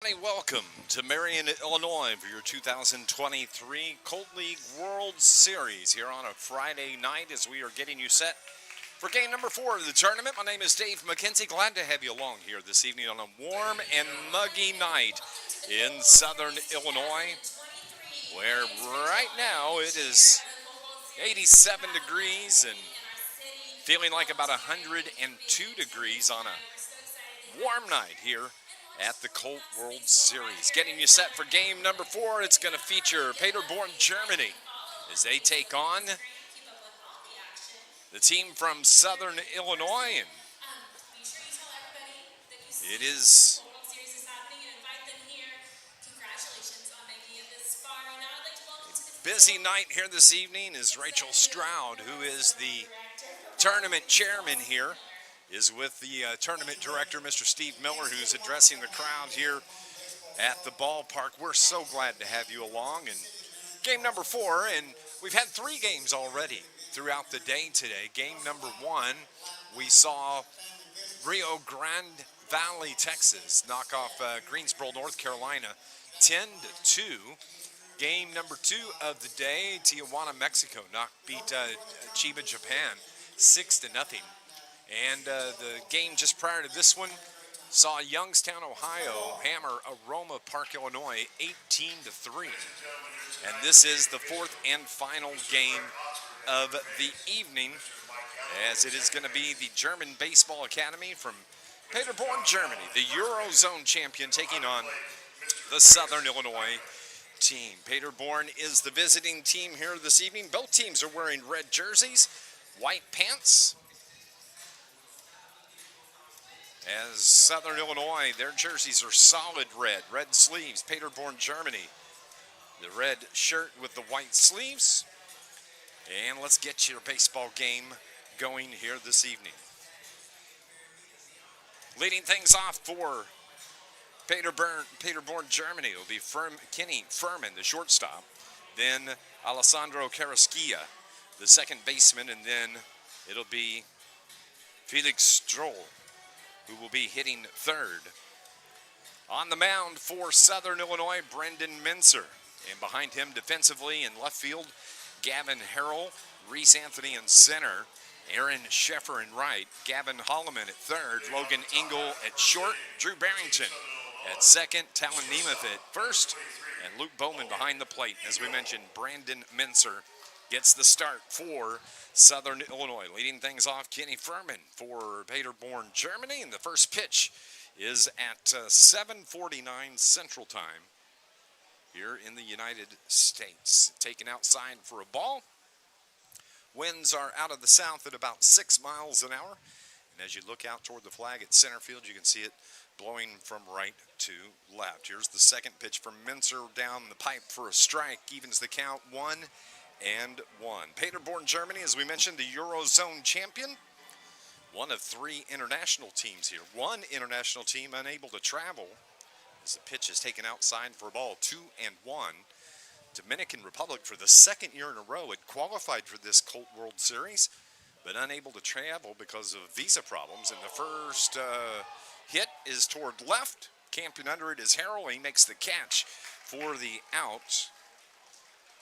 me welcome to Marion, Illinois for your 2023 Colt League World Series here on a Friday night as we are getting you set for game number 4 of the tournament. My name is Dave McKenzie. Glad to have you along here this evening on a warm and muggy night in southern Illinois, where right now it is 87 degrees and feeling like about 102 degrees on a warm night here at the Colt World Series. Getting you set for game number 4. It's going to feature Paderborn, Germany, as they take on the team from southern Illinois. And it is a busy night here this evening as Rachel Stroud, who is the tournament chairman here, is with the tournament director, Mr. Steve Miller, who's addressing the crowd here at the ballpark. We're so glad to have you along. And game number 4, and we've had 3 games already throughout the day today. Game number 1, we saw Rio Grande Valley, Texas, knock off Greensboro, North Carolina, 10-2. Game number 2 of the day, Tijuana, Mexico, beat Chiba, Japan, 6-0. And the game just prior to this one saw Youngstown, Ohio hammer Aroma Park, Illinois, 18-3. And this is the 4th and final game of the evening, as it is going to be the German Baseball Academy from Paderborn, Germany, the Eurozone champion, taking on the Southern Illinois team. Paderborn is the visiting team here this evening. Both teams are wearing red jerseys, white pants. As Southern Illinois, their jerseys are solid red sleeves. Paderborn, Germany, the red shirt with the white sleeves. And let's get your baseball game going here this evening. Leading things off for Paderborn, Germany will be Kenny Furman, the shortstop. Then Alessandro Carrasquilla, the second baseman. And then it'll be Felix Stroll, who will be hitting third. On the mound for Southern Illinois, Brendan Mincer. And behind him defensively in left field, Gavin Harrell, Reese Anthony in center, Aaron Sheffer in right, Gavin Holloman at third, Logan Engel at short, Drew Barrington at second, Talon Nemeth at first, and Luke Bowman behind the plate. As we mentioned, Brandon Mincer gets the start for Southern Illinois. Leading things off, Kenny Furman for Paderborn, Germany. And the first pitch is at 7:49 Central Time here in the United States. Taken outside for a ball. Winds are out of the south at about 6 miles an hour. And as you look out toward the flag at center field, you can see it blowing from right to left. Here's the second pitch from Mincer down the pipe for a strike. Evens the count 1-1. Paderborn, Germany, as we mentioned, the Eurozone champion. One of 3 international teams here. One international team unable to travel as the pitch is taken outside for a ball, 2-1. Dominican Republic, for the 2nd year in a row, had qualified for this Colt World Series, but unable to travel because of visa problems. And the first hit is toward left. Camping under it is Harrell. He makes the catch for the out.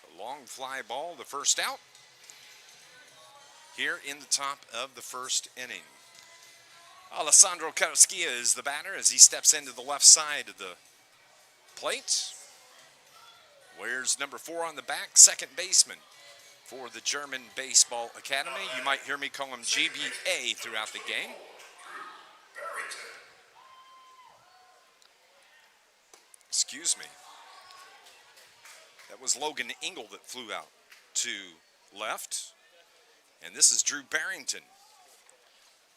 A long fly ball, the first out here in the top of the first inning. Alessandro Carrasquilla is the batter as he steps into the left side of the plate. Wears number 4 on the back, second baseman for the German Baseball Academy. You might hear me call him GBA throughout the game. Excuse me. That was Logan Engel that flew out to left. And this is Drew Barrington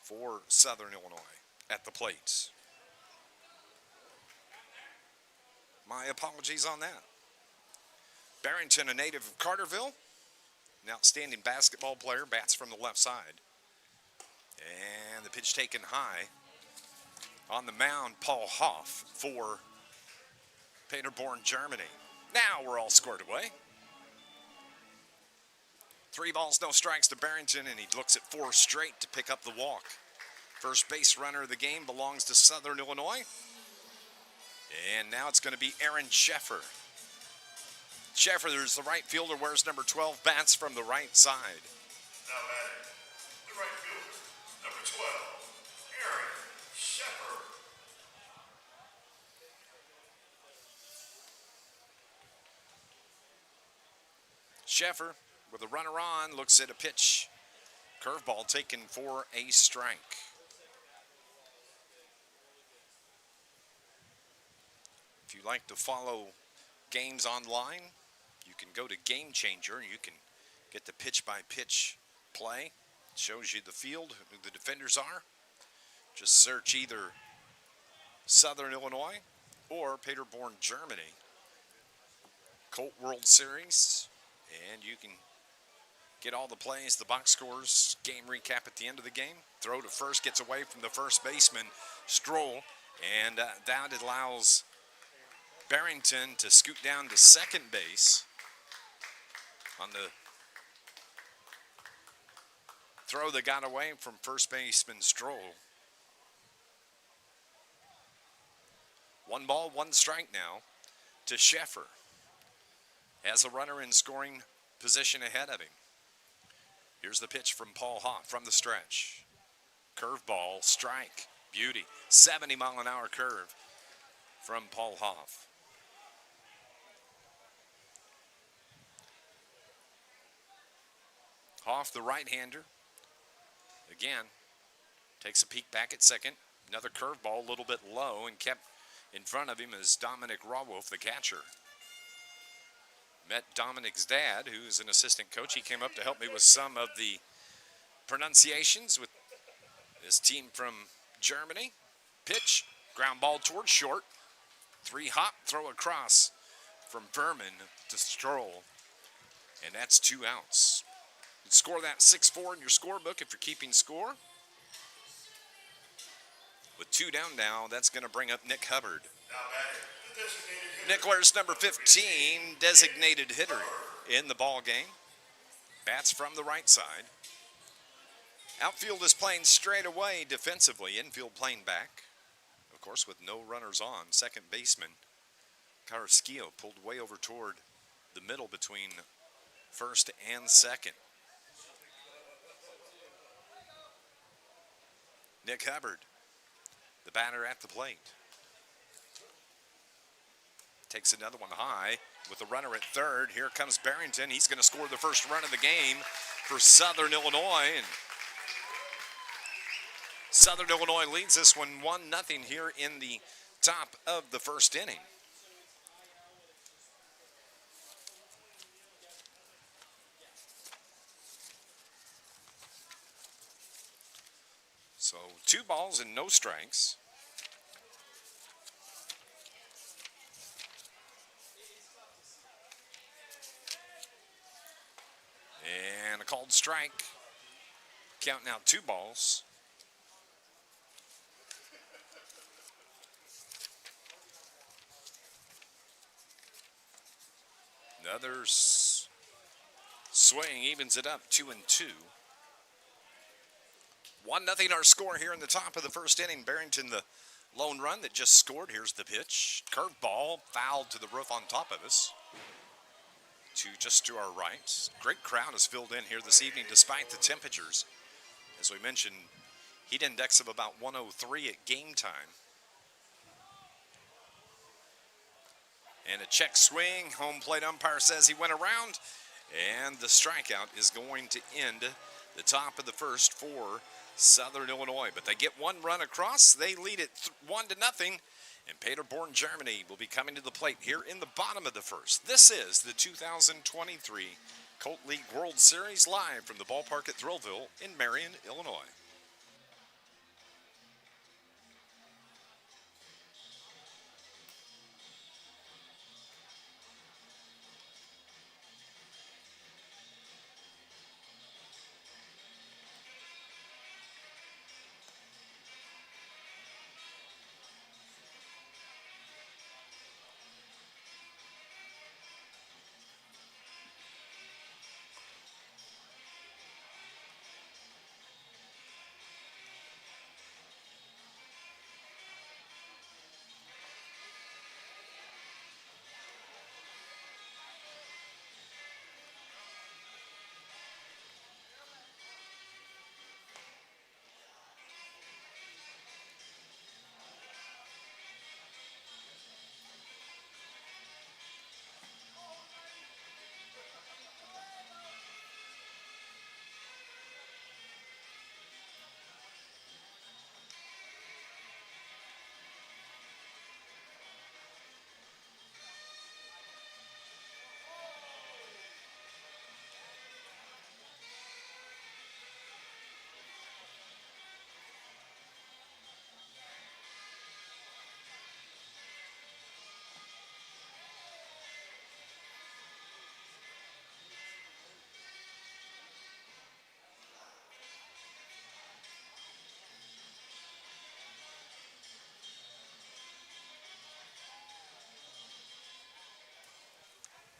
for Southern Illinois at the plate. My apologies on that. Barrington, a native of Carterville, an outstanding basketball player, bats from the left side. And the pitch taken high. On the mound, Paul Hoff for Paderborn, Germany. Now we're all squared away. 3 balls, no strikes to Barrington, and he looks at 4 straight to pick up the walk. First base runner of the game belongs to Southern Illinois. And now it's going to be Aaron Sheffer. Sheffer, there's the right fielder, wears number 12, bats from the right side. Now batting, the right fielder, number 12, Aaron Sheffer. Sheffer, with a runner on, looks at a pitch. Curveball taken for a strike. If you like to follow games online, you can go to Game Changer and you can get the pitch-by-pitch play. It shows you the field, who the defenders are. Just search either Southern Illinois or Paderborn, Germany. Colt World Series, and you can get all the plays, the box scores, game recap at the end of the game. Throw to first, gets away from the first baseman, Stroll, and that allows Barrington to scoot down to second base on the throw that got away from first baseman Stroll. 1 ball, 1 strike now to Sheffer. Has a runner in scoring position ahead of him. Here's the pitch from Paul Hoff from the stretch. Curveball, strike, beauty. 70-mile-an-hour curve from Paul Hoff. Hoff, the right-hander, again, takes a peek back at second. Another curveball, a little bit low, and kept in front of him is Dominic Rawolf, the catcher. Met Dominic's dad, who's an assistant coach. He came up to help me with some of the pronunciations with this team from Germany. Pitch, ground ball towards short. 3-hop, throw across from Berman to Stroll. And that's 2 outs. You score that 6-4 in your scorebook if you're keeping score. With 2 down now, that's going to bring up Nick Hubbard. Nick wears number 15, designated hitter in the ball game. Bats from the right side. Outfield is playing straight away defensively. Infield playing back. Of course, with no runners on. Second baseman Carrasquillo pulled way over toward the middle between first and second. Nick Hubbard, the batter at the plate. Takes another one high with the runner at third. Here comes Barrington. He's going to score the first run of the game for Southern Illinois. And Southern Illinois leads this one 1-0 here in the top of the first inning. So 2 balls and no strikes. And a called strike. Count now 2 balls. Another swing evens it up 2-2. 1-0 our score here in the top of the first inning. Barrington, the lone run that just scored. Here's the pitch. Curveball fouled to the roof on top of us. Just to our right. Great crowd is filled in here this evening despite the temperatures. As we mentioned, heat index of about 103 at game time. And a check swing. Home plate umpire says he went around. And the strikeout is going to end the top of the first for Southern Illinois. But they get 1 run across. They lead it 1-0. And Paderborn, Germany will be coming to the plate here in the bottom of the first. This is the 2023 Colt League World Series live from the ballpark at Thrillville in Marion, Illinois.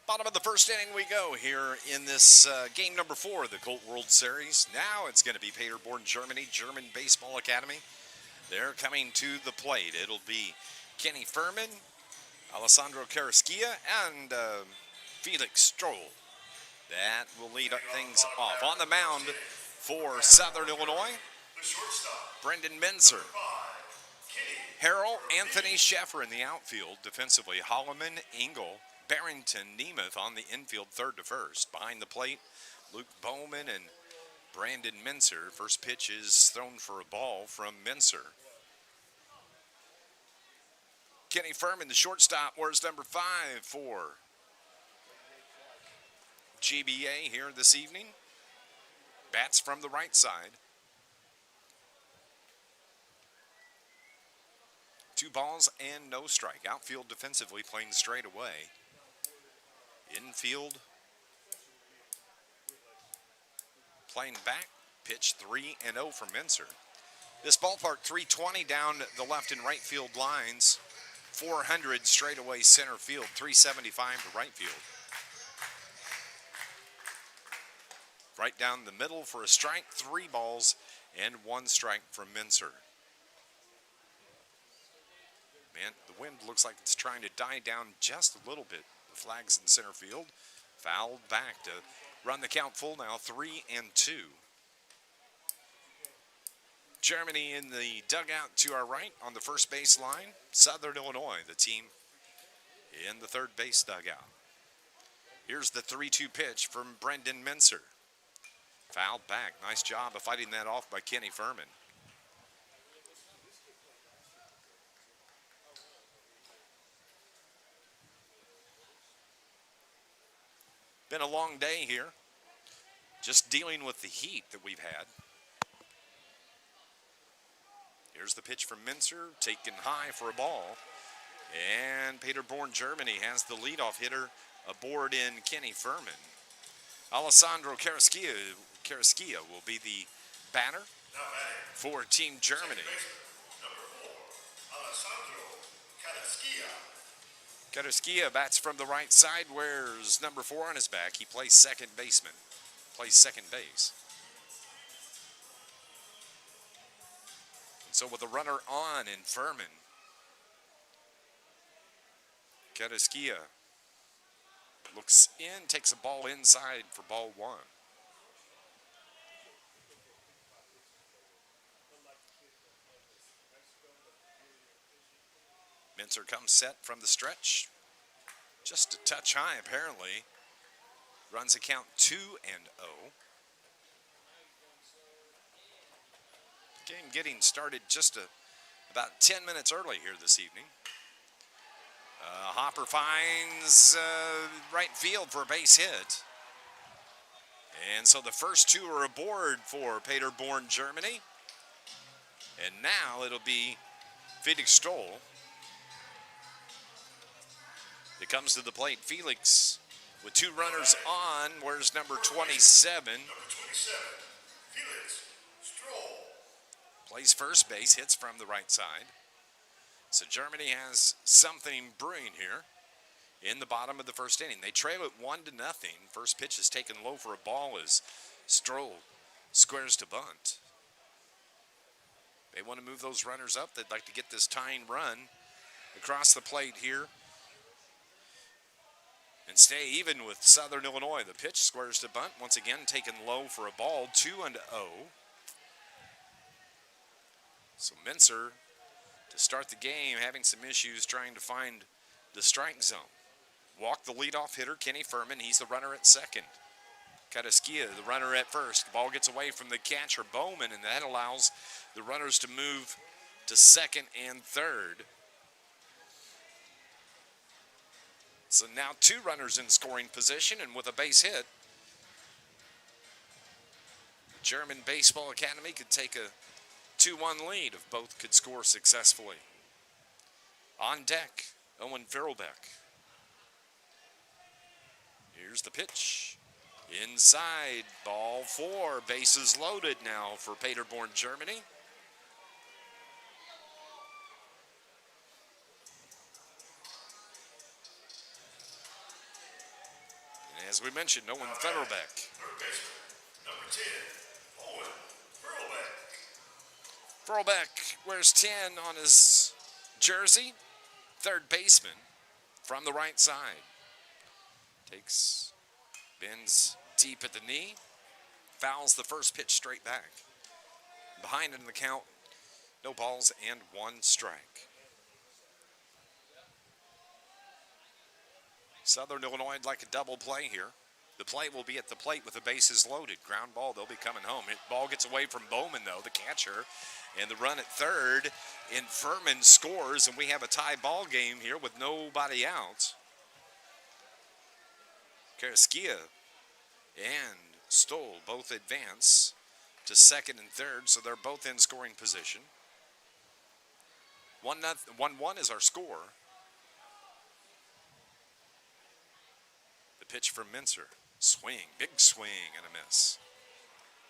Bottom of the first inning we go here in this game number 4 of the Colt World Series. Now it's going to be Paderborn, Germany, German Baseball Academy. They're coming to the plate. It'll be Kenny Furman, Alessandro Carrasquilla, and Felix Stroll. That will lead things off. On the mound for Southern Illinois, The shortstop, Brendan Menser. 5, Kenny. Harold Anthony Sheffer in the outfield. Defensively, Holloman, Engel, Barrington, Nemeth on the infield, third to first. Behind the plate, Luke Bowman and Brandon Menser. First pitch is thrown for a ball from Menser. Kenny Furman, the shortstop, wears number 5 for GBA here this evening. Bats from the right side. 2 balls and no strike. Outfield defensively playing straight away. Infield playing back. Pitch 3-0 from Menser. This ballpark 320 down the left and right field lines. 400 straightaway center field. 375 to right field. Right down the middle for a strike. 3 balls and 1 strike from Menser. Man, the wind looks like it's trying to die down just a little bit. The flag's in center field. Fouled back to run the count full now, 3-2. Germany in the dugout to our right on the first base line. Southern Illinois, the team in the third base dugout. Here's the 3-2 pitch from Brendan Menser. Fouled back. Nice job of fighting that off by Kenny Furman. Been a long day here. Just dealing with the heat that we've had. Here's the pitch from Menser, taken high for a ball. And Paderborn, Germany has the leadoff hitter aboard in Kenny Furman. Alessandro Carrasquilla will be the batter for Team Germany. Number 4, Alessandro Carrasquilla. Carrasquilla bats from the right side, wears number 4 on his back. He plays second base. So with a runner on in Furman, Carrasquilla looks in, takes a ball inside for ball 1. Menser comes set from the stretch. Just a touch high, apparently. Runs a count 2-0. Game getting started just about 10 minutes early here this evening. Hopper finds right field for a base hit. And so the first 2 are aboard for Paderborn, Germany. And now it'll be Felix Stroll. It comes to the plate. Felix with 2 runners on. Where's number 27? Number 27, Felix Stroll. Plays first base, hits from the right side. So Germany has something brewing here in the bottom of the first inning. They trail it 1-0. First pitch is taken low for a ball as Stroll squares to bunt. They want to move those runners up. They'd like to get this tying run across the plate here and stay even with Southern Illinois. The pitch squares to bunt. Once again, taken low for a ball, 2-0. So Menser, to start the game, having some issues trying to find the strike zone. Walk the leadoff hitter, Kenny Furman. He's the runner at second. Carrasquilla, the runner at first. The ball gets away from the catcher, Bowman, and that allows the runners to move to second and third. So now 2 runners in scoring position, and with a base hit, German Baseball Academy could take a 2-1 lead if both could score successfully. On deck, Owen Farrellbeck. Here's the pitch. Inside, ball 4. Bases loaded now for Paderborn, Germany. As we mentioned, Owen Fetterbeck. Third baseman, number 10, Owen Furlbeck. Furlbeck wears 10 on his jersey. Third baseman from the right side. Bends deep at the knee. Fouls the first pitch straight back. Behind in the count, no balls and 1 strike. Southern Illinois would like a double play here. The play will be at the plate with the bases loaded. Ground ball, they'll be coming home. Ball gets away from Bowman, though, the catcher. And the run at third, and Furman scores, and we have a tie ball game here with nobody out. Karaskia and Stoll both advance to second and third, so they're both in scoring position. 1-1 is our score. The pitch from Mincer. Swing, big swing and a miss.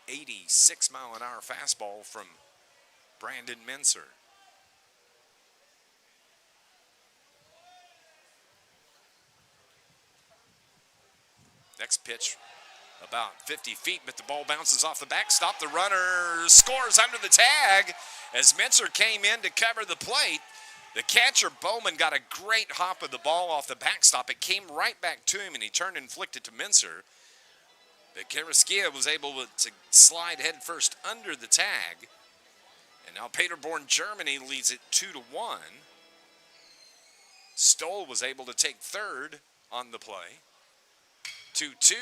86-mile-an-hour fastball from Brandon Mincer. Next pitch, about 50 feet, but the ball bounces off the backstop. The runner scores under the tag as Mincer came in to cover the plate. The catcher, Bowman, got a great hop of the ball off the backstop. It came right back to him, and he turned and flicked it to Mincer. But Karaskia was able to slide head first under the tag. And now Paderborn, Germany leads it 2-1. Stoll was able to take third on the play. 2-2,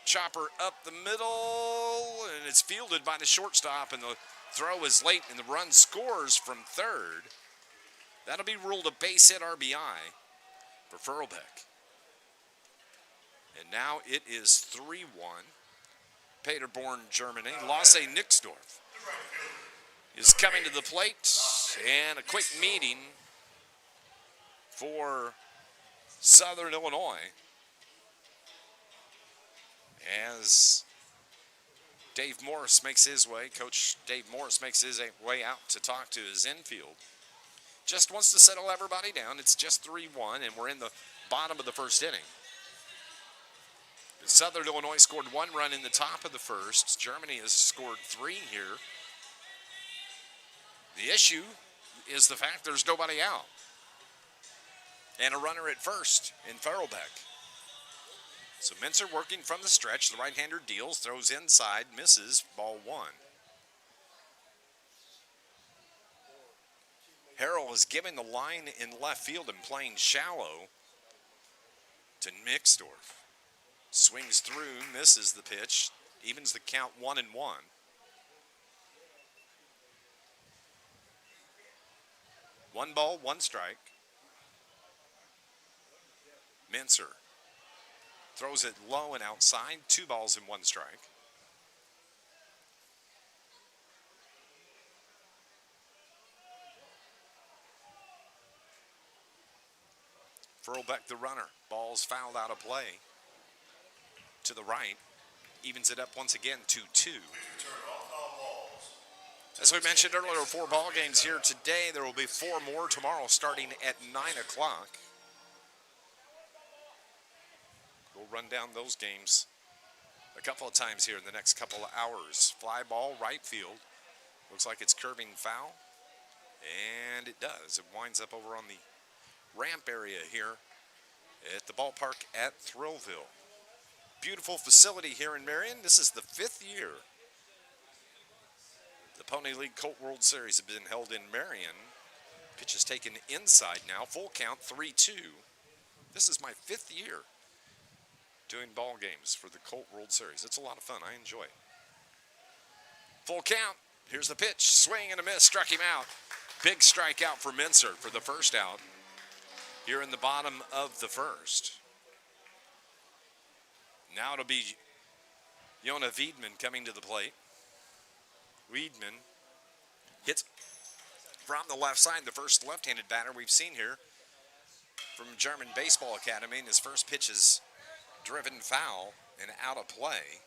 chopper up the middle, and it's fielded by the shortstop, and the throw is late, and the run scores from third. That'll be ruled a base hit RBI for Furlbeck. And now it is 3-1. Paderborn, Germany. Lasse Nixdorf is coming to the plate, and a quick meeting for Southern Illinois as Dave Morris makes his way. Coach Dave Morris makes his way out to talk to his infield. Just wants to settle everybody down. It's just 3-1, and we're in the bottom of the first inning. Southern Illinois scored 1 run in the top of the first. Germany has scored 3 here. The issue is the fact there's nobody out. And a runner at first in Furlbeck. So Mincer working from the stretch. The right-hander deals, throws inside, misses, ball 1. Harrell is giving the line in left field and playing shallow to Nixdorf. Swings through, misses the pitch, evens the count 1-1. 1 ball, 1 strike. Mincer throws it low and outside, 2 balls and 1 strike. Furlbeck the runner. Ball's fouled out of play. To the right. Evens it up once again, 2-2. As we mentioned earlier, 4 ball games here today. There will be 4 more tomorrow starting at 9 o'clock. We'll run down those games a couple of times here in the next couple of hours. Fly ball, right field. Looks like it's curving foul. And it does. It winds up over on the ramp area here at the ballpark at Thrillville. Beautiful facility here in Marion. This is the 5th year the Pony League Colt World Series have been held in Marion. Pitch is taken inside now. Full count, 3-2. This is my 5th year doing ball games for the Colt World Series. It's a lot of fun. I enjoy it. Full count. Here's the pitch. Swing and a miss. Struck him out. Big strikeout for Mincer for the first out here in the bottom of the first. Now it'll be Jonah Wiedman coming to the plate. Wiedman hits from the left side, the first left-handed batter we've seen here from German Baseball Academy, and his first pitch is driven foul and out of play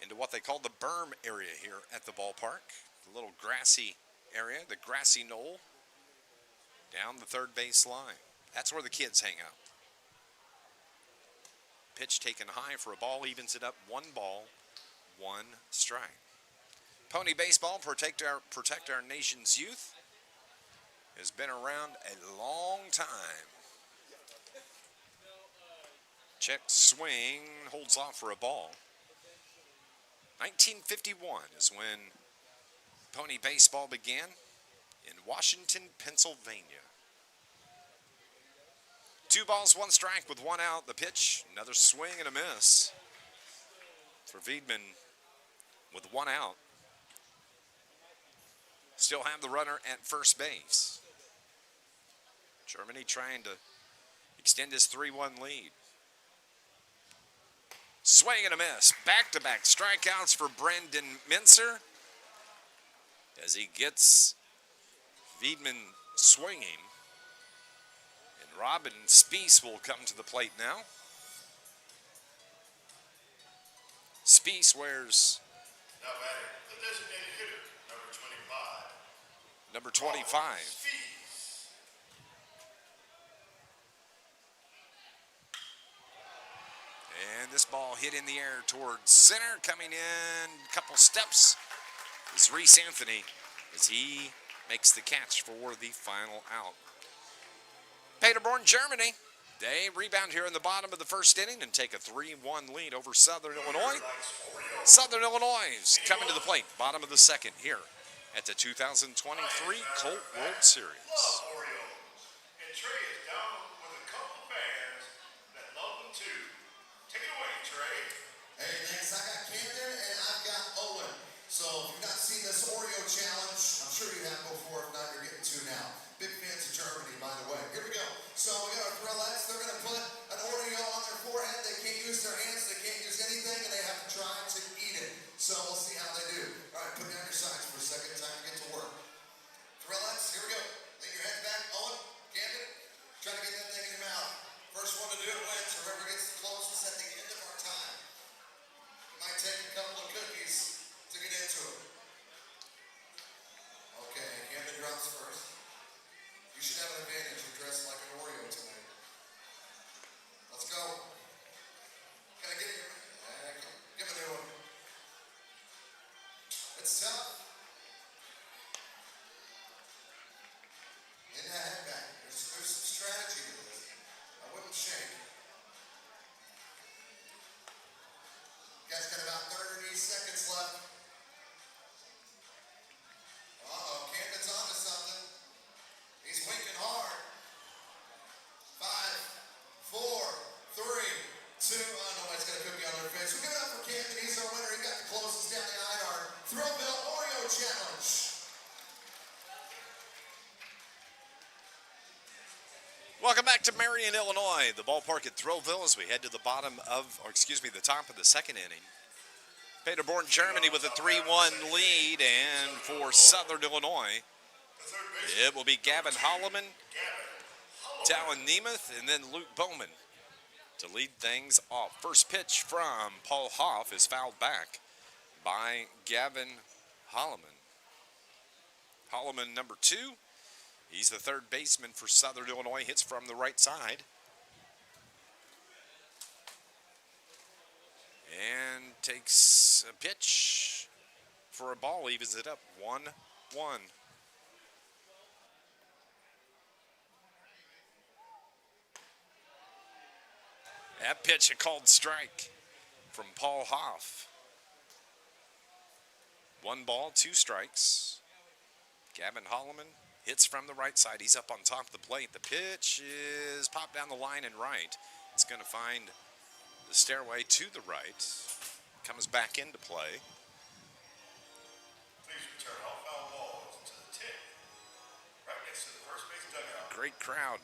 into what they call the berm area here at the ballpark. The little grassy area, the grassy knoll down the third base line. That's where the kids hang out. pitch taken high for a ball, evens it up 1 ball, 1 strike. Pony baseball, protect our nation's youth, has been around a long time. Check swing, holds off for a ball. 1951 is when pony baseball began in Washington, Pennsylvania. 2 balls, 1 strike with 1 out. The pitch, another swing and a miss for Wiedemann with 1 out. Still have the runner at first base. Germany trying to extend his 3-1 lead. Swing and a miss. Back-to-back strikeouts for Brandon Mincer as he gets Wiedemann swinging. And Robin Spies will come to the plate now. Spies wears Now batting, the designated hitter, number 25. number 25. Speed. And this ball hit in the air towards center. Coming in a couple steps is Reese Anthony as he makes the catch for the final out. Paderborn, Germany. They rebound here in the bottom of the first inning and take a 3-1 lead over Southern Illinois. Southern Illinois is coming to the plate, bottom of the second here at the 2023 Colt World Series. Love Orioles. And Trey is down with a couple fans that love them too. Take it away, Trey. Hey, thanks. I got Camden and I've got Owen. So if you've not seen this Oreo challenge, I'm sure you have before. If not, you're getting to now. Big fans of Germany, by the way. Here we go. So we got our Thrillettes. They're going to put an Oreo on their forehead. They can't use their hands. They can't use anything, and they have to try to eat it. So we'll see how they do. All right, put down your signs for a second. Time to get to work. Thrillettes, here we go. Lean your head back. Owen, Camden, try to get that thing in your mouth. First one to do it wins. Whoever gets the closest at the end of our time. It might take a couple of cookies to get into it. Okay, Camden drops first. You should have an advantage. You're dressed like an Oreo tonight. Let's go. Can I get your... give me a new one. It's tough. In that head back. There's some strategy to this. I wouldn't shake. You guys got about 30 seconds left. Uh-oh, Camden's on to something. He's winking hard. 5, 4, 3, 2. Oh, nobody's got a cookie on their face. We'll give it up for Camden. He's our winner. He got the closest down the line. Our Thrillville Oreo Challenge. Welcome back to Marion, Illinois, the ballpark at Thrillville as we head to the the top of the second inning. Paderborn, Germany with a 3-1 lead, and for Southern Illinois, it will be Gavin Holloman, Talon Nemeth, and then Luke Bowman to lead things off. First pitch from Paul Hoff is fouled back by Gavin Holloman. Holloman, number 2. He's the third baseman for Southern Illinois. Hits from the right side. And takes a pitch for a ball. Evens it up 1-1. That pitch, a called strike from Paul Hoff. 1 ball, 2 strikes. Gavin Holloman hits from the right side. He's up on top of the plate. The pitch is popped down the line and right. It's going to find the stairway to the right. Comes back into play. Please return all foul balls to the tip. Right next to the first base dugout. Great crowd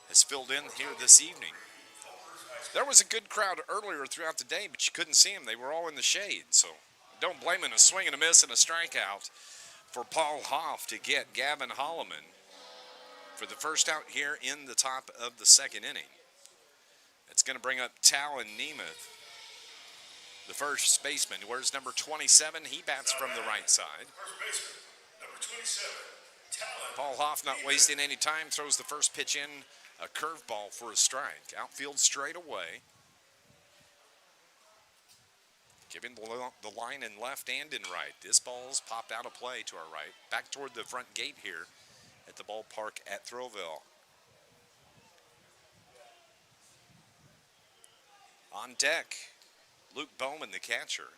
has filled in here this evening. There was a good crowd earlier throughout the day, but you couldn't see them. They were all in the shade, so don't blame it. A swing and a miss and a strikeout for Paul Hoff to get Gavin Holloman for the first out here in the top of the second inning. It's going to bring up Talon Nemeth, the first baseman. Where's number 27? He bats from the right side. First baseman, number 27, Talon. Paul Hoff not wasting any time, throws the first pitch in, a curveball for a strike. Outfield straight away. Giving the line in left and in right. This ball's popped out of play to our right. Back toward the front gate here at the ballpark at Throwville. On deck, Luke Bowman, the catcher.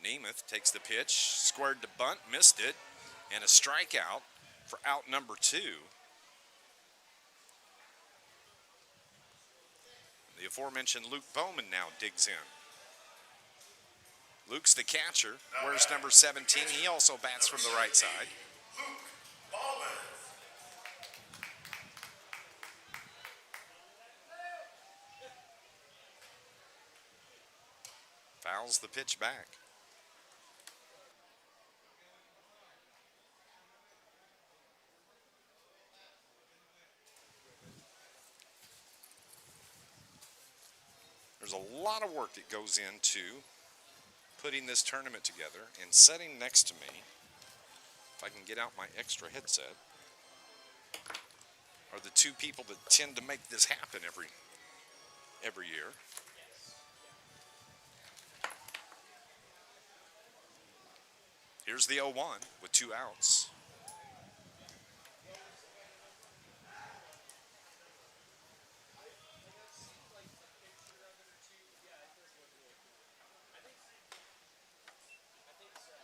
Nemeth takes the pitch, squared to bunt, missed it, and a strikeout for out number 2. The aforementioned Luke Bowman now digs in. Luke's the catcher. Wears number 17. He also bats from the right side. Luke Ballman. Fouls the pitch back. There's a lot of work that goes into putting this tournament together, and sitting next to me, if I can get out my extra headset, are the 2 people that tend to make this happen every year. Here's the 0-1 with 2 outs.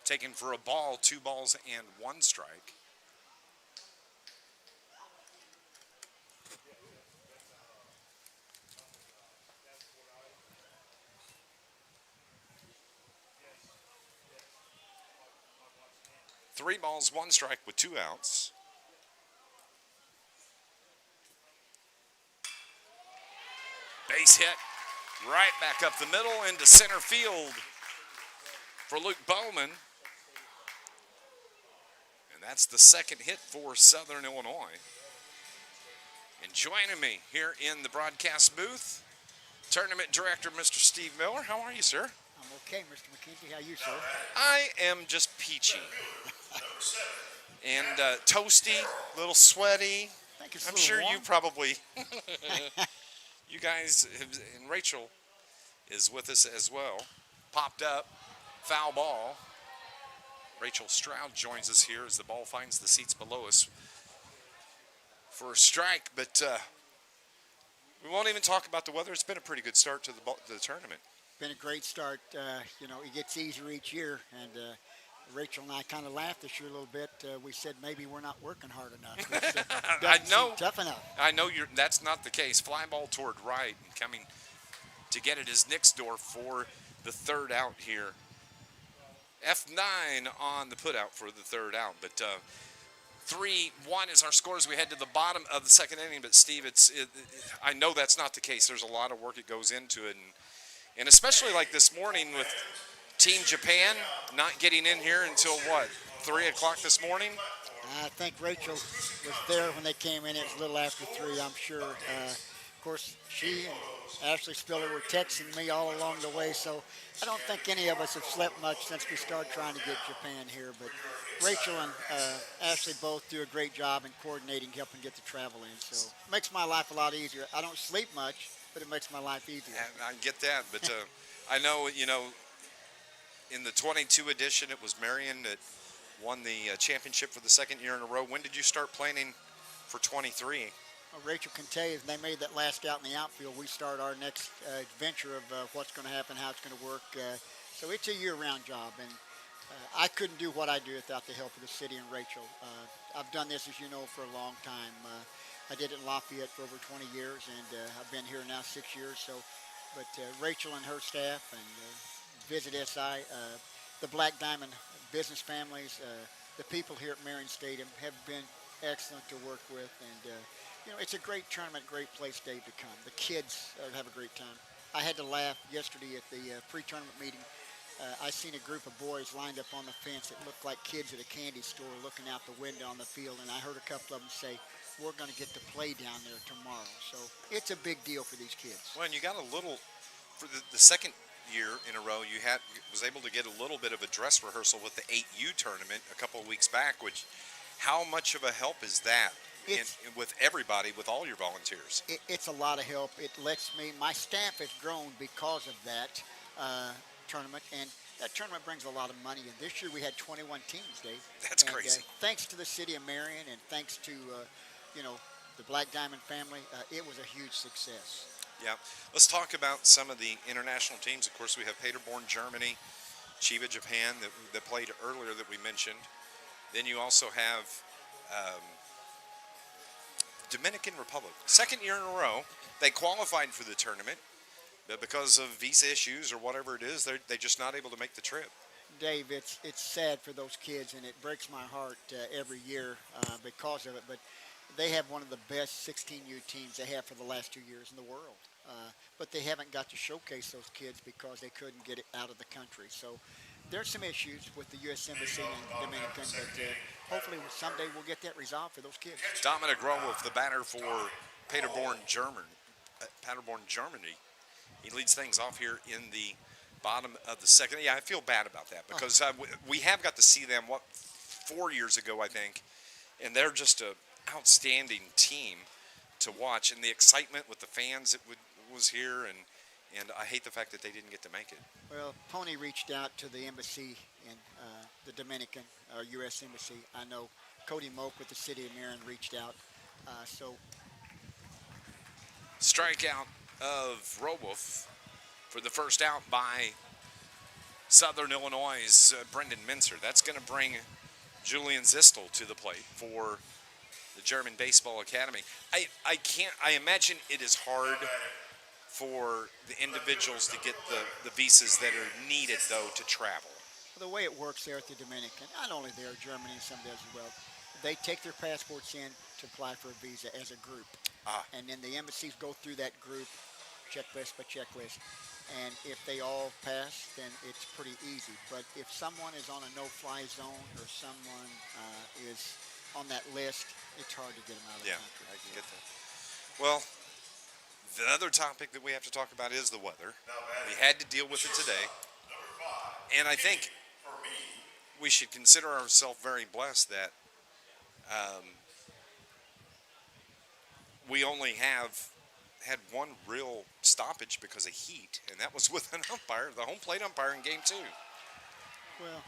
Taken for a ball, 2 balls and 1 strike. Three balls, 1 strike with 2 outs. Base hit right back up the middle into center field for Luke Bowman. And that's the second hit for Southern Illinois. And joining me here in the broadcast booth, Tournament Director, Mr. Steve Miller. How are you, sir? I'm okay, Mr. McKenzie. How are you, sir? I am just peachy. And toasty, a little sweaty. I think it's I'm a little sure warm. you probably, you guys, and Rachel is with us as well. Popped up, foul ball. Rachel Stroud joins us here as the ball finds the seats below us for a strike, but we won't even talk about the weather. It's been a pretty good start to the tournament. Been a great start. You know, it gets easier each year, and Rachel and I kind of laughed this year a little bit. We said maybe we're not working hard enough. I know. Tough enough. I know that's not the case. Fly ball toward right and coming to get it is Nixdorf for the third out here. F9 on the put out for the third out, but 3-1 is our score as we head to the bottom of the second inning. But Steve, I know that's not the case. There's a lot of work that goes into it, and especially like this morning with Team Japan not getting in here until what, 3 o'clock this morning? I think Rachel was there when they came in. It was a little after 3, I'm sure. Of course, she and Ashley Spiller were texting me all along the way, so I don't think any of us have slept much since we started trying to get Japan here. But Rachel and Ashley both do a great job in coordinating, helping get the travel in. So it makes my life a lot easier. I don't sleep much, but it makes my life easier. And I get that, but I know, in the 22 edition, it was Marion that won the championship for the second year in a row. When did you start planning for 23? Well, Rachel can tell you, they made that last out in the outfield. We start our next adventure of what's going to happen, how it's going to work. So it's a year-round job, and I couldn't do what I do without the help of the city and Rachel. I've done this, as you know, for a long time. I did it in Lafayette for over 20 years, and I've been here now 6 years. But Rachel and her staff and Visit SI, the Black Diamond business families, the people here at Marion Stadium have been excellent to work with, and it's a great tournament, great place day to come. The kids have a great time. I had to laugh yesterday at the pre-tournament meeting. I seen a group of boys lined up on the fence that looked like kids at a candy store looking out the window on the field, and I heard a couple of them say, "We're going to get to play down there tomorrow." So it's a big deal for these kids. Well, and you got a little, for the second year in a row, you was able to get a little bit of a dress rehearsal with the 8U tournament a couple of weeks back, which, how much of a help is that with everybody, with all your volunteers? It's a lot of help. It lets me, my staff has grown because of that. tournament, and that tournament brings a lot of money. And this year we had 21 teams, Dave. That's and, crazy. Thanks to the city of Marion, and thanks to you know the Black Diamond family, it was a huge success. Yeah. Let's talk about some of the international teams. Of course, we have Paderborn, Germany, Chiba, Japan, that played earlier that we mentioned. Then you also have Dominican Republic. Second year in a row, they qualified for the tournament, but because of visa issues or whatever it is, they're just not able to make the trip. Dave, it's sad for those kids, and it breaks my heart every year because of it. But they have one of the best 16U teams they have for the last 2 years in the world. But they haven't got to showcase those kids because they couldn't get it out of the country. So there's some issues with the U.S. Embassy and Dominican, but hopefully someday we'll get that resolved for those kids. Dominic Growolf, the batter for Paderborn, Germany. He leads things off here in the bottom of the second. Yeah, I feel bad about that because we have got to see them 4 years ago, I think, and they're just an outstanding team to watch, and the excitement with the fans that was here, and I hate the fact that they didn't get to make it. Well, Pony reached out to the embassy in the Dominican, U.S. Embassy. I know Cody Moak with the city of Marion reached out. Strikeout of Growolf for the first out by Southern Illinois' Brendan Mincer. That's going to bring Julian Zistel to the plate for the German Baseball Academy. I imagine it is hard for the individuals to get the visas that are needed, though, to travel. The way it works there at the Dominican, not only there, Germany and some of those as well, they take their passports in to apply for a visa as a group. And then the embassies go through that group, checklist by checklist. And if they all pass, then it's pretty easy. But if someone is on a no-fly zone or someone is on that list, it's hard to get them out of the country. Yeah, I can get that. Well, the other topic that we have to talk about is the weather. We had to deal with it today. And I think we should consider ourselves very blessed that we only have had one real stoppage because of heat, and that was with an umpire, the home plate umpire in Game 2. Well,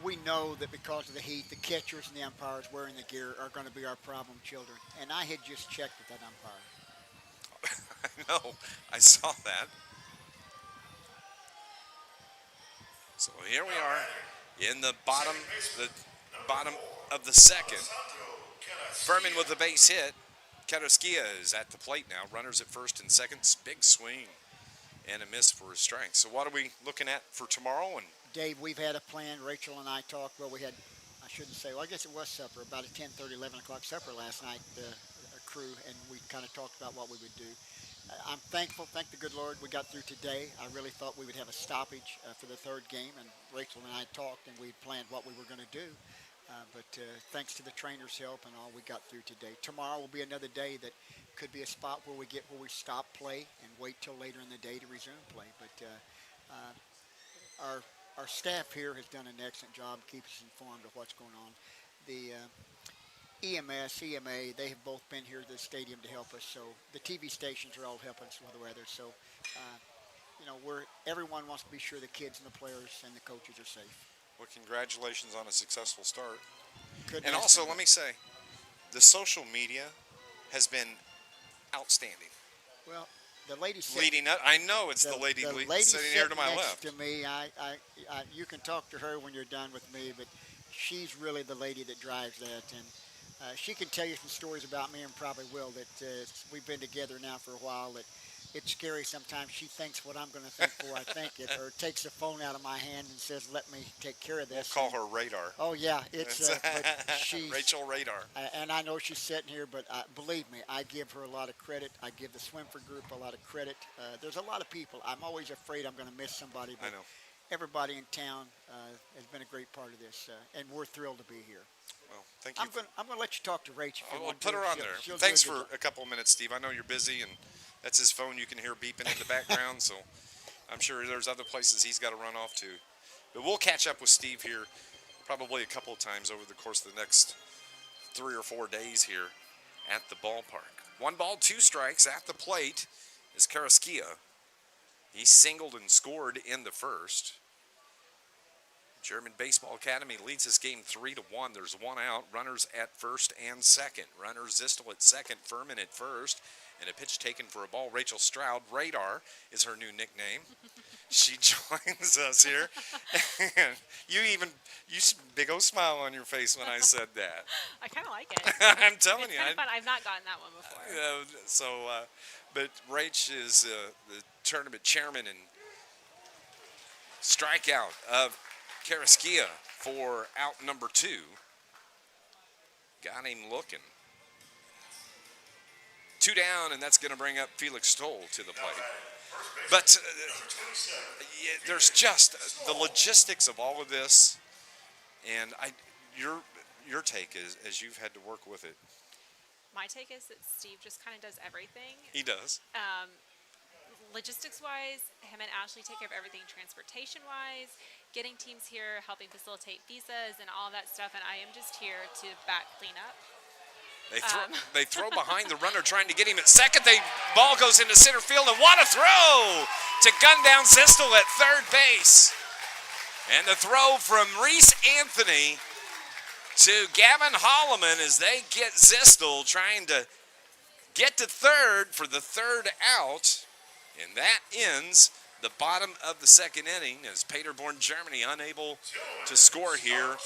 we know that because of the heat, the catchers and the umpires wearing the gear are going to be our problem children. And I had just checked with that umpire. I know. I saw that. So here we are in the bottom of the second. Furman with the base hit. Karaskia is at the plate now. Runners at first and second. Big swing and a miss for a strike. So what are we looking at for tomorrow? And Dave, we've had a plan. Rachel and I talked. Well, we had, I shouldn't say, well, I guess it was supper, about a 10:30, 11 o'clock supper last night, a crew, and we kind of talked about what we would do. I'm thankful, thank the good Lord, we got through today. I really thought we would have a stoppage for the third game, and Rachel and I talked, and we planned what we were going to do. But thanks to the trainer's help and all, we got through today. Tomorrow will be another day that could be a spot where we stop play and wait till later in the day to resume play. But our staff here has done an excellent job keeping us informed of what's going on. The EMS, EMA, they have both been here to the stadium to help us. So the TV stations are all helping us with the weather. So, everyone wants to be sure the kids and the players and the coaches are safe. well, congratulations on a successful start. Couldn't And ask also, for let me say, the social media has been outstanding. Well, the lady Leading up, I know it's the lady sitting here to my next left. to me, you can talk to her when you're done with me, but she's really the lady that drives that, and she can tell you some stories about me, and probably will. That we've been together now for a while. That it's scary sometimes. She thinks what I'm going to think before I think it, or takes the phone out of my hand and says, "Let me take care of this." We'll call her Radar. Oh yeah, it's but she's Rachel Radar. and I know she's sitting here, but believe me, I give her a lot of credit. I give the Swimford group a lot of credit. There's a lot of people. I'm always afraid I'm going to miss somebody, but I know. everybody in town has been a great part of this, and we're thrilled to be here. Well, thank you. I'm going to let you talk to Rachel. If you I'll want put to. her on She'll- there. she'll do Thanks good for job. a couple of minutes, Steve. I know you're busy, and that's his phone. You can hear beeping in the background, so I'm sure there's other places he's got to run off to. But we'll catch up with Steve here probably a couple of times over the course of the next 3 or 4 days here at the ballpark. 1 ball, 2 strikes at the plate is Karaskia. He singled and scored in the first. German Baseball Academy leads this game 3-1. There's one out. Runners at first and second. Runner Zistel at second. Furman at first. And a pitch taken for a ball. Rachel Stroud. Radar is her new nickname. She joins us here. And you big old smile on your face when I said that. I kind of like it. I'm telling It's you. kind of fun. I've not gotten that one before. But Rach is the tournament chairman and strikeout of Karaskia for out number 2. Got him looking. 2 down, and that's going to bring up Felix Stoll to the plate. But there's just the logistics of all of this, and your take is, as you've had to work with it. My take is that Steve just kind of does everything. He does. Logistics-wise, him and Ashley take care of everything transportation-wise, getting teams here, helping facilitate visas and all that stuff, and I am just here to back clean up. They throw behind the runner trying to get him at second. Ball goes into center field, and what a throw to gun down Zistel at third base. And the throw from Reese Anthony to Gavin Holloman as they get Zistel trying to get to third for the third out. And that ends the bottom of the second inning as Paderborn, Germany, unable to score here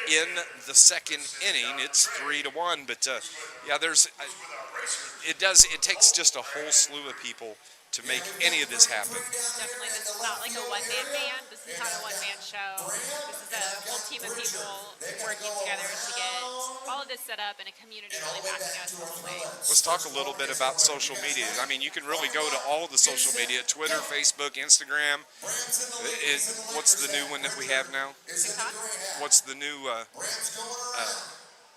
in the second inning. It's 3-1, but it takes just a whole slew of people to make any of this happen. Definitely, this is not like a one-man band. This is not a one-man show. This is a whole team of people working together to get all of this set up and a community really backing us the whole way. Let's talk a little bit about social media. I mean, you can really go to all the social media, Twitter, Facebook, Instagram. What's the new one that we have now? TikTok? What's the new...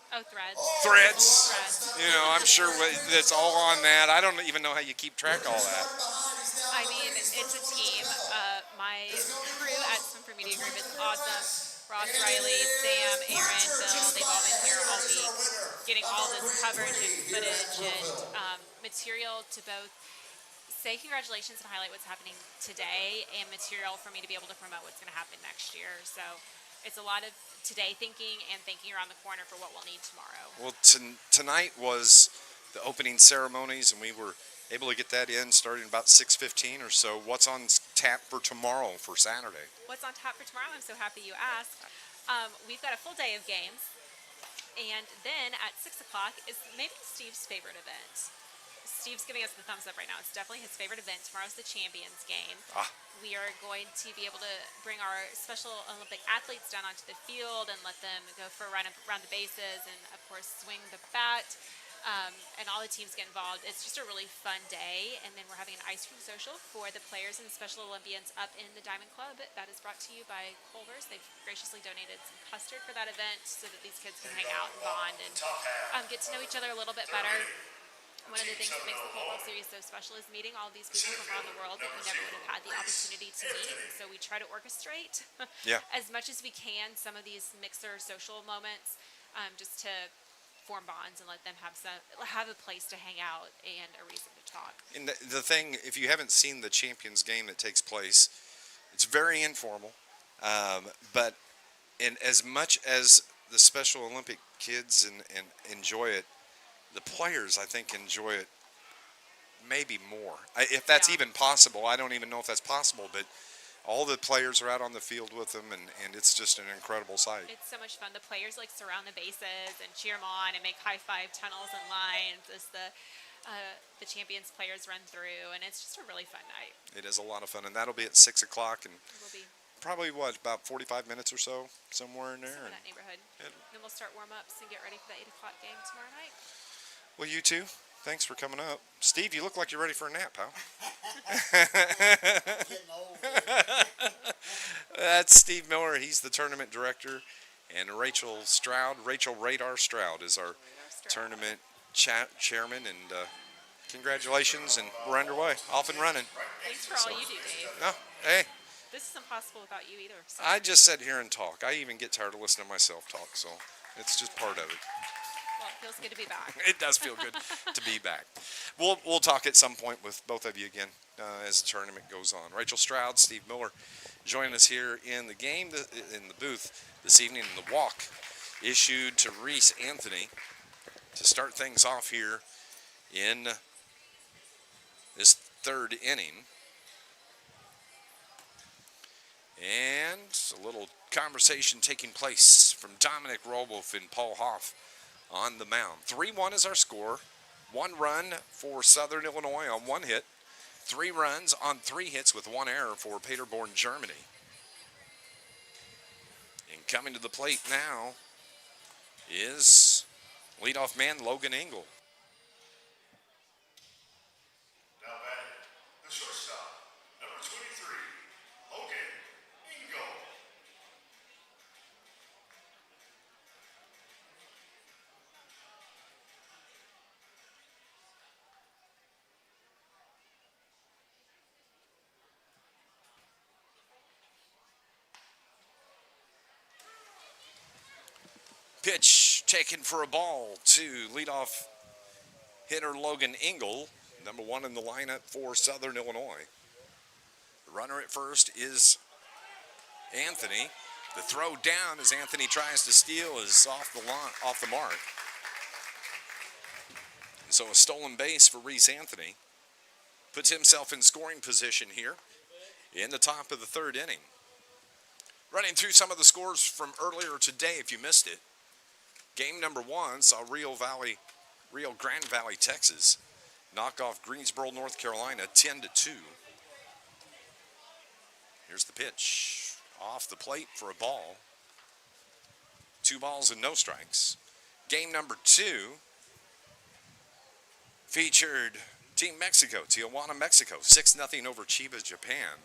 Threads. Threads. Threads. I'm sure that's all on that. I don't even know how you keep track of all that. I mean, it's a team. My crew at Swim Media Group is awesome. Ross, Riley, Sam, Aaron, Bill, they've all been here all week getting all this coverage and footage and material to both say congratulations and highlight what's happening today and material for me to be able to promote what's going to happen next year. So it's a lot of today thinking and thinking around the corner for what we'll need tomorrow. Well, tonight was the opening ceremonies, and we were able to get that in starting about 6:15 or so. What's on tap for tomorrow for Saturday? What's on tap for tomorrow? I'm so happy you asked. We've got a full day of games, and then at 6 o'clock is maybe Steve's favorite event. Steve's giving us the thumbs up right now. It's definitely his favorite event. Tomorrow's the Champions game. We are going to be able to bring our Special Olympic athletes down onto the field and let them go for a run around the bases and, of course, swing the bat. And all the teams get involved. It's just a really fun day. And then we're having an ice cream social for the players and the Special Olympians up in the Diamond Club. That is brought to you by Culver's. They've graciously donated some custard for that event so that these kids can hang out and bond and get to know each other a little bit better. One of the things that makes the Colt World Series so special is meeting all these people from around the world that we never would have had the opportunity to meet. So we try to orchestrate as much as we can some of these mixer social moments just to form bonds and let them have a place to hang out and a reason to talk. And the thing, if you haven't seen the Champions game that takes place, it's very informal. But as much as the Special Olympic kids and enjoy it, the players, I think, enjoy it maybe more. If that's even possible. I don't even know if that's possible, but all the players are out on the field with them, and it's just an incredible sight. It's so much fun. The players surround the bases and cheer them on and make high-five tunnels and lines as the Champions players run through, and it's just a really fun night. It is a lot of fun, and that'll be at 6 o'clock, and We'll be probably, about 45 minutes or so, somewhere in there. in that neighborhood. Then we'll start warm-ups and get ready for the 8 o'clock game tomorrow night. Well, you too. Thanks for coming up. Steve, you look like you're ready for a nap, pal. Getting old. That's Steve Miller. He's the tournament director. And Rachel Radar Stroud is our tournament chairman. And congratulations, and we're underway. Off and running. Thanks for all you do, Dave. Oh, hey, This isn't possible without you either. So. I just sit here and talk. I even get tired of listening to myself talk, so it's just part of it. Well, it feels good to be back. It does feel good to be back. We'll talk at some point with both of you again as the tournament goes on. Rachel Stroud, Steve Miller joining us here in the game, in the booth this evening. And the walk issued to Reese Anthony to start things off here in this third inning. And a little conversation taking place from Dominic Rolwolf and Paul Hoff on the mound. 3-1 is our score. 1 run for Southern Illinois on 1 hit. 3 runs on 3 hits with 1 error for Paderborn, Germany. And coming to the plate now is leadoff man Logan Engel. Now batting, the shortstop, number 23, Logan Engel. Pitch taken for a ball to leadoff hitter Logan Engel, number 1 in the lineup for Southern Illinois. The runner at first is Anthony. The throw down as Anthony tries to steal is off the mark. And so a stolen base for Reese Anthony. Puts himself in scoring position here in the top of the third inning. Running through some of the scores from earlier today if you missed it. Game number 1 saw Rio Grande Valley, Texas knock off Greensboro, North Carolina 10-2. Here's the pitch. Off the plate for a ball. 2 balls and no strikes. Game number 2 featured Team Mexico, Tijuana, Mexico, 6-0 over Chiba, Japan.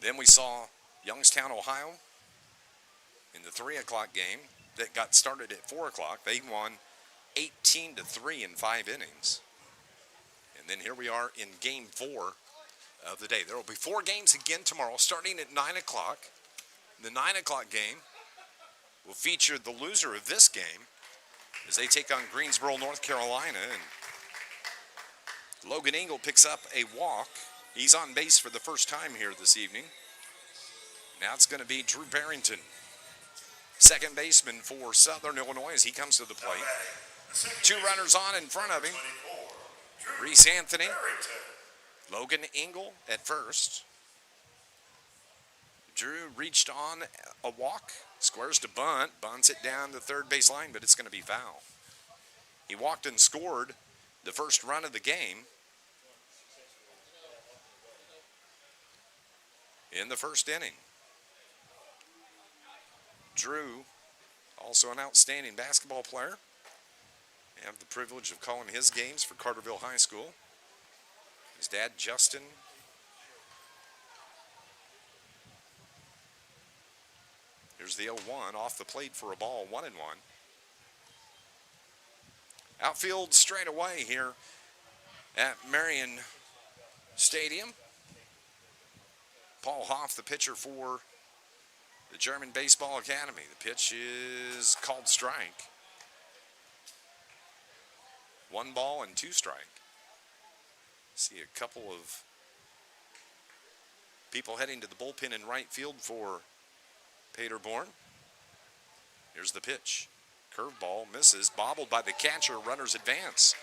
Then we saw Youngstown, Ohio in the 3 o'clock game that got started at 4 o'clock. They won 18-3 in 5 innings. And then here we are in game 4 of the day. There will be 4 games again tomorrow starting at 9 o'clock. The 9 o'clock game will feature the loser of this game as they take on Greensboro, North Carolina. And Logan Engel picks up a walk. He's on base for the first time here this evening. Now it's going to be Drew Barrington, second baseman for Southern Illinois, as he comes to the plate. 2 runners on in front of him. Reese Anthony, Logan Engel at first. Drew reached on a walk, squares to bunt, bunts it down the third base line, but it's going to be foul. He walked and scored the first run of the game in the first inning. Drew, also an outstanding basketball player. I have the privilege of calling his games for Carterville High School. His dad, Justin. Here's the 0-1 off the plate for a ball, 1-1. Outfield straight away here at Marion Stadium. Paul Hoff, the pitcher for the German Baseball Academy. The pitch is called strike. 1 ball and 2 strike. See a couple of people heading to the bullpen in right field for Paderborn. Here's the pitch. Curveball misses, bobbled by the catcher. Runners advance.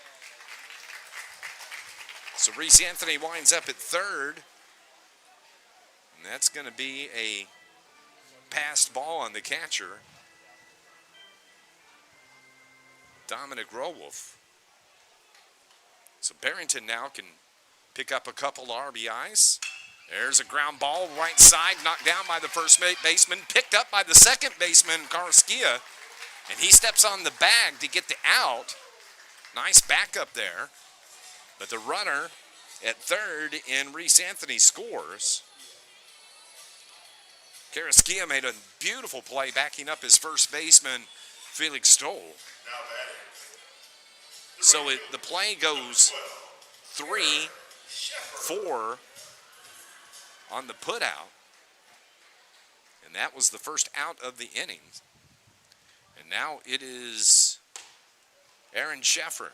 So Reese Anthony winds up at third. And that's going to be a passed ball on the catcher, Dominic Rolwolf. So Barrington now can pick up a couple RBIs. There's a ground ball right side, knocked down by the first baseman, picked up by the second baseman, Karaskia, and he steps on the bag to get the out. Nice backup there. But the runner at third in Reese Anthony scores. Karaskia made a beautiful play backing up his first baseman, Felix Stoll. Now batting, So the play goes 3-4 on the putout. And that was the first out of the innings. And now it is Aaron Sheffer.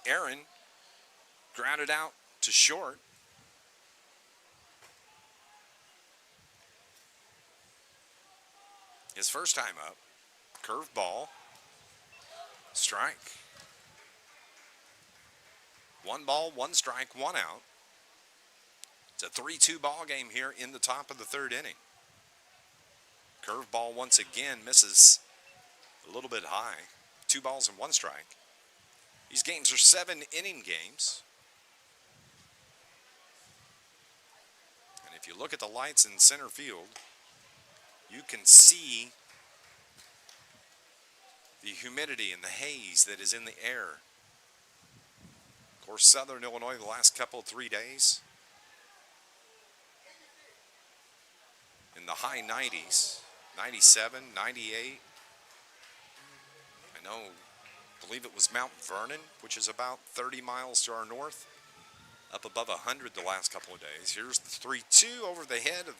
Aaron grounded out to short. His first time up. Curve ball. Strike. 1 ball, 1 strike, 1 out. It's a 3-2 ball game here in the top of the 3rd inning. Curveball once again misses a little bit high. 2 balls and 1 strike. These games are 7-inning games. And if you look at the lights in center field, you can see the humidity and the haze that is in the air. Of course, Southern Illinois the last couple 3 days in the high 90s, 97, 98. I believe it was Mount Vernon, which is about 30 miles to our north, up above 100 the last couple of days. Here's the 3-2 over the head of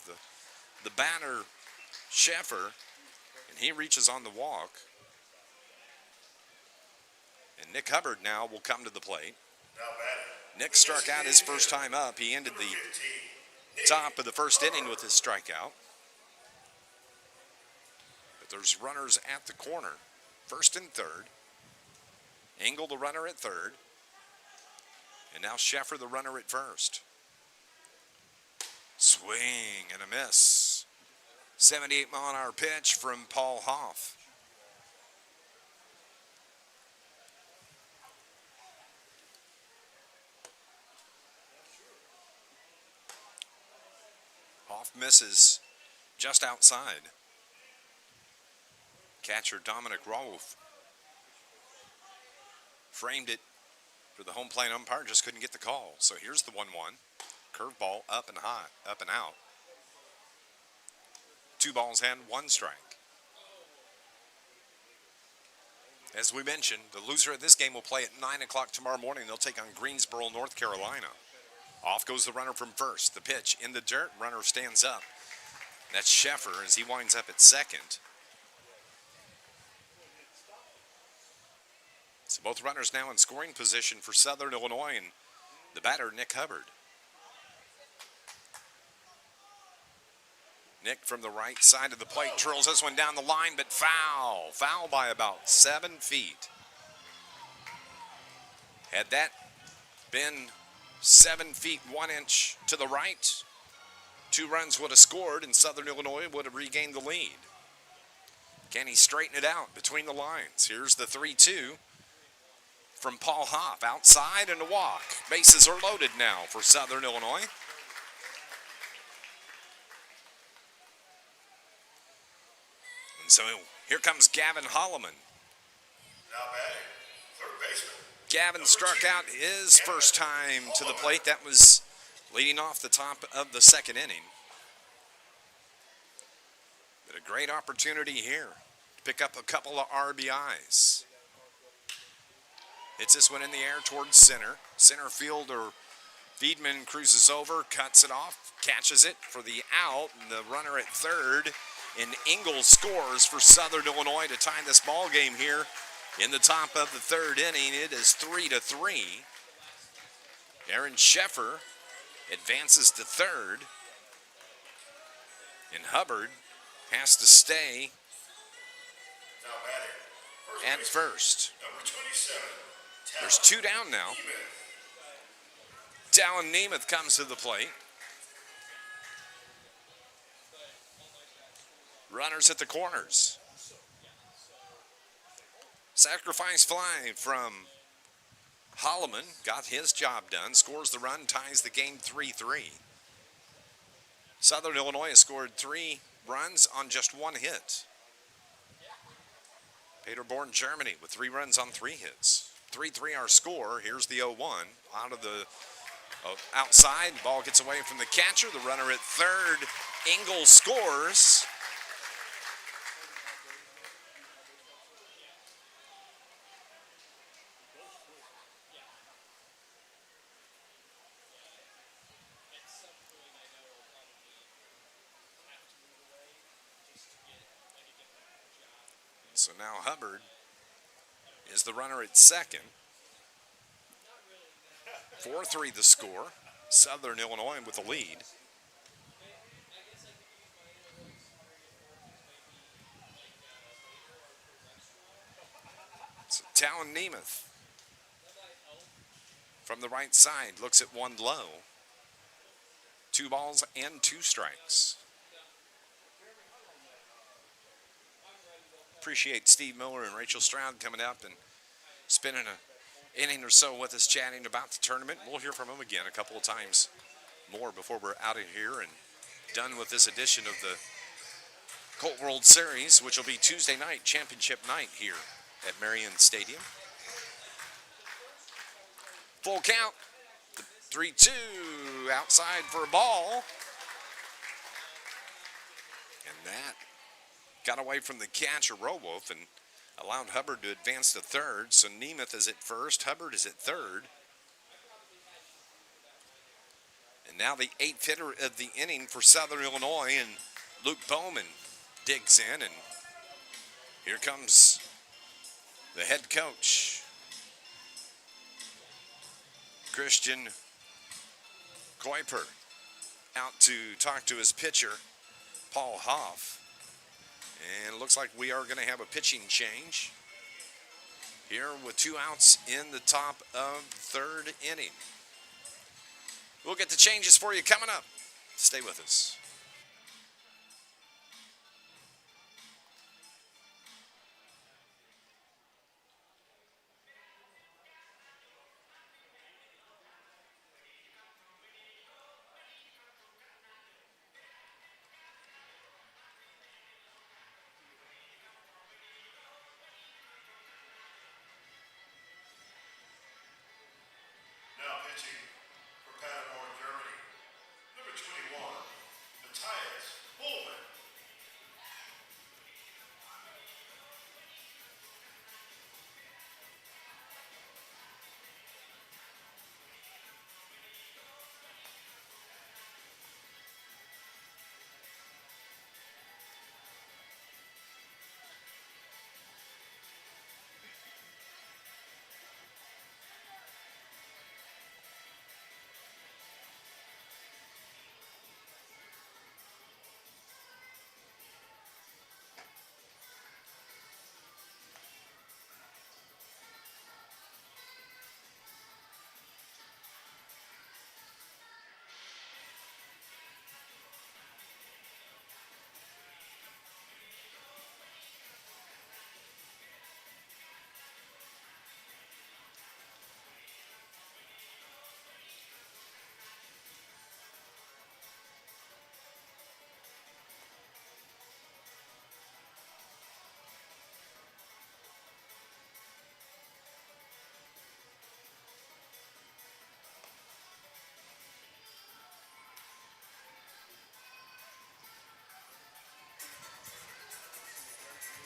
the batter, Sheffer, and he reaches on the walk. And Nick Hubbard now will come to the plate. Nick struck out his first time up. He ended the top of the 1st inning with his strikeout. But there's runners at the corner, 1st and 3rd. Engel, the runner at 3rd. And now Sheffer, the runner at 1st. Swing and a miss. 78-mile-an-hour pitch from Paul Hoff. Hoff misses just outside. Catcher Dominic Rolf framed it for the home plate umpire, just couldn't get the call. So here's the 1-1. Curveball up and high, up and out. 2 balls and 1 strike. As we mentioned, the loser of this game will play at 9 o'clock tomorrow morning. They'll take on Greensboro, North Carolina. Off goes the runner from 1st. The pitch in the dirt. Runner stands up. That's Sheffer as he winds up at 2nd. So both runners now in scoring position for Southern Illinois, and the batter, Nick Hubbard. Nick from the right side of the plate drills this one down the line, but foul. Foul by about 7 feet. Had that been 7 feet 1 inch to the right, 2 runs would have scored, and Southern Illinois would have regained the lead. Can he straighten it out between the lines? Here's the 3-2 from Paul Hoff. Outside and a walk. Bases are loaded now for Southern Illinois. And so here comes Gavin Holloman. Now batting, 3rd baseman. Gavin struck out his first time to the plate. That was leading off the top of the 2nd inning. But a great opportunity here to pick up a couple of RBIs. Hits this one in the air towards center. Center fielder Feedman cruises over, cuts it off, catches it for the out, and the runner at 3rd. And Engel scores for Southern Illinois to tie this ball game here in the top of the 3rd inning. It is 3-3. Aaron Sheffer advances to 3rd. And Hubbard has to stay Now batting, at 1st. number 27. There's 2 down now. Dallin Nemeth comes to the plate. Runners at the corners. Sacrifice fly from Holloman. Got his job done. Scores the run. Ties the game 3-3. Southern Illinois has scored 3 runs on just 1 hit. Paderborn, Germany with 3 runs on 3 hits. 3-3 our score. Here's the 0-1. Out of the outside. Ball gets away from the catcher. The runner at 3rd. Engel scores. So now Hubbard is the runner at second. 4-3 the score. Southern Illinois with the lead. So Talon Nemeth from the right side looks at one low. 2 balls and 2 strikes. Appreciate Steve Miller and Rachel Stroud coming up and spending an inning or so with us chatting about the tournament. We'll hear from them again a couple of times more before we're out of here and done with this edition of the Colt World Series, which will be Tuesday night, championship night here at Marion Stadium. Full count, 3-2, outside for a ball. And that got away from the catcher, Rowolf, and allowed Hubbard to advance to third. So Nemeth is at first, Hubbard is at third. And now the 8th hitter of the inning for Southern Illinois, and Luke Bowman digs in, and here comes the head coach, Christian Kuiper, out to talk to his pitcher, Paul Hoff. And it looks like we are going to have a pitching change here with 2 outs in the top of the third inning. We'll get the changes for you coming up. Stay with us. Now pitching for Paderborn, Germany, number 21, Matthias Bullman.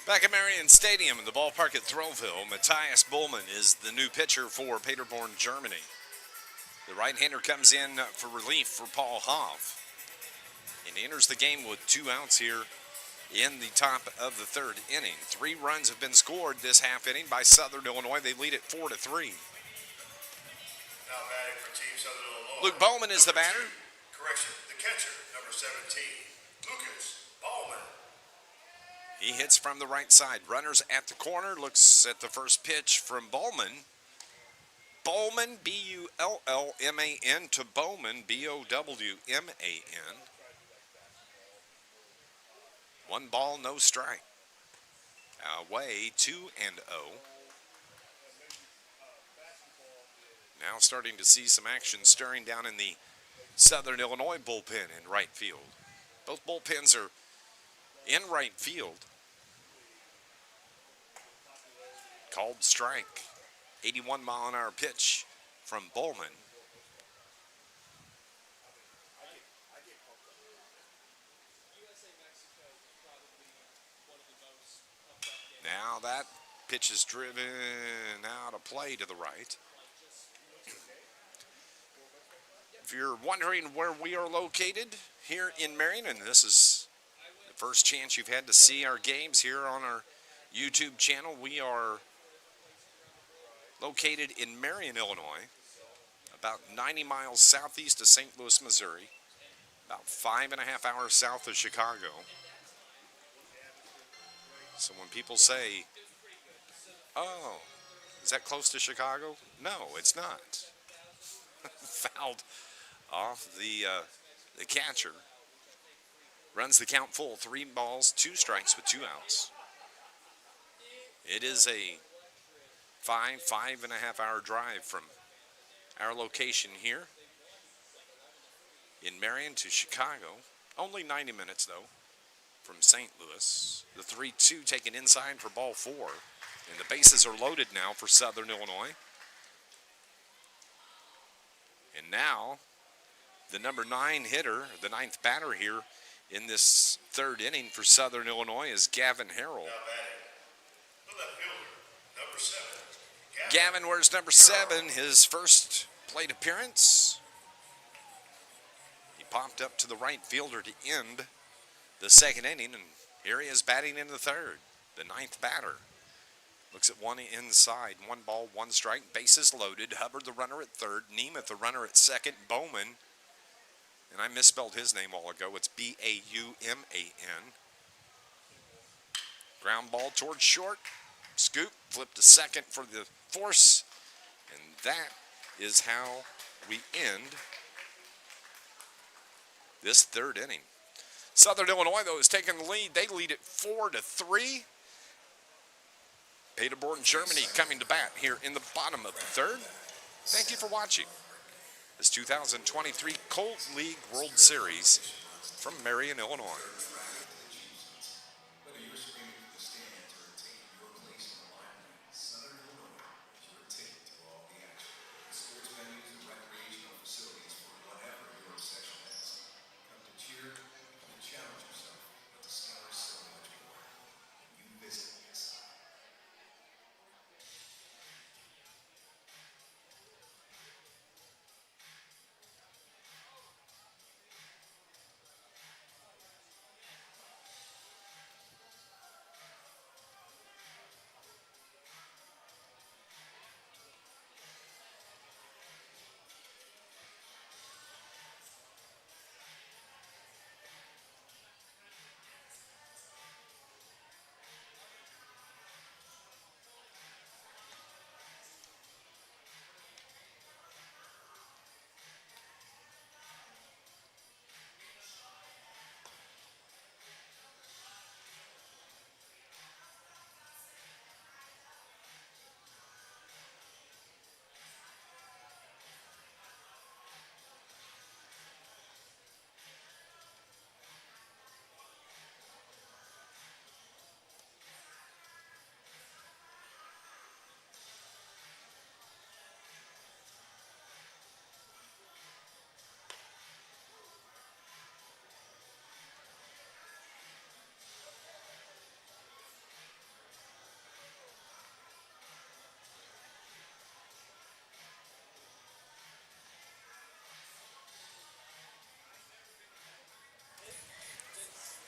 Back at Marion Stadium in the ballpark at Throwville, Matthias Bullman is the new pitcher for Paderborn, Germany. The right-hander comes in for relief for Paul Hoff and enters the game with 2 outs here in the top of the third inning. 3 runs have been scored this half inning by Southern Illinois. They lead it 4-3. Now batting for Team Southern Illinois. Luke Bowman is the Number batter. 2, correction, the catcher, number 17, Lucas Bowman. He hits from the right side. Runners at the corner. Looks at the first pitch from Bowman. Bowman, B-U-L-L-M-A-N to Bowman, B-O-W-M-A-N. 1 ball, no strike. Away 2-0. Now starting to see some action stirring down in the Southern Illinois bullpen in right field. Both bullpens are in right field. Called strike. 81-mile-an-hour pitch from Bowman. Now that pitch is driven out of play to the right. If you're wondering where we are located here in Marion, and this is the first chance you've had to see our games here on our YouTube channel, we are located in Marion, Illinois, about 90 miles southeast of St. Louis, Missouri, about 5.5 hours south of Chicago. So when people say, oh, is that close to Chicago? No, it's not. Fouled off the catcher. Runs the count full. 3 balls, 2 strikes with 2 outs. It is a 5.5 hour drive from our location here in Marion to Chicago. Only 90 minutes, though, from St. Louis. The 3-2 taken inside for ball 4. And the bases are loaded now for Southern Illinois. And now, the number 9 hitter, the 9th batter here in this 3rd inning for Southern Illinois is Gavin Harrell. Now batting, the left fielder, number 7. Gavin wears number 7, his first plate appearance. He popped up to the right fielder to end the 2nd inning, and here he is batting in the 3rd, the 9th batter. Looks at one inside, 1 ball, 1 strike, bases loaded. Hubbard the runner at 3rd, Nemeth the runner at 2nd, Bowman, and I misspelled his name a while ago, it's B-A-U-M-A-N. Ground ball towards short, scoop, flip to 2nd for the force, and that is how we end this 3rd inning. Southern Illinois, though, is taking the lead. They lead it 4-3. Paderborn, Germany coming to bat here in the bottom of the 3rd. Thank you for watching this 2023 Colt League World Series from Marion, Illinois.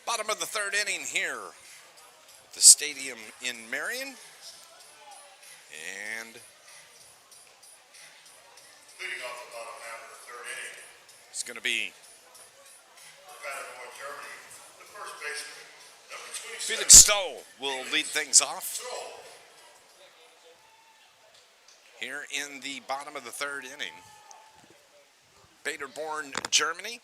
Bottom of the 3rd inning here at the stadium in Marion. And Leading off the bottom half of the 3rd inning, it's going to be for Paderborn, Germany, the first baseman, number 27. Felix Stoll will lead things off Stroll. here in the bottom of the 3rd inning. Paderborn, Germany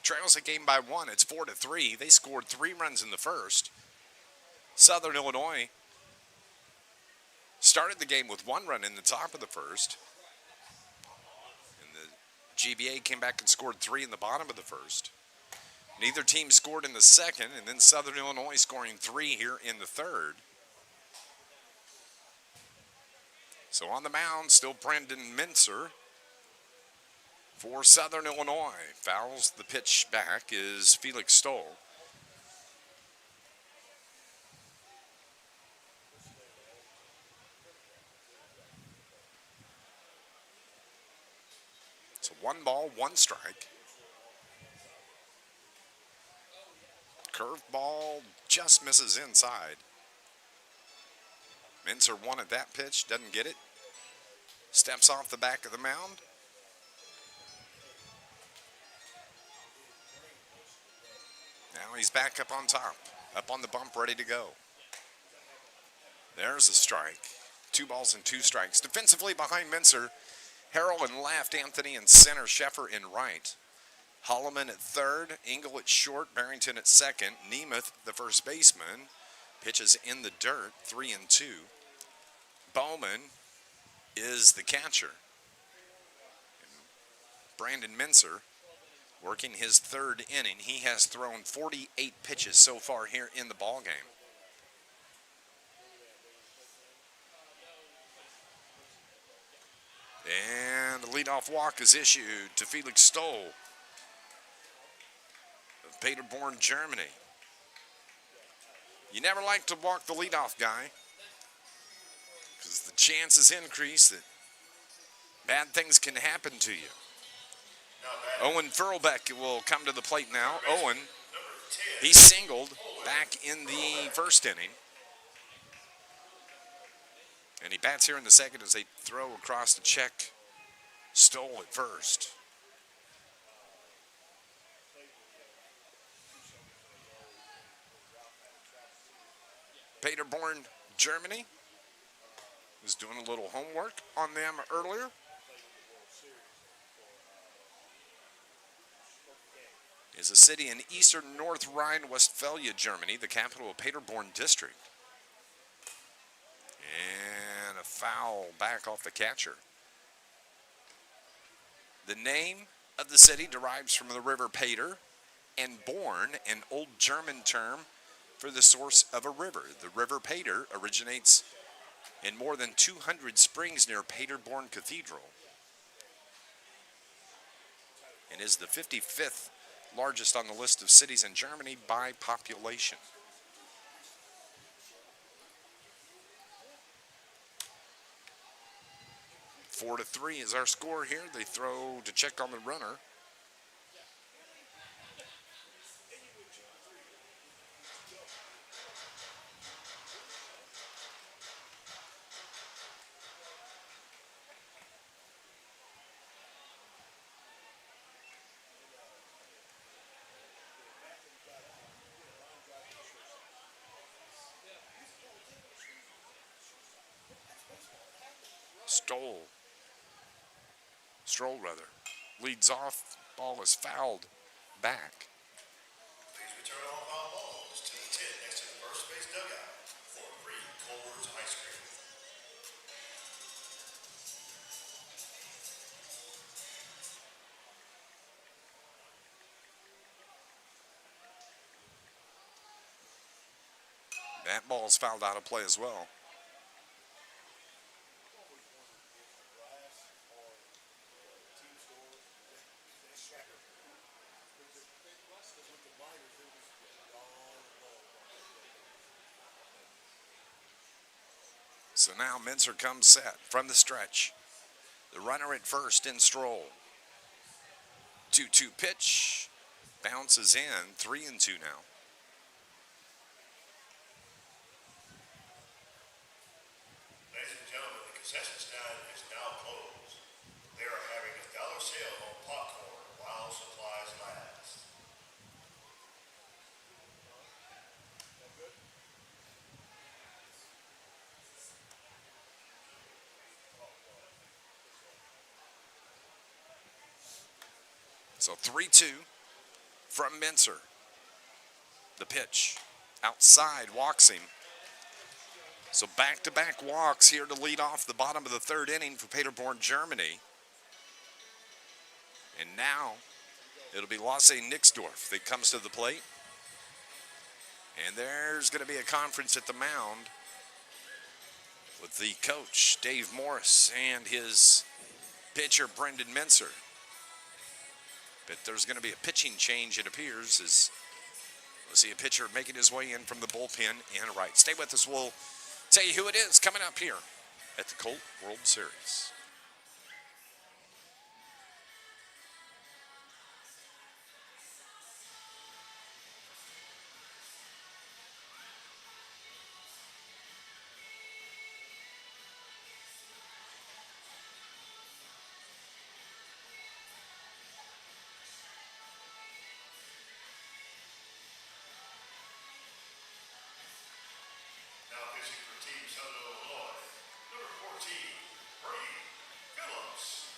trails the game by 1. It's 4-3. They scored 3 runs in the first. Southern Illinois started the game with 1 run in the top of the first. And the GBA came back and scored 3 in the bottom of the first. Neither team scored in the second, and then Southern Illinois scoring 3 here in the 3rd. So on the mound, still Brendan Mincer for Southern Illinois. Fouls the pitch back is Felix Stoll. It's a 1 ball, 1 strike. Curveball just misses inside. Mincer wanted that pitch, doesn't get it. steps off the back of the mound. Now he's back up on top, up on the bump, ready to go. There's a strike. 2 balls and 2 strikes. Defensively behind Mincer, Harrell in left, Anthony in center, Sheffer in right. Holloman at third, Engel at short, Barrington at second, Nemeth, the first baseman, pitches in the dirt, 3-2. Bowman is the catcher. Brandon Mincer working his 3rd inning. He has thrown 48 pitches so far here in the ballgame. And the leadoff walk is issued to Felix Stoll of Paderborn, Germany. You never like to walk the leadoff guy because the chances increase that bad things can happen to you. Owen Furlbeck will come to the plate now. Owen, he singled back in the 1st inning. And he bats here in the 2nd as they throw across to check Stoll at first. Paderborn, Germany was doing a little homework on them earlier. Is a city in eastern North Rhine-Westphalia, Germany, the capital of Paderborn district. And a foul back off the catcher. The name of the city derives from the river Pader, and Born, an old German term for the source of a river. The river Pader originates in more than 200 springs near Paderborn Cathedral and is the 55th largest on the list of cities in Germany by population. Four to 3 is our score here. They throw to check on the runner. Stroll leads off. Ball is fouled back. Please return all foul balls to the tin next to the first base dugout for free Culver's ice cream. That ball is fouled out of play as well. So now Mincer comes set from the stretch. The runner at first in Stroll. 2-2 pitch. Bounces in. 3-2 now. Ladies and gentlemen, the concession stand is now closed. They are having a dollar sale on popcorn while supplies last. So 3-2 from Mincer. The pitch. Outside, walks him. So back-to-back walks here to lead off the bottom of the 3rd inning for Paderborn, Germany. And now it'll be Lasse Nixdorf that comes to the plate. And there's going to be a conference at the mound with the coach, Dave Morris, and his pitcher, Brendan Mincer. But there's going to be a pitching change, it appears, as we'll see a pitcher making his way in from the bullpen and right. Stay with us. We'll tell you who it is coming up here at the Colt World Series. Southern Illinois, number 14, Brady Phillips.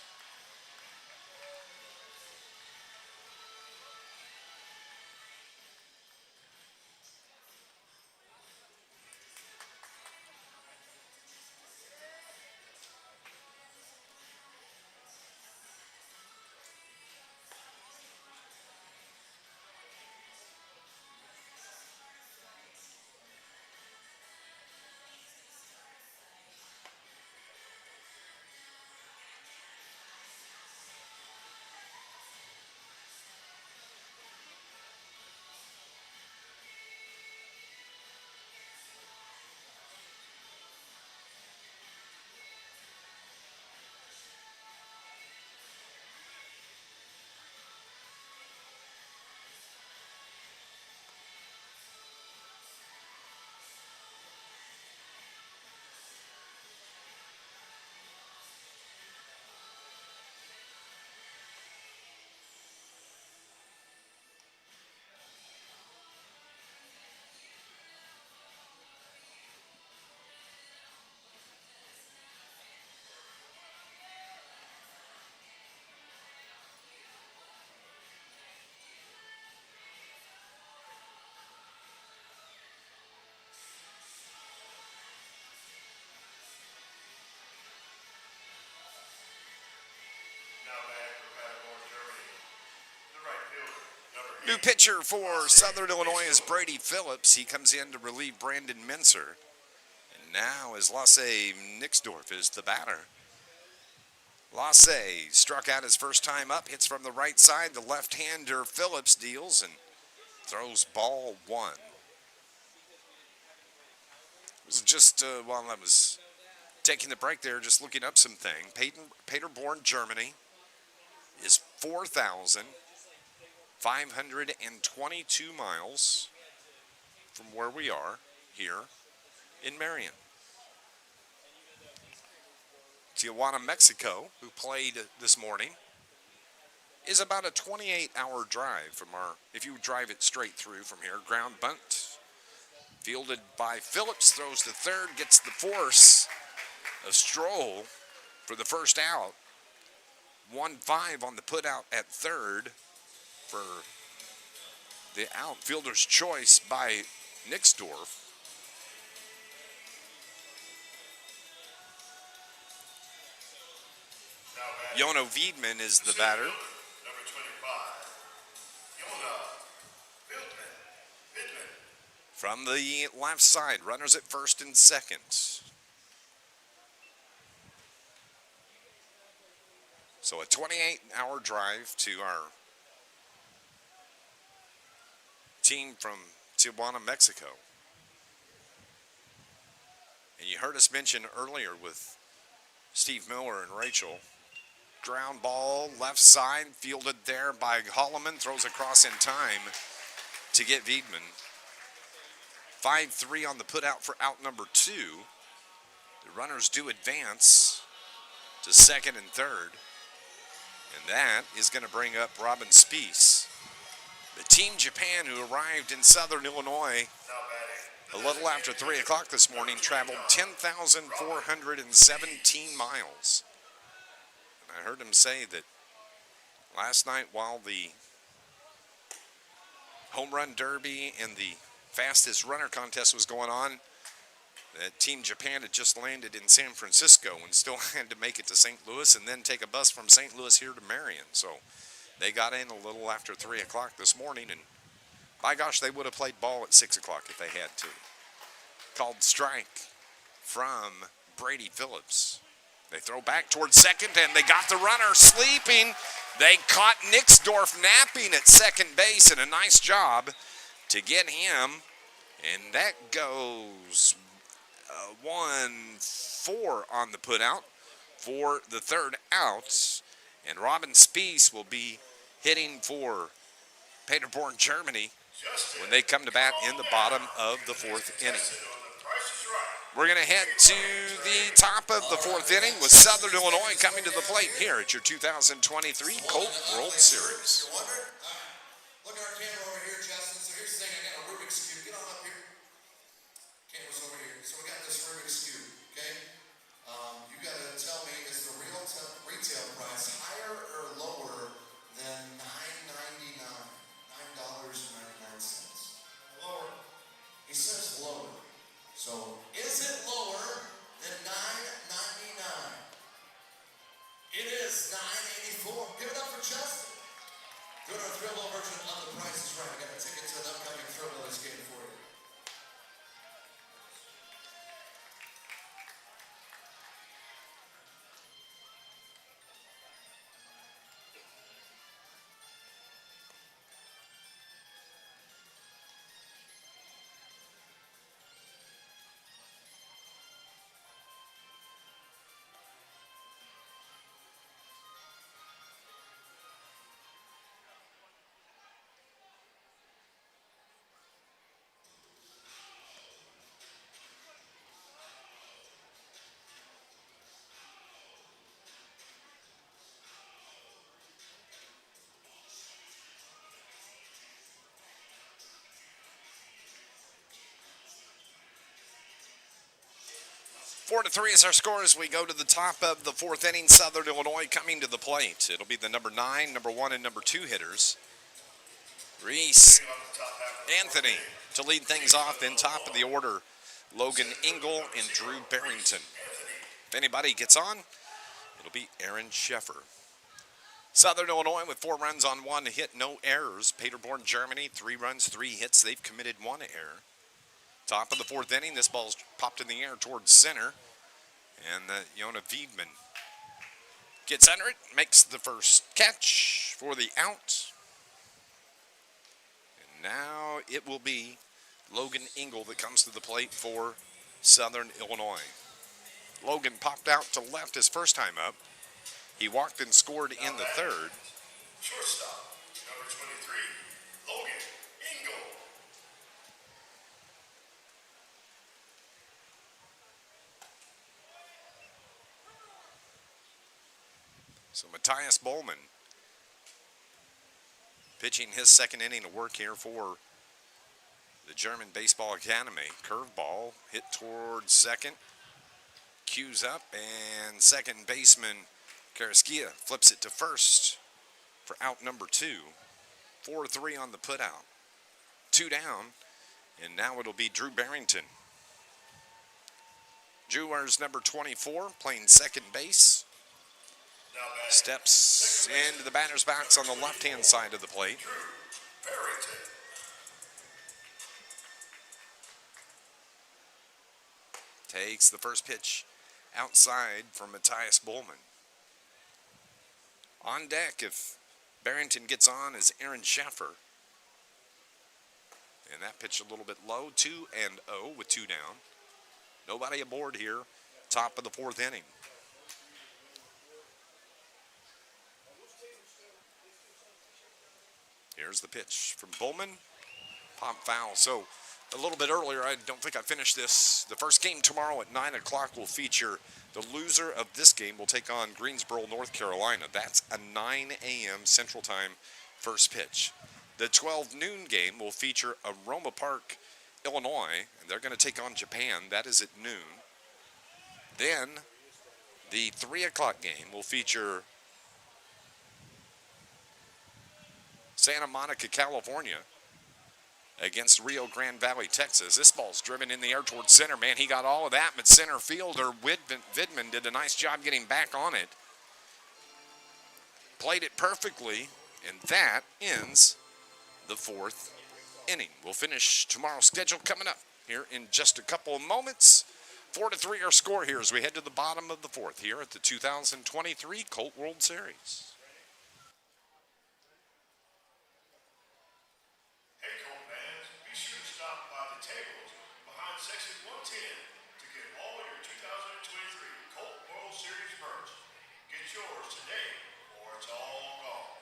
Now back for Paderborn, Germany, the right fielder, number New 8. pitcher for Southern Illinois is Brady Phillips. He comes in to relieve Brandon Mincer. And now is Lasse Nixdorf is the batter. Lasse struck out his first time up, hits from the right side. The left-hander Phillips deals and throws ball one. It was just while I was taking the break there, just looking up something. Paderborn, Germany is 4,522 miles from where we are here in Marion. Tijuana, Mexico, who played this morning, is about a 28-hour drive from if you drive it straight through from here. Ground bunt, fielded by Phillips, throws to third, gets the force of Stroll for the first out. 1-5 on the put out at third for the outfielder's choice by Nixdorf. Jono Wiedman is the batter. Number 25, Yona Vidman. From the left side, runners at first and second. So a 28-hour drive to our team from Tijuana, Mexico. And you heard us mention earlier with Steve Miller and Rachel. Ground ball, left side, fielded there by Holloman. Throws across in time to get Wiedman. 5-3 on the put out for out number 2. The runners do advance to second and third. And that is going to bring up Robin Spees. The Team Japan, who arrived in Southern Illinois a little after 3 o'clock this morning, traveled 10,417 miles. I heard him say that last night while the home run derby and the fastest runner contest was going on, that Team Japan had just landed in San Francisco and still had to make it to St. Louis and then take a bus from St. Louis here to Marion. So they got in a little after 3 o'clock this morning, and by gosh, they would have played ball at 6 o'clock if they had to. Called strike from Brady Phillips. They throw back towards second, and they got the runner sleeping. They caught Nixdorf napping at second base, and a nice job to get him. And that goes 1-4 on the putout for the third out. And Robin Spees will be hitting for Paderborn, Germany when they come to bat in the bottom of the fourth inning. We're going to head to the top of the fourth inning with Southern Illinois coming to the plate here at your 2023 Colt World Series. Look at our camera over here, Justin. So here's the thing. I got a Rubik's Cube. Get on up here. Camera's over here. So we got this Rubik's Cube, okay? You gotta tell me, is the retail price higher or lower than $9.99? $9.99. Lower. He says lower. So is it lower than $9.99? It is $9.84. Give it up for Justin. Doing our Thrill version of The Price is Right. I got a ticket to an upcoming Thrill game for you. 4-3 is our score as we go to the top of the fourth inning. Southern Illinois coming to the plate. It'll be the number 9, number 1, and number 2 hitters. Reese Anthony to lead things off in top of the order. Logan Engel and Drew Barrington. If anybody gets on, it'll be Aaron Sheffer. Southern Illinois with 4 runs on 1 hit, no errors. Paderborn, Germany, 3 runs, 3 hits. They've committed 1 error. Top of the fourth inning, this ball's popped in the air towards center. And Yona Wiedman gets under it, makes the first catch for the out. And now it will be Logan Engel that comes to the plate for Southern Illinois. Logan popped out to left his first time up. He walked and scored in the third. Shortstop, number 23, Logan Engel. So Matthias Bowman pitching his second inning of work here for the German Baseball Academy. Curveball hit towards second. Cues up, and second baseman Karaskia flips it to first for out number 2. 4-3 on the putout. 2 down, and now it'll be Drew Barrington. Drew wears number 24, playing second base. Steps into the batter's box on the left-hand side of the plate. Drew Barrington. Takes the first pitch outside from Matthias Bowman. On deck, if Barrington gets on, is Aaron Sheffer. And that pitch a little bit low, 2-0 with 2 down. Nobody aboard here, top of the fourth inning. Here's the pitch from Bowman. Pop foul. So a little bit earlier, I don't think I finished this. The first game tomorrow at 9 o'clock will feature the loser of this game will take on Greensboro, North Carolina. That's a 9 a.m. Central Time first pitch. The 12 noon game will feature Aroma Park, Illinois, and they're going to take on Japan. That is at noon. Then the 3 o'clock game will feature Santa Monica, California against Rio Grande Valley, Texas. This ball's driven in the air towards center. Man, he got all of that, but center fielder Vidman did a nice job getting back on it. Played it perfectly, and that ends the fourth inning. We'll finish tomorrow's schedule coming up here in just a couple of moments. 4-3 our score here as we head to the bottom of the fourth here at the 2023 Colt World Series. Hey Colt fans, be sure to stop by the tables behind section 110 to get all your 2023 Colt World Series merch. Get yours today or it's all gone.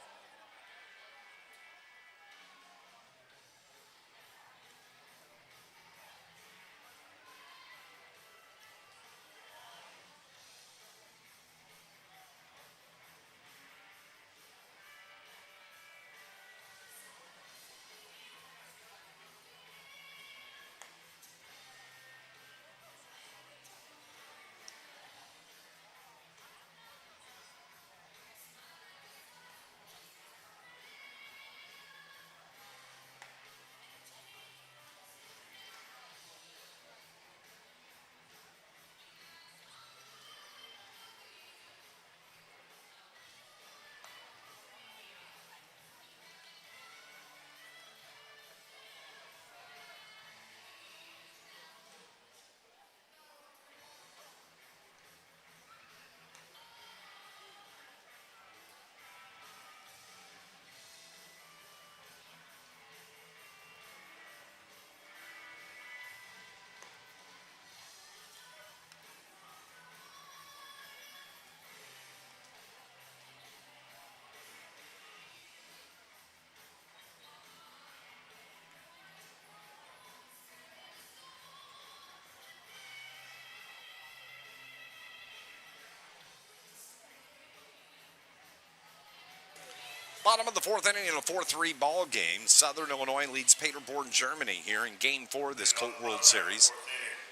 Bottom of the fourth inning in a 4-3 ball game. Southern Illinois leads Paderborn, Germany here in Game 4 of this Colt World Series.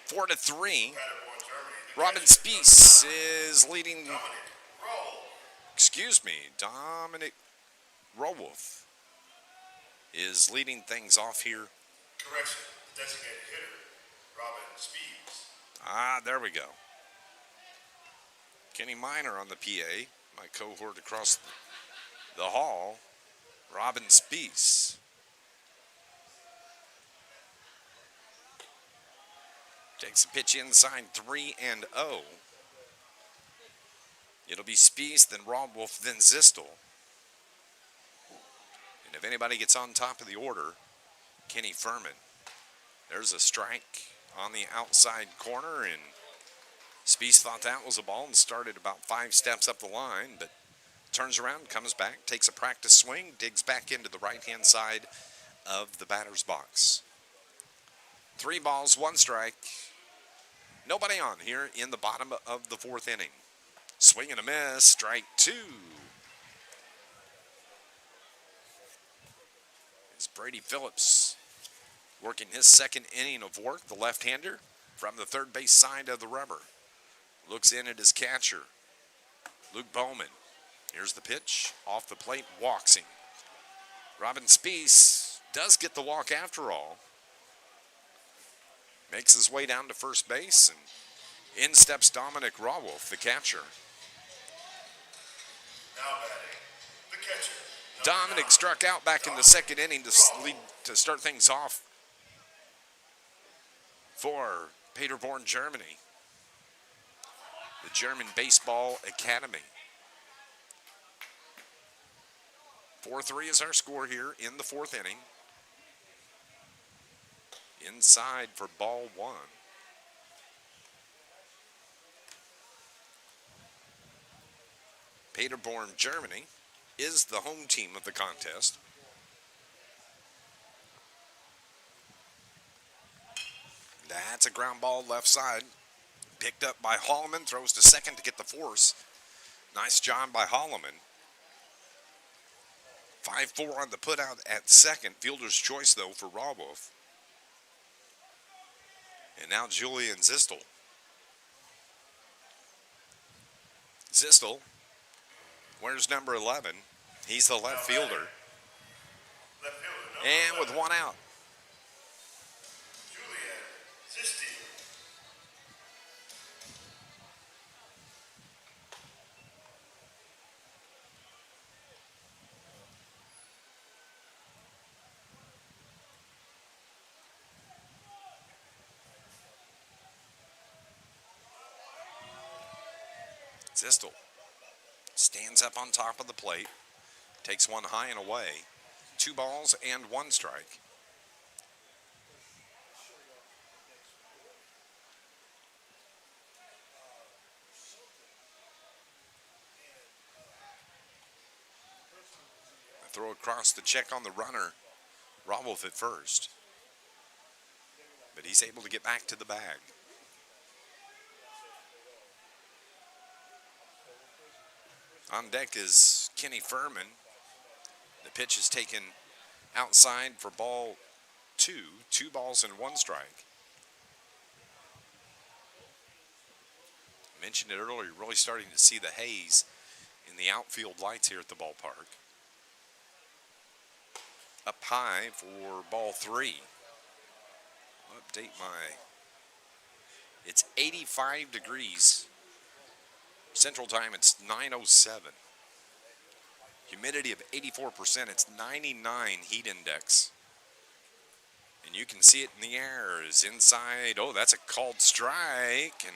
4-3. Paderborn, Germany. The Robin catcher, Spees is leading, Dominic Dominic Rowolf is leading things off here. Correction, designated hitter, Robin Speeds. There we go. Kenny Miner on the PA, my cohort across the hall, Robin Spees. Takes a pitch inside 3-0. It'll be Spees, then Rodwolf, then Zistel. And if anybody gets on top of the order, Kenny Furman. There's a strike on the outside corner, and Spees thought that was a ball and started about 5 steps up the line, but turns around, comes back, takes a practice swing, digs back into the right-hand side of the batter's box. 3 balls, 1 strike. Nobody on here in the bottom of the fourth inning. Swing and a miss, strike 2. It's Brady Phillips working his second inning of work, the left-hander from the third base side of the rubber. Looks in at his catcher, Luke Bowman. Here's the pitch, off the plate, walks him. Robin Spees does get the walk after all. Makes his way down to first base, and in steps Dominic Rawolf, the catcher. Now batting, the catcher. Dominic struck out back in the second inning to start things off for Paderborn, Germany, the German Baseball Academy. 4-3 is our score here in the fourth inning. Inside for ball 1. Paderborn, Germany is the home team of the contest. That's a ground ball left side. Picked up by Holloman, throws to second to get the force. Nice job by Holloman. 5-4 on the putout at second. Fielder's choice, though, for Rawolf. And now Julian Zistel. Zistel, where's number 11? He's the left fielder. Left fielder, And number with 1 out. Julian Zisti. Zistel stands up on top of the plate, takes one high and away. 2 balls and 1 strike. A throw across the check on the runner. Rawolf at first. But he's able to get back to the bag. On deck is Kenny Furman. The pitch is taken outside for ball 2. 2 balls and 1 strike. I mentioned it earlier, really starting to see the haze in the outfield lights here at the ballpark. Up high for ball 3. I'll update it's 85 degrees. Central time, it's 9:07. Humidity of 84%. It's 99 heat index. And you can see it in the air. Is inside. Oh, that's a called strike. And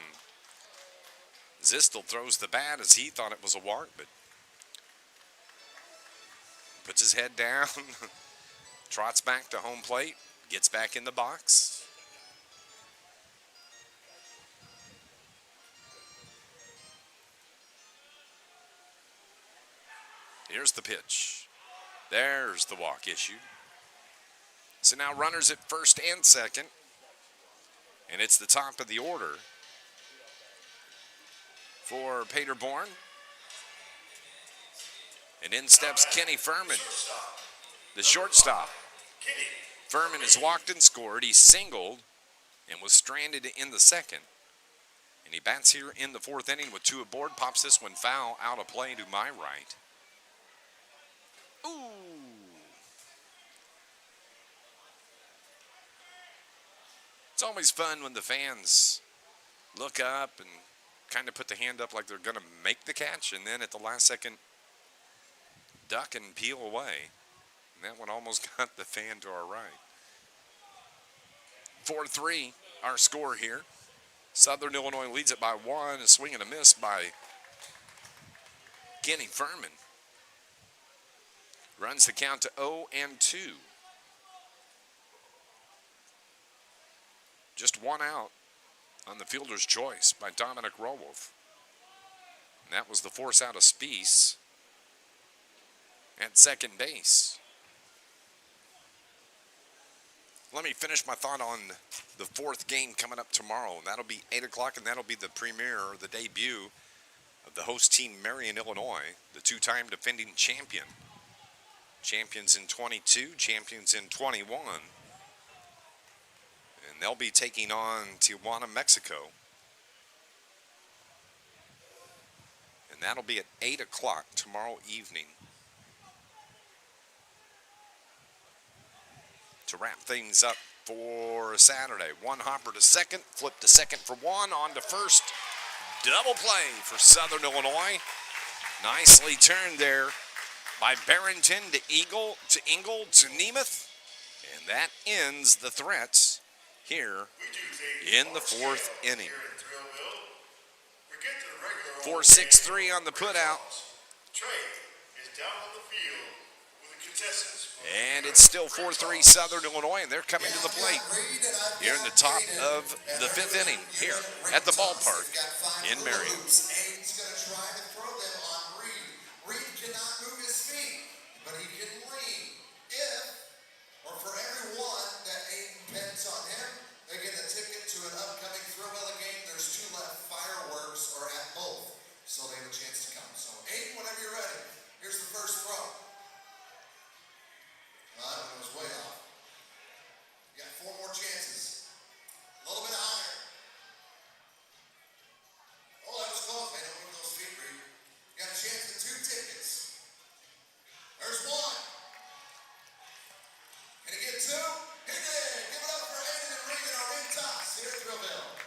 Zistel throws the bat as he thought it was a walk, but puts his head down, trots back to home plate, gets back in the box. Here's the pitch. There's the walk issued. So now runners at first and second. And it's the top of the order for Paderborn. And in steps Kenny Furman, the shortstop. Furman has walked and scored. He singled and was stranded in the second. And he bats here in the fourth inning with 2 aboard. Pops this one foul out of play to my right. Ooh. It's always fun when the fans look up and kind of put the hand up like they're going to make the catch, and then at the last second, duck and peel away. And that one almost got the fan to our right. 4-3, our score here. Southern Illinois leads it by 1. A swing and a miss by Kenny Furman. Runs the count to 0-2. Just 1 out on the fielder's choice by Dominic Rowolf. And that was the force out of Spies at second base. Let me finish my thought on the 4th game coming up tomorrow. And that'll be 8 o'clock, and that'll be the premiere, or the debut, of the host team, Marion, Illinois, the 2-time defending champion. Champions in 22, champions in 21. And they'll be taking on Tijuana, Mexico. And that'll be at 8 o'clock tomorrow evening. To wrap things up for Saturday. 1 hopper to second, flip to second for 1, on to first. Double play for Southern Illinois. Nicely turned there by Barrington to Ingle to Nemeth. And that ends the threats here in the 4th inning. 4-6-3 on the putout. Trey is down on the field with the contestants. And it's still 4-3 Southern Illinois, and they're coming to the plate here in the top of the 5th inning here at the ballpark in Marion. Aiden's going to try to throw them on Reed. Reed cannot move his feet, but he can lean. If, or for every one that Aiden pens on him, they get a ticket to an upcoming Thrillville game. There's 2 left. Fireworks are at both, so they have a chance to come. So Aiden, whenever you're ready, here's the first throw. It was way off. You got 4 more chances. A little bit higher. Oh, that was close, man. Don't move those feet, Reed. You got a chance at 2 tickets. There's 1. Can he get 2? He did. Give it up for Aiden and Reed in our big toss here at Thrillville.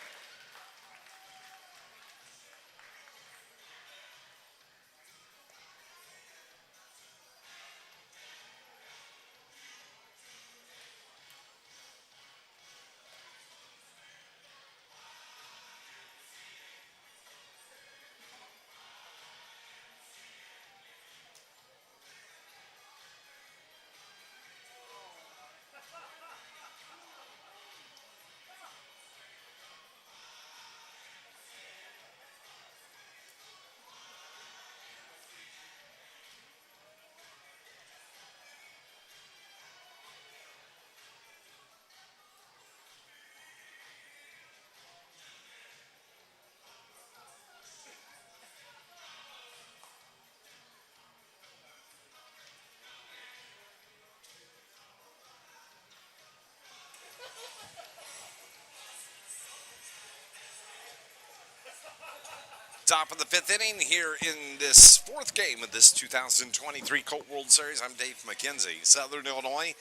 Top of the 5th inning here in this 4th game of this 2023 Colt World Series. I'm Dave McKenzie. Southern Illinois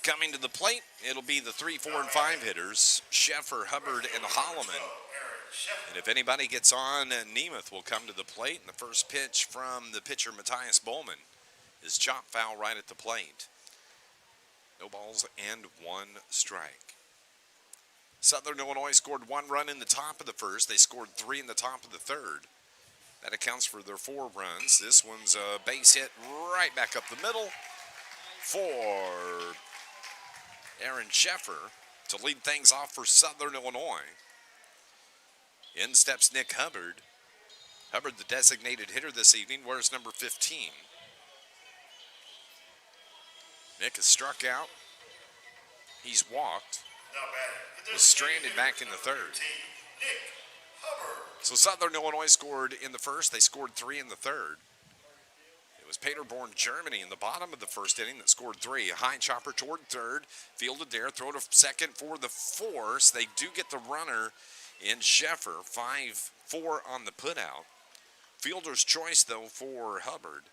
coming to the plate. It'll be the 3, 4, and 5 hitters, Sheffer, Hubbard, and Holloman. And if anybody gets on, Nemeth will come to the plate. And the first pitch from the pitcher, Matthias Bowman, is chop foul right at the plate. No balls and 1 strike. Southern Illinois scored 1 run in the top of the first. They scored 3 in the top of the third. That accounts for their 4 runs. This one's a base hit right back up the middle for Aaron Sheffer to lead things off for Southern Illinois. In steps Nick Hubbard. Hubbard, the designated hitter this evening, wears number 15. Nick has struck out. He's walked. Was stranded back in the third. So Southern Illinois scored in the first. They scored 3 in the third. It was Paderborn, Germany in the bottom of the first inning that scored 3. A high chopper toward third, fielded there, throw to second for the force. They do get the runner in Sheffer, 5-4 on the putout. Fielder's choice, though, for Hubbard.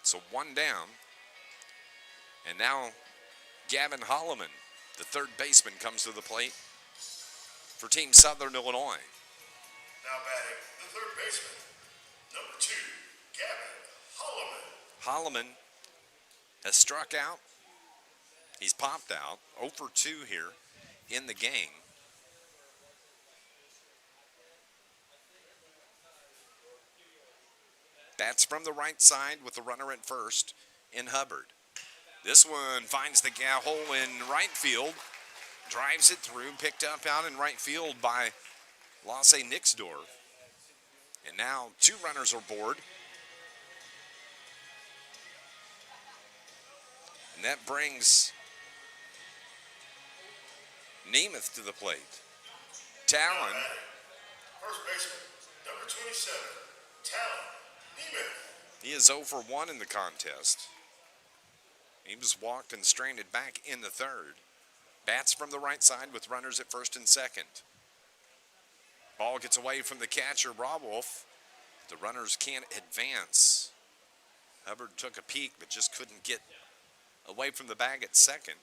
So 1 down. And now Gavin Holloman, the third baseman, comes to the plate for Team Southern Illinois. Now batting the third baseman, number 2, Gavin Holloman. Holloman has struck out. He's popped out. 0 for 2 here in the game. Bats from the right side with the runner at first in Hubbard. This one finds the hole in right field. Drives it through, picked up out in right field by Lasse Nixdorf. And now 2 runners are aboard. And that brings Nemeth to the plate. Talon. First baseman, number 27, Talon Nemeth. He is 0 for 1 in the contest. He was walked and stranded back in the third. Bats from the right side with runners at first and second. Ball gets away from the catcher, Rawolf. The runners can't advance. Hubbard took a peek but just couldn't get away from the bag at second.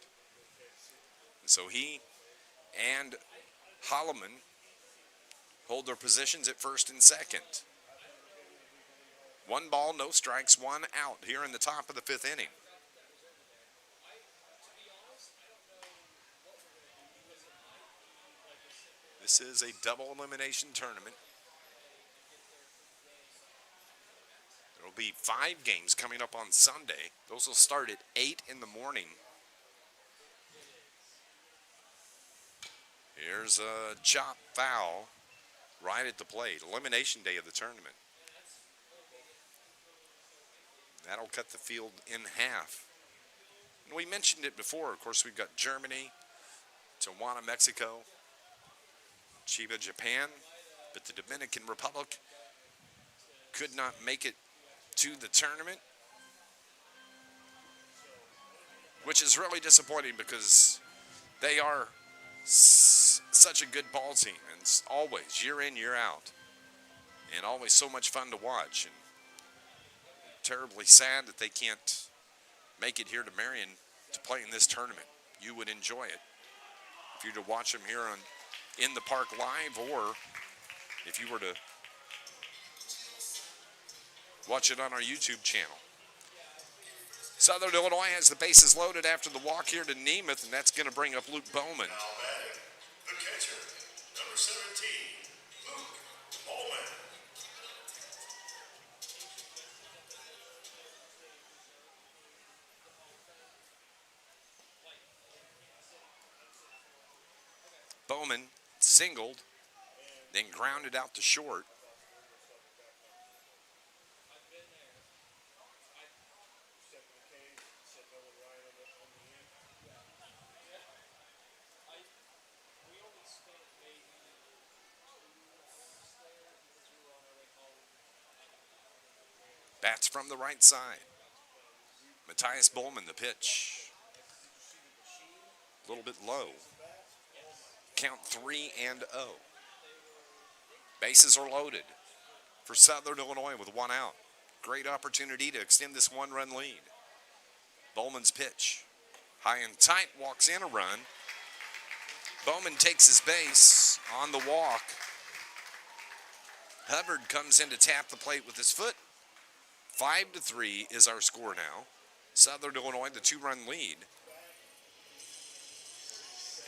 And so he and Holloman hold their positions at first and second. 1 ball, no strikes, 1 out here in the top of the 5th inning. This is a double elimination tournament. There will be 5 games coming up on Sunday. Those will start at 8 in the morning. Here's a chop foul right at the plate. Elimination day of the tournament. That'll cut the field in half. And we mentioned it before. Of course, we've got Germany, Tijuana, Mexico, Chiba, Japan, but the Dominican Republic could not make it to the tournament, which is really disappointing because they are such a good ball team, and it's always year in, year out, and always so much fun to watch. And terribly sad that they can't make it here to Marion to play in this tournament. You would enjoy it if you were to watch them here in the park live, or if you were to watch it on our YouTube channel. Southern Illinois has the bases loaded after the walk here to Nemeth, and that's going to bring up Luke Bowman. Now batting the catcher, number 17, Luke Bowman. Bowman singled, then grounded out to short. Bats from the right side. Matthias Bowman, the pitch. A little bit low. Count 3-0. Bases are loaded for Southern Illinois with 1 out. Great opportunity to extend this 1-run lead. Bowman's pitch. High and tight, walks in a run. Bowman takes his base on the walk. Hubbard comes in to tap the plate with his foot. 5-3 is our score now. Southern Illinois, the 2-run lead.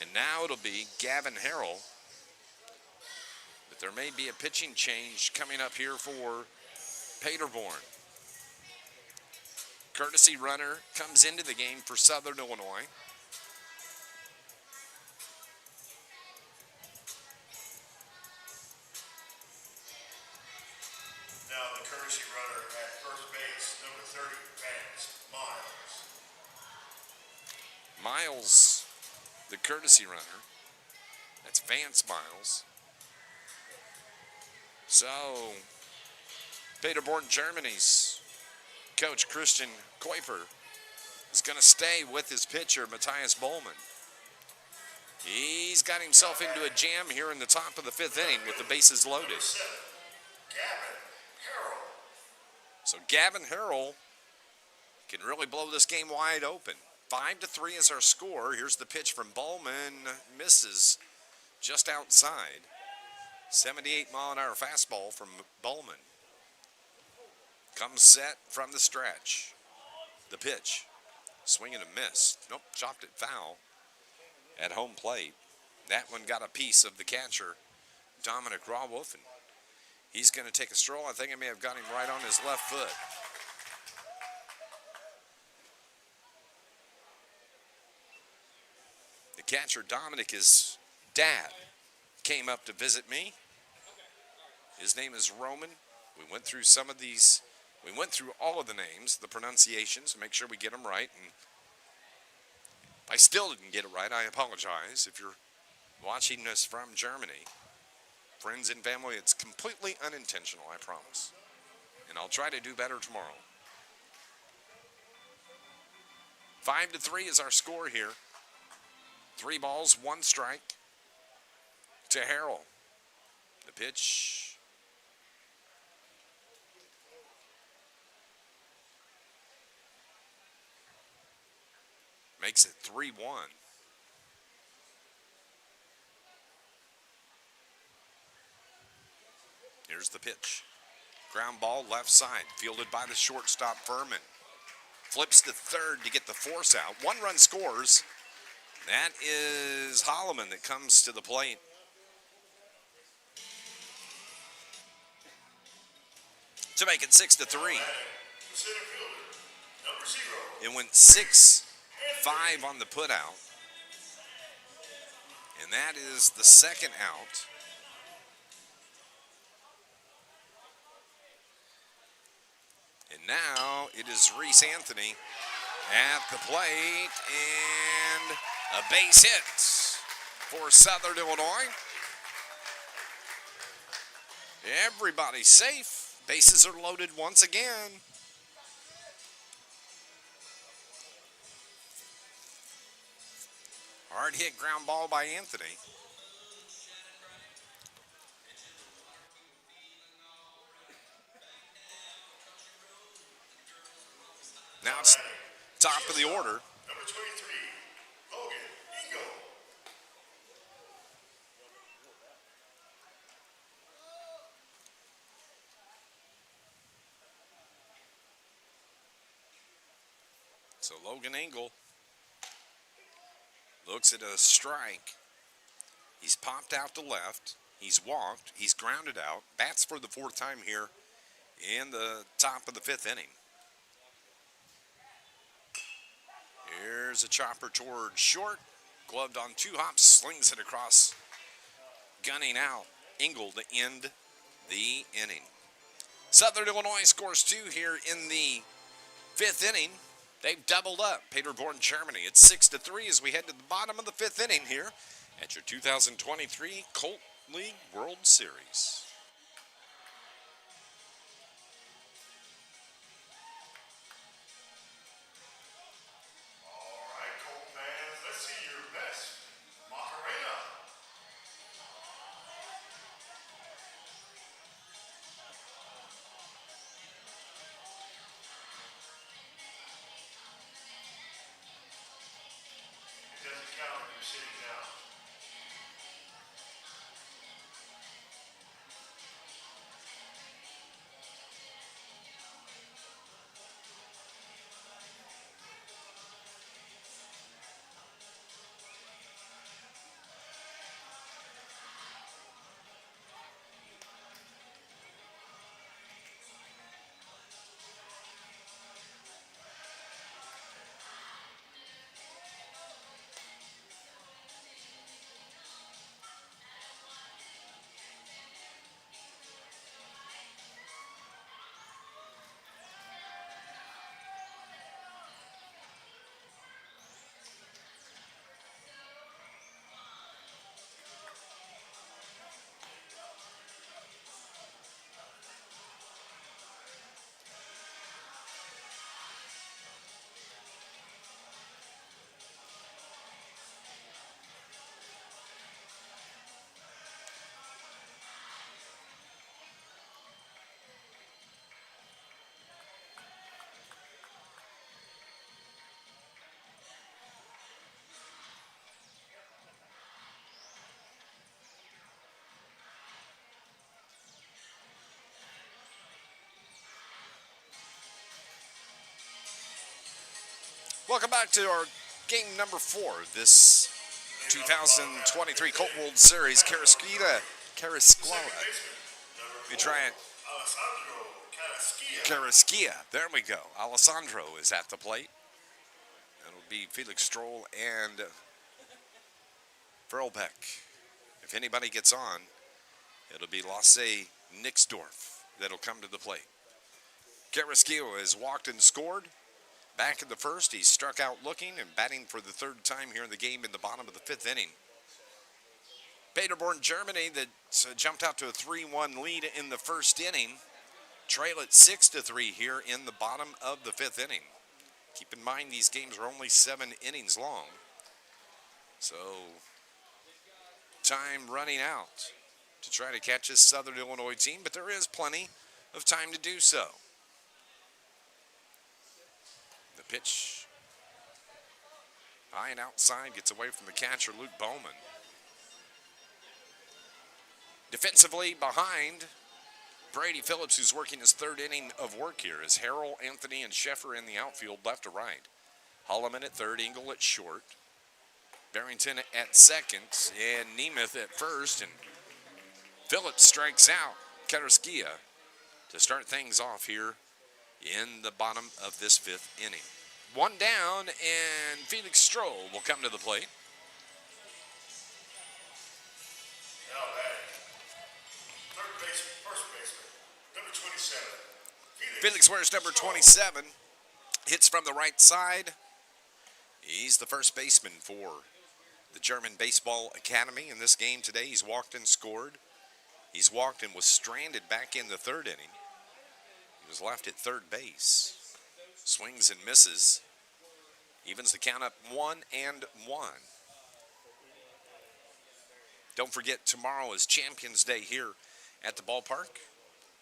And now it'll be Gavin Harrell. But there may be a pitching change coming up here for Paderborn. Courtesy runner comes into the game for Southern Illinois. Now the courtesy runner at first base, number 30, Vance Miles. Miles, the courtesy runner. That's Vance Miles. So, Paderborn, Germany's coach Christian Kuiper is going to stay with his pitcher, Matthias Bowman. He's got himself into a jam here in the top of the fifth inning with the bases loaded. So Gavin Harrell can really blow this game wide open. 5-3 is our score. Here's the pitch from Bowman. Misses just outside. 78-mile-an-hour fastball from Bowman. Comes set from the stretch. The pitch. Swing and a miss. Nope, chopped it foul at home plate. That one got a piece of the catcher, Dominic Rawwolf, and he's going to take a stroll. I think I may have got him right on his left foot. The catcher, Dominic, his dad came up to visit me. His name is Roman. We went through some of these. We went through all of the names, the pronunciations, to make sure we get them right. And if I still didn't get it right, I apologize. If you're watching this from Germany, friends and family, it's completely unintentional, I promise. And I'll try to do better tomorrow. 5-3 is our score here. 3 balls, 1 strike to Harrell. The pitch. Makes it 3-1. Here's the pitch. Ground ball left side, fielded by the shortstop Furman. Flips to third to get the force out. 1 run scores. That is Holloman that comes to the plate. To make it 6-3. It went 6-5 on the putout. And that is the second out. And now it is Reese Anthony at the plate, and a base hit for Southern Illinois. Everybody's safe. Bases are loaded once again. Hard hit ground ball by Anthony. Now it's top of the order. Number 23, Logan Ingo. So Logan Engel looks at a strike. He's popped out to left. He's walked. He's grounded out. Bats for the 4th time here in the top of the 5th inning. Here's a chopper toward short. Gloved on 2 hops. Slings it across. Gunning out. Engel to end the inning. Southern Illinois scores 2 here in the 5th inning. They've doubled up. Paderborn, Germany. It's 6-3 as we head to the bottom of the 5th inning here at your 2023 Colt League World Series. All right, Colt fans, let's see your best Macarena. It doesn't count if you're sitting down. Welcome back to our game number 4. This 2023 Colt World Series, Carrasquilla. We try it. Alessandro Carrasquilla. Carrasquilla. There we go. Alessandro is at the plate. That'll be Felix Stroll and Verlbeck. If anybody gets on, it'll be Lasse Nixdorf that'll come to the plate. Carrasquilla has walked and scored. Back in the first, he struck out looking and batting for the third time here in the game in the bottom of the 5th inning. Paderborn, Germany, that jumped out to a 3-1 lead in the first inning. Trail at 6-3 here in the bottom of the 5th inning. Keep in mind these games are only 7 innings long. So, time running out to try to catch this Southern Illinois team, but there is plenty of time to do so. The pitch high and outside, gets away from the catcher, Luke Bowman. Defensively behind Brady Phillips, who's working his 3rd inning of work here, is Harrell, Anthony, and Sheffer in the outfield left to right. Holloman at 3rd, Engel at short, Barrington at 2nd, and Nemeth at 1st, and Phillips strikes out Carrasquilla to start things off here in the bottom of this 5th inning. 1 down, and Felix Stroll will come to the plate. Now batting. First baseman, number 27. Felix wears number 27. Hits from the right side. He's the first baseman for the German Baseball Academy in this game today. He's walked and scored. He's walked and was stranded back in the 3rd inning. He was left at 3rd base. Swings and misses. Evens the count up 1-1. Don't forget, tomorrow is Champions Day here at the ballpark.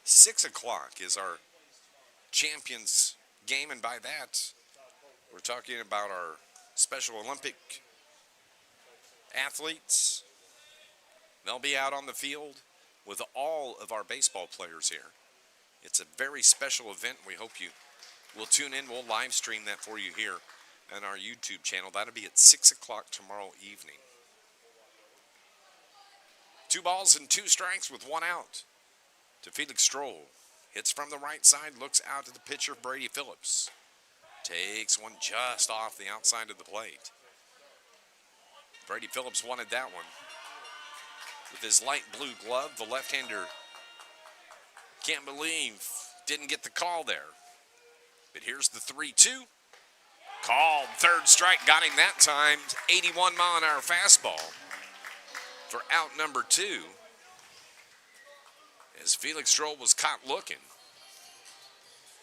6 o'clock is our Champions game, and by that, we're talking about our Special Olympic athletes. They'll be out on the field with all of our baseball players here. It's a very special event. We hope you will tune in. We'll live stream that for you here on our YouTube channel. That'll be at 6 o'clock tomorrow evening. 2 balls and 2 strikes with 1 out to Felix Stroll. Hits from the right side, looks out to the pitcher, Brady Phillips. Takes one just off the outside of the plate. Brady Phillips wanted that one. With his light blue glove, the left-hander can't believe didn't get the call there. But here's the 3-2. Called, 3rd strike, got him that time. 81-mile-an-hour fastball for out number 2. As Felix Stroll was caught looking.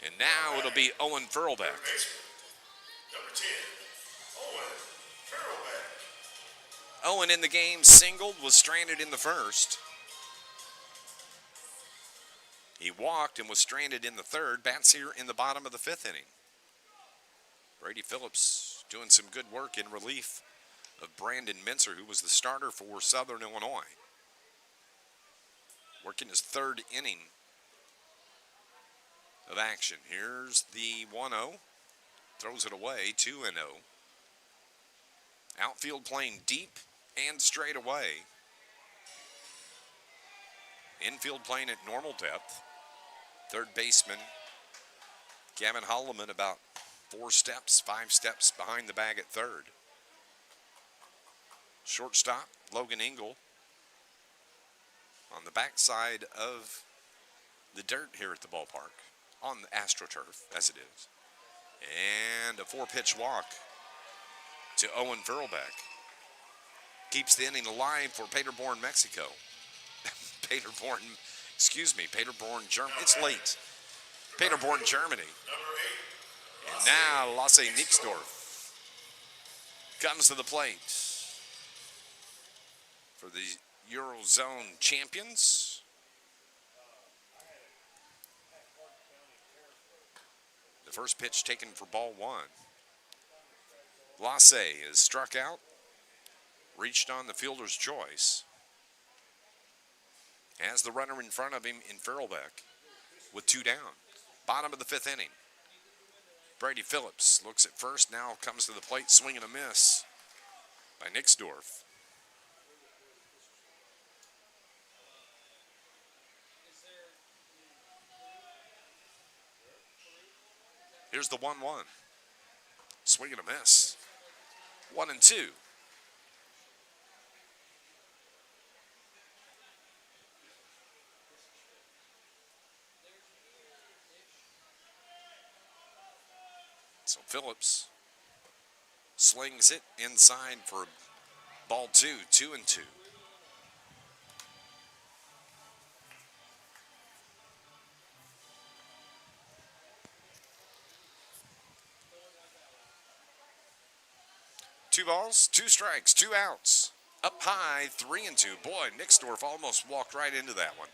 And now it'll be Owen Verlbeck. Number 10, Owen Verlbeck. Owen in the game singled, was stranded in the first. He walked and was stranded in the 3rd. Bats here in the bottom of the 5th inning. Brady Phillips doing some good work in relief of Brandon Mincer, who was the starter for Southern Illinois. Working his 3rd inning of action. Here's the 1-0. Throws it away, 2-0. Outfield playing deep and straight away. Infield playing at normal depth. 3rd baseman Gavin Holloman about 5 steps behind the bag at 3rd. Shortstop Logan Engel on the backside of the dirt here at the ballpark, on the AstroTurf as it is. And a 4-pitch walk to Owen Verlbeck. Keeps the inning alive for Paderborn, Mexico. Paderborn, Germany. It's late. Paderborn, Germany. And now Lasse Nixdorf comes to the plate for the Eurozone champions. The first pitch taken for ball 1. Lasse is struck out, reached on the fielder's choice. Has the runner in front of him in Verlbeck with 2 down. Bottom of the 5th inning. Brady Phillips looks at first, now comes to the plate, swing and a miss by Nixdorf. Here's the 1-1. Swing and a miss. 1-2. So Phillips slings it inside for ball 2, 2-2. Two balls, two strikes, two outs. Up high, 3-2. Boy, Nixdorf almost walked right into that one.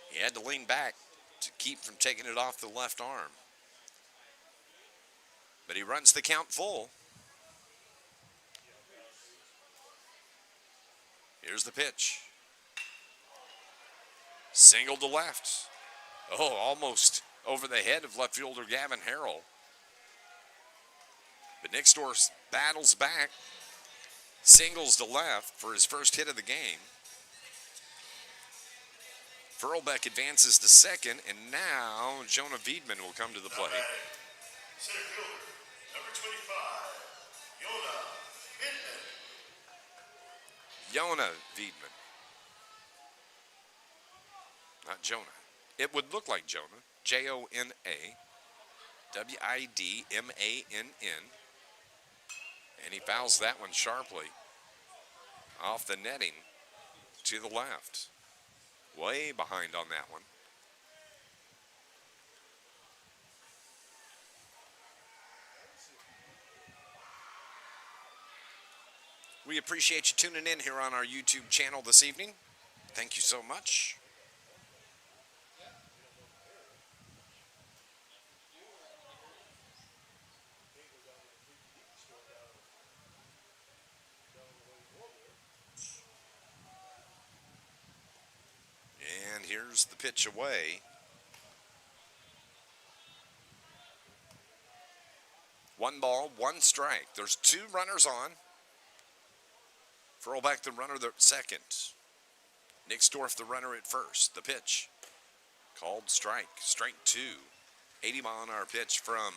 He had to lean back to keep from taking it off the left arm. But he runs the count full. Here's the pitch. Single to left. Oh, almost over the head of left fielder Gavin Harrell. But Nixdorf battles back. Singles to left for his first hit of the game. Furlbeck advances to second, and now Jonah Wiedman will come to the plate. Center fielder, number 25, Jonah Wiedman. Jonah Wiedman. Not Jonah. It would look like Jonah. Jona. Widmann. And he fouls that one sharply off the netting to the left. Way behind on that one. We appreciate you tuning in here on our YouTube channel this evening. Thank you so much. And here's the pitch away. 1 ball, 1 strike. There's 2 runners on. Furlbeck the runner at second. Nixdorf the runner at first. The pitch called strike. Strike 2. 80-mile-an-hour pitch from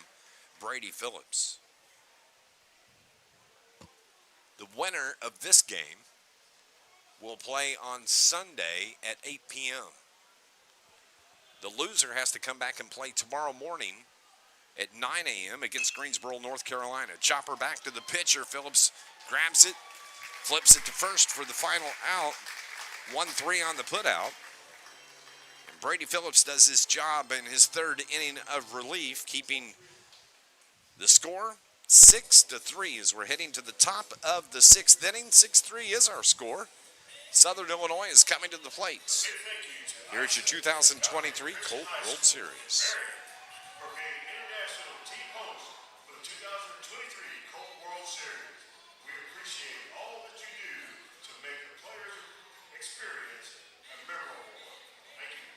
Brady Phillips. The winner of this game will play on Sunday at 8 p.m. The loser has to come back and play tomorrow morning at 9 a.m. against Greensboro, North Carolina. Chopper back to the pitcher. Phillips grabs it, flips it to first for the final out. 1-3 on the putout. And Brady Phillips does his job in his third inning of relief, keeping the score 6-3 as we're heading to the top of the 6th inning. 6-3 is our score. Southern Illinois is coming to the plate. Here at your 2023 Colt World Series. For being international team host for the 2023 Colt World Series. We appreciate all that you do to make the players' experience a memorable one. Thank you.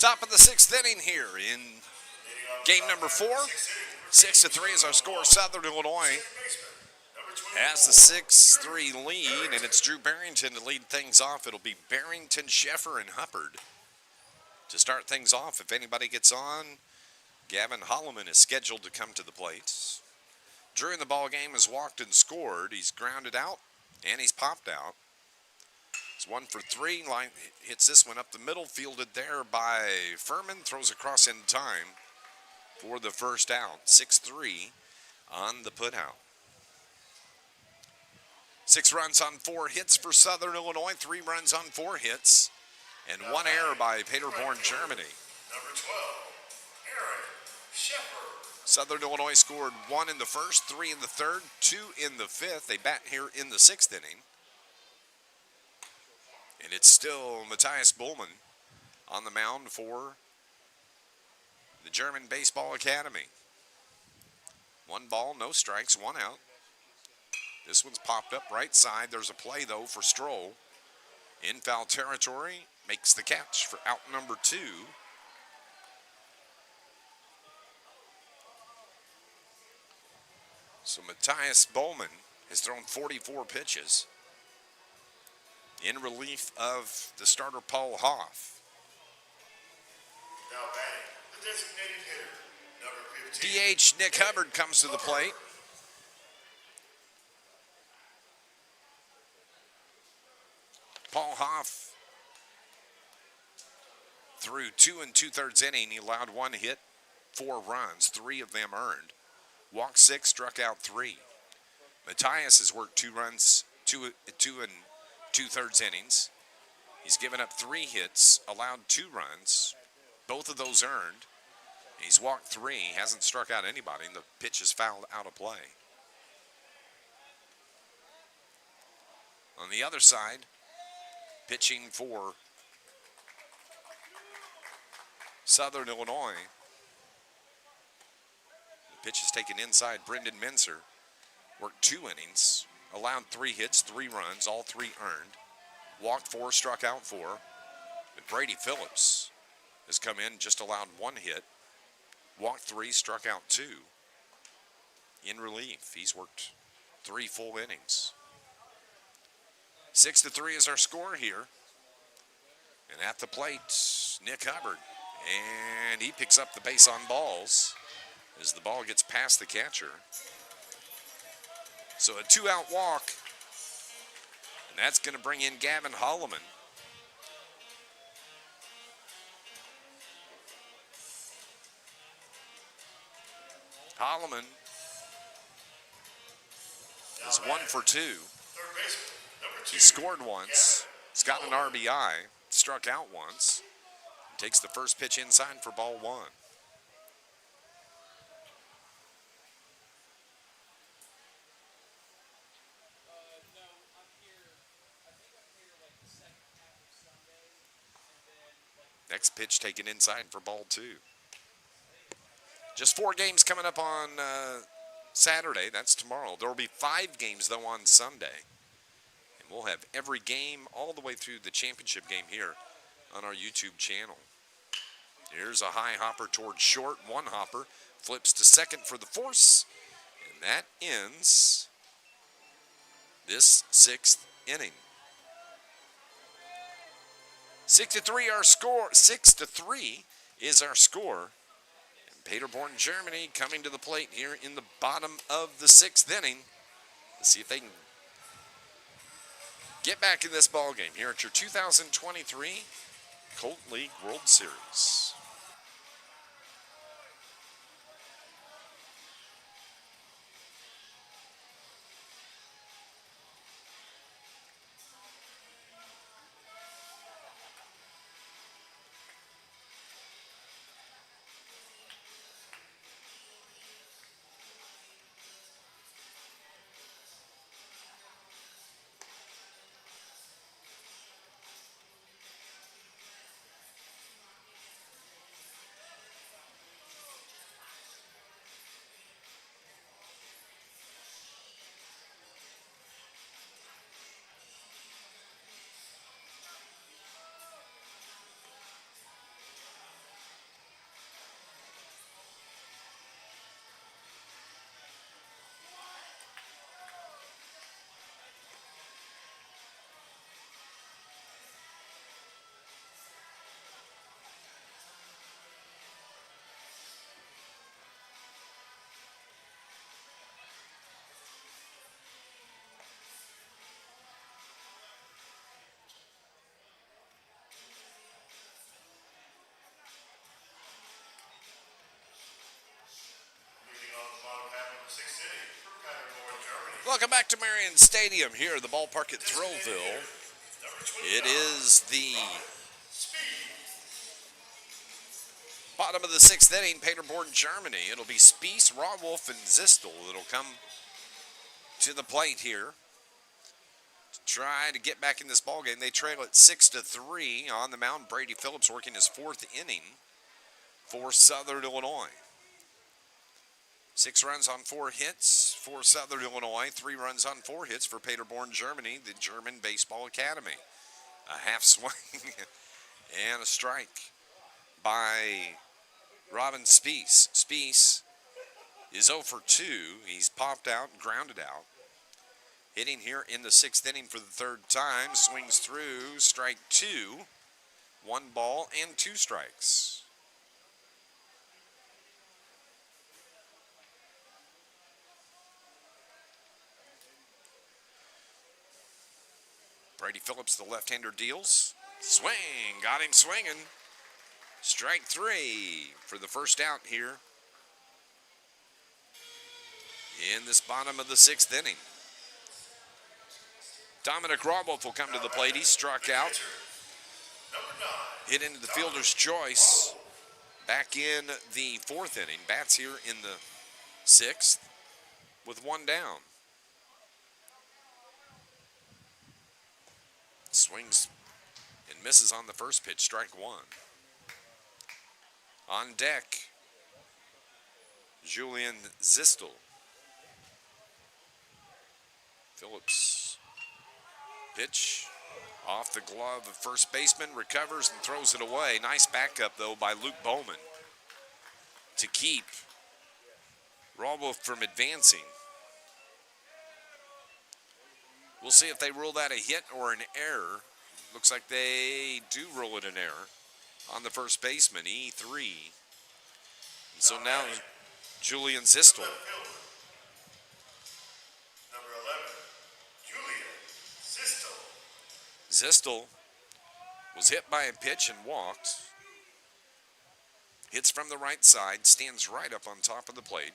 Top of the sixth inning here in game number 4. 6-3 is our score. Southern Illinois has the 6-3 lead, and it's Drew Barrington to lead things off. It'll be Barrington, Sheffer, and Hubbard to start things off. If anybody gets on, Gavin Holloman is scheduled to come to the plate. Drew in the ball game has walked and scored. He's grounded out, and he's popped out. It's 1 for 3. Line hits this one up the middle, fielded there by Furman. Throws across in time for the first out. 6-3 on the putout. 6 runs on 4 hits for Southern Illinois. 3 runs on 4 hits. And 1 error by Paderborn, Germany. Number 12, Aaron Shepard. Southern Illinois scored 1 in the first, 3 in the third, 2 in the fifth. They bat here in the 6th inning. And it's still Matthias Bullman on the mound for the German Baseball Academy. 1 ball, no strikes, 1 out. This one's popped up right side. There's a play, though, for Stroll. In foul territory, makes the catch for out number 2. So Matthias Bowman has thrown 44 pitches in relief of the starter Paul Hoff. Now batting, the designated hitter, number 15. DH Nick Hubbard comes to the plate. Paul Hoff through 2 2/3 inning. He allowed 1 hit, 4 runs, 3 of them earned. Walked 6, struck out 3. Matthias has worked 2 runs, 2 2/3 innings. He's given up 3 hits, allowed 2 runs, both of those earned. He's walked 3, hasn't struck out anybody, and the pitch is fouled out of play. On the other side, pitching for Southern Illinois. The pitch is taken inside. Brendan Minzer worked 2 innings, allowed 3 hits, 3 runs, all 3 earned. Walked 4, struck out 4. But Brady Phillips has come in, just allowed 1 hit, walked 3, struck out 2. In relief, he's worked 3 full innings. 6-3 is our score here. And at the plate, Nick Hubbard. And he picks up the base on balls as the ball gets past the catcher. So a 2-out walk. And that's going to bring in Gavin Holloman. Holloman is 1 for 2. Third baseman, number 2. He scored once. He's got an RBI. Struck out once. Takes the first pitch inside for ball 1. Next pitch taken inside for ball 2. Just 4 games coming up on Saturday. That's tomorrow. There will be 5 games, though, on Sunday. And we'll have every game all the way through the championship game here on our YouTube channel. Here's a high hopper towards short. 1 hopper flips to second for the force. And that ends this 6th inning. 6-3 our score. 6-3 is our score. And Paderborn, Germany coming to the plate here in the bottom of the 6th inning. Let's see if they can get back in this ball game here at your 2023 Colt League World Series. Welcome back to Marion Stadium here at the ballpark at Throwville. It is the bottom of the 6th inning, Paderborn, Germany. It'll be Spies, Rawolf, and Zistel that'll come to the plate here to try to get back in this ball game. They trail it 6-3 on the mound. Brady Phillips working his 4th inning for Southern Illinois. 6 runs on 4 hits for Southern Illinois. 3 runs on 4 hits for Paderborn, Germany, the German Baseball Academy. A half swing and a strike by Robin Spies. Spies is 0 for 2. He's popped out, grounded out. Hitting here in the 6th inning for the 3rd time. Swings through, strike 2. 1 ball and 2 strikes. Brady Phillips, the left-hander, deals. Swing, got him swinging. Strike 3 for the first out here in this bottom of the 6th inning. Dominic Rawolf will come to the plate. He struck out. Hit into the fielder's choice. Back in the 4th inning. Bats here in the 6th with 1 down. Swings and misses on the first pitch, strike 1. On deck, Julian Zistel. Phillips, pitch off the glove of first baseman, recovers and throws it away. Nice backup, though, by Luke Bowman to keep Rawolf from advancing. We'll see if they rule that a hit or an error. Looks like they do rule it an error on the first baseman, E3. And so now Julian Zistel. Number 11, Julian Zistel. Zistel was hit by a pitch and walked. Hits from the right side, stands right up on top of the plate.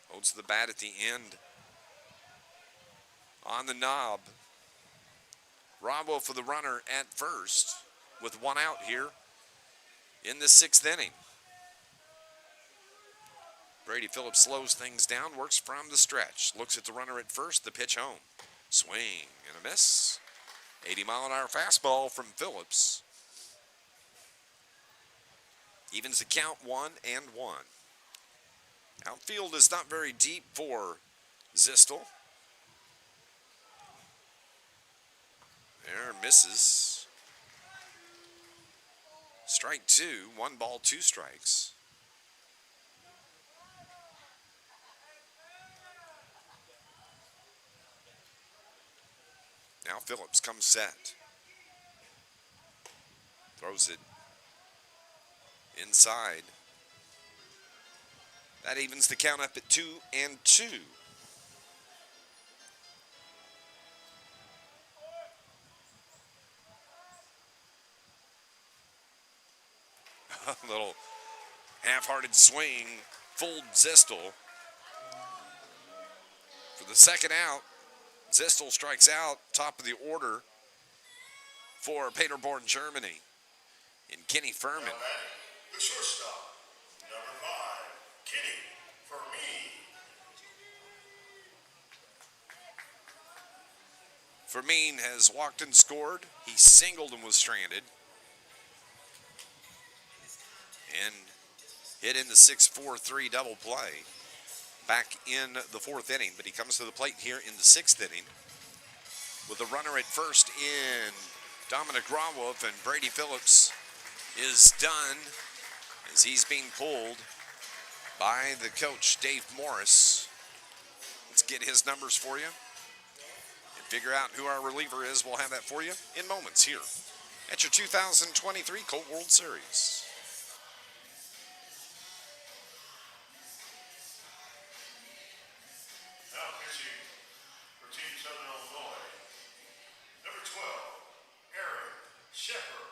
Holds the bat at the end on the knob. Rawolf for the runner at first with 1 out here in the 6th inning. Brady Phillips slows things down, works from the stretch, looks at the runner at first, the pitch home. Swing and a miss. 80-mile-an-hour fastball from Phillips. Evens the count 1-1. Outfield is not very deep for Zistel. There, misses. Strike 2, 1 ball, 2 strikes. Now Phillips comes set. Throws it inside. That evens the count up at 2-2. A little half-hearted swing, fooled Zistel. For the 2nd out, Zistel strikes out, top of the order for Paderborn, Germany, and Kenny Furman. The shortstop, number 5, Kenny Furman. Furman has walked and scored. He singled and was stranded. And hit in the 6-4-3 double play back in the 4th inning, but he comes to the plate here in the 6th inning with a runner at first in Dominic Rawolf, and Brady Phillips is done as he's being pulled by the coach, Dave Morris. Let's get his numbers for you and figure out who our reliever is. We'll have that for you in moments here at your 2023 Colt World Series. Now pitching for Team Southern Illinois, number 12, Aaron Shepard.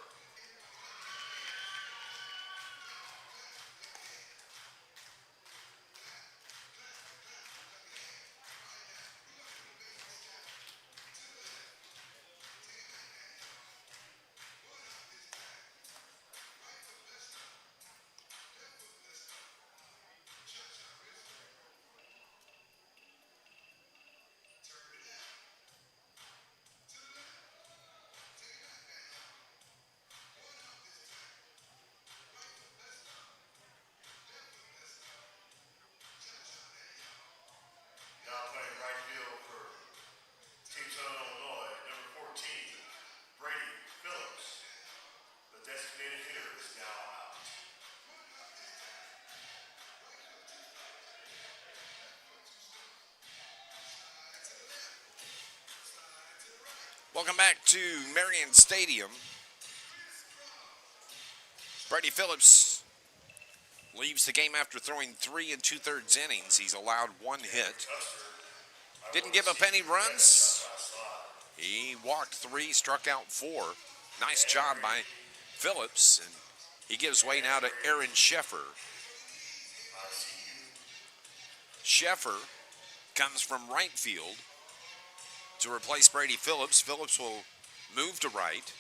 Welcome back to Marion Stadium. Brady Phillips leaves the game after throwing 3 2/3 innings. He's allowed 1 hit. Didn't give up any runs. He walked 3, struck out 4. Nice job by Phillips, and he gives way now to Aaron Sheffer. Sheffer comes from right field to replace Brady Phillips. Phillips will move to right.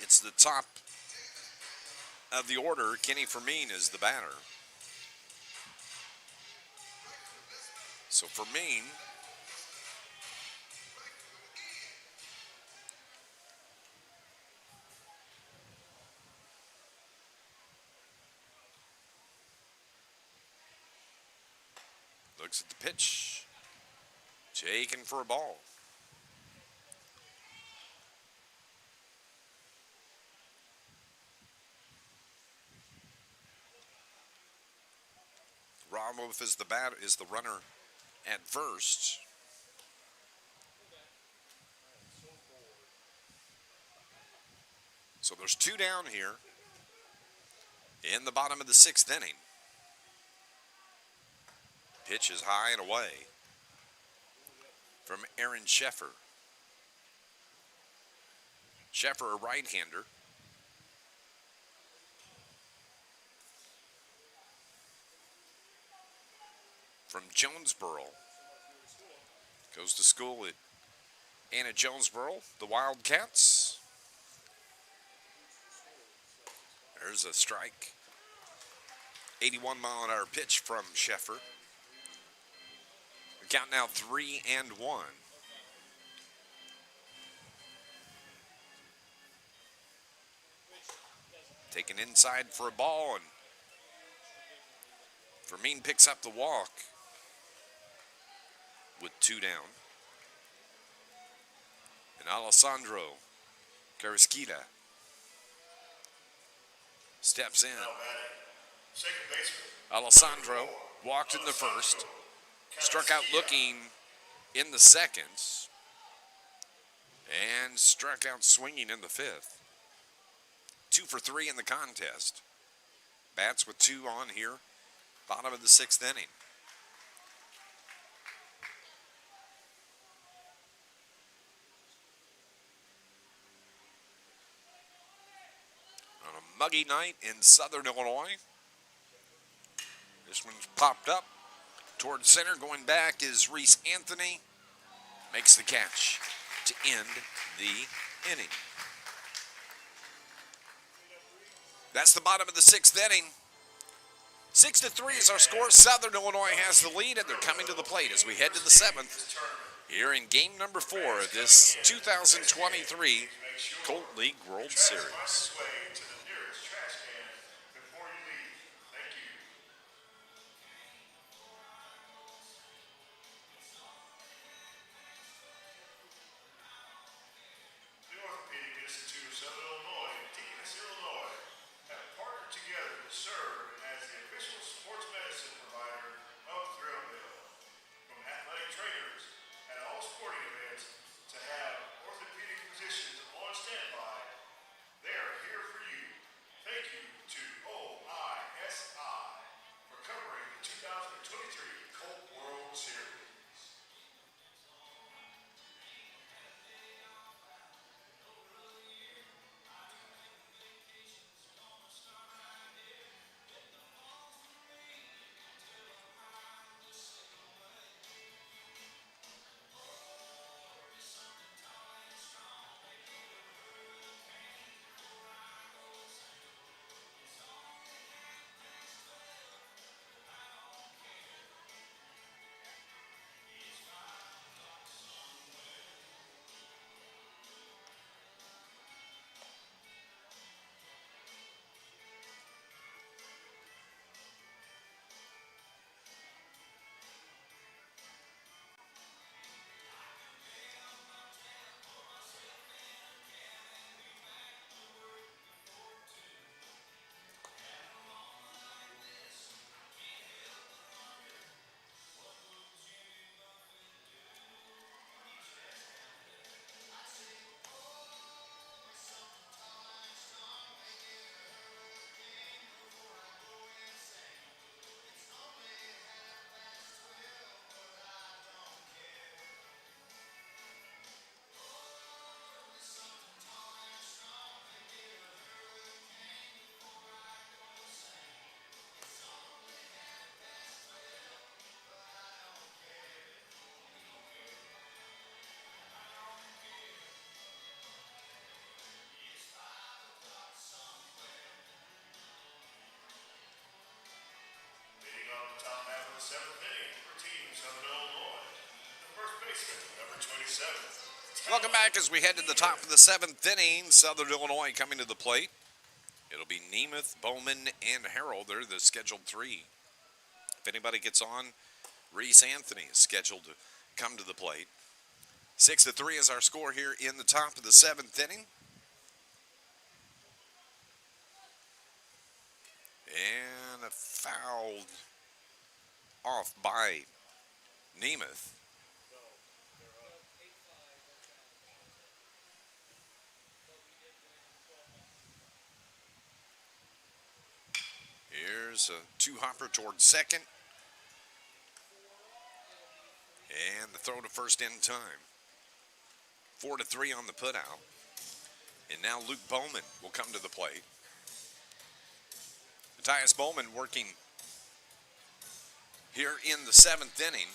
It's the top of the order. Kenny Fermin is the batter. So Fermin looks at the pitch, taken for a ball. Ramos is the runner at first. So there's 2 down here in the bottom of the 6th inning. Pitch is high and away from Aaron Sheffer. Sheffer, a right-hander. From Jonesboro. Goes to school at Anna Jonesboro, the Wildcats. There's a strike. 81-mile-an-hour pitch from Sheffer. The count now 3-1. Taken inside for a ball, and Fermin picks up the walk with 2 down. And Alessandro Carrasquilla steps in. Alessandro walked in the first, struck out looking in the second, and struck out swinging in the 5th. 2 for 3 in the contest. Bats with 2 on here, bottom of the 6th inning. On a muggy night in southern Illinois. This one's popped up towards center. Going back is Reese Anthony. Makes the catch to end the inning. That's the bottom of the 6th inning. 6-3 is our score. Southern Illinois has the lead, and they're coming to the plate as we head to the 7th here in game number 4 of this 2023 Colt League World Series. baseman, number 27. Welcome back as we head to the top of the 7th inning. Southern Illinois coming to the plate. It'll be Nemeth, Bowman, and Harrell. They're the scheduled 3. If anybody gets on, Reese Anthony is scheduled to come to the plate. 6-3 is our score here in the top of the 7th inning. And a foul off by Nemeth. Here's a two-hopper towards second. And the throw to first in time. 4-3 on the putout. And now Luke Bowman will come to the plate. Matthias Bowman working here in the 7th inning.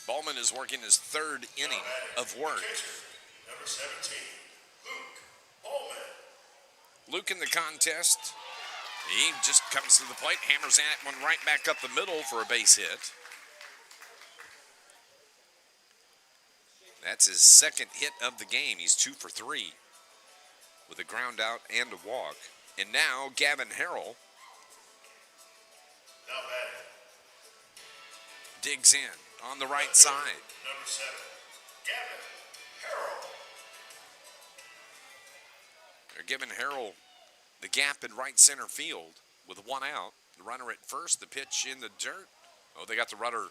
Bowman is working his 3rd inning of work. Number 17, Luke Bowman. Luke in the contest. He just comes to the plate, hammers at one right back up the middle for a base hit. That's his 2nd hit of the game. He's 2 for 3 with a ground out and a walk. And now Gavin Harrell Now batting, digs in on the right side. number 7, Gavin Harrell. They're giving Harrell the gap in right center field with 1 out. The runner at first, the pitch in the dirt. Oh, they got the runner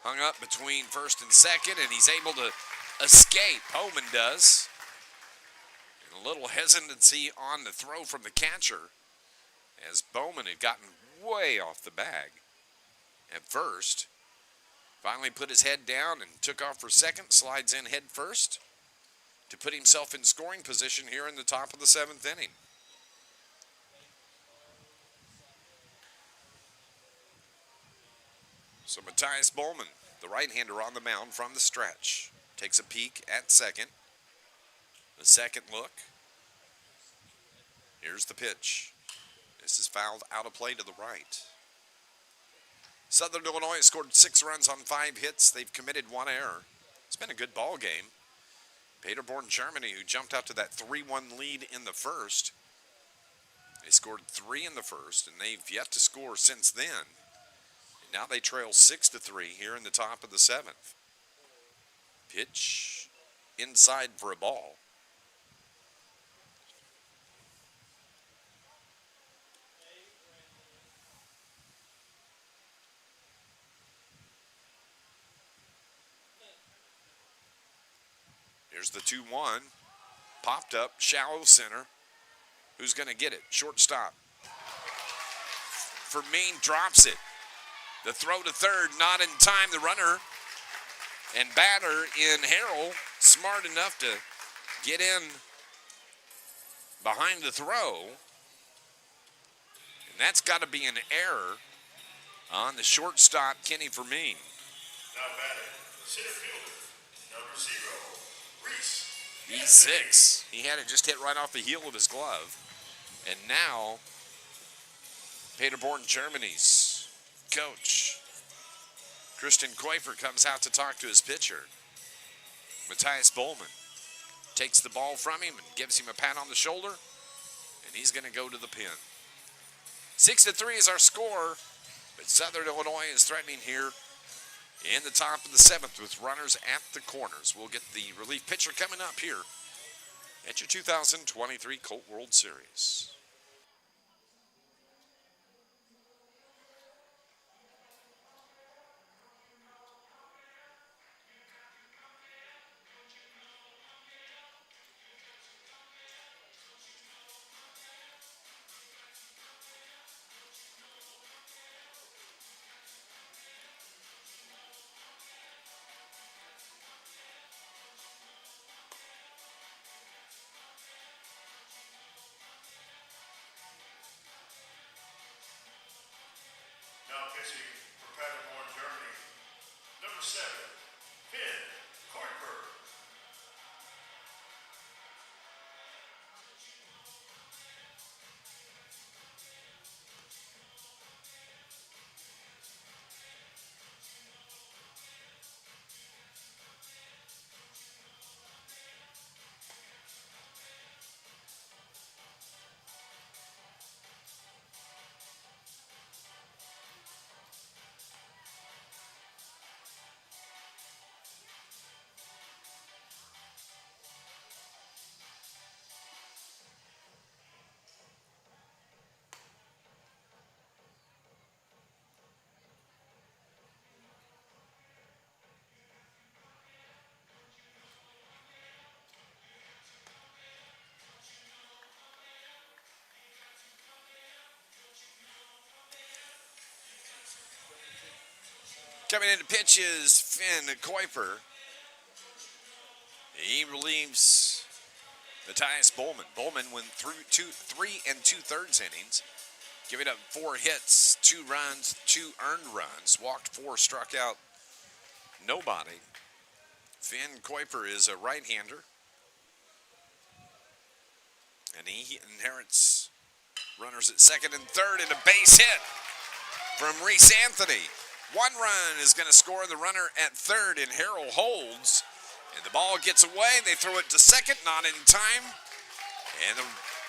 hung up between first and second, and he's able to escape. Bowman does. And a little hesitancy on the throw from the catcher as Bowman had gotten way off the bag at first. Finally put his head down and took off for second, slides in head first to put himself in scoring position here in the top of the 7th inning. So Matthias Bowman, the right-hander on the mound from the stretch, takes a peek at second. The second look. Here's the pitch. This is fouled out of play to the right. Southern Illinois has scored 6 runs on 5 hits. They've committed 1 error. It's been a good ball game. Paderborn, Germany, who jumped out to that 3-1 lead in the first. They scored 3 in the first, and they've yet to score since then. And now they trail 6-3 here in the top of the 7th. Pitch inside for a ball. Here's the 2-1. Popped up, shallow center. Who's going to get it? Shortstop. Fermin drops it. The throw to third, not in time. The runner and batter in Harrell, smart enough to get in behind the throw. And that's got to be an error on the shortstop, Kenny Fermin. Now batting, center fielder, number 0, Reese. E6. He had it just hit right off the heel of his glove. And now, Paderborn, Germany's coach, Christian Koifer, comes out to talk to his pitcher. Matthias Bowman takes the ball from him and gives him a pat on the shoulder, and he's going to go to the pin. 6-3 is our score, but Southern Illinois is threatening here in the top of the 7th with runners at the corners. We'll get the relief pitcher coming up here at your 2023 Colt World Series. Now pitching for Paderborn, Germany, number 7, Finn Kortberg. Coming in to pitch is Finn Kuiper. He relieves Matthias Bowman. Bowman went through 3 2/3 innings, giving up 4 hits, 2 runs, 2 earned runs, walked 4, struck out nobody. Finn Kuiper is a right-hander, and he inherits runners at second and third and a base hit from Reese Anthony. 1 run is going to score the runner at third, and Harrell holds. And the ball gets away. They throw it to second, not in time. And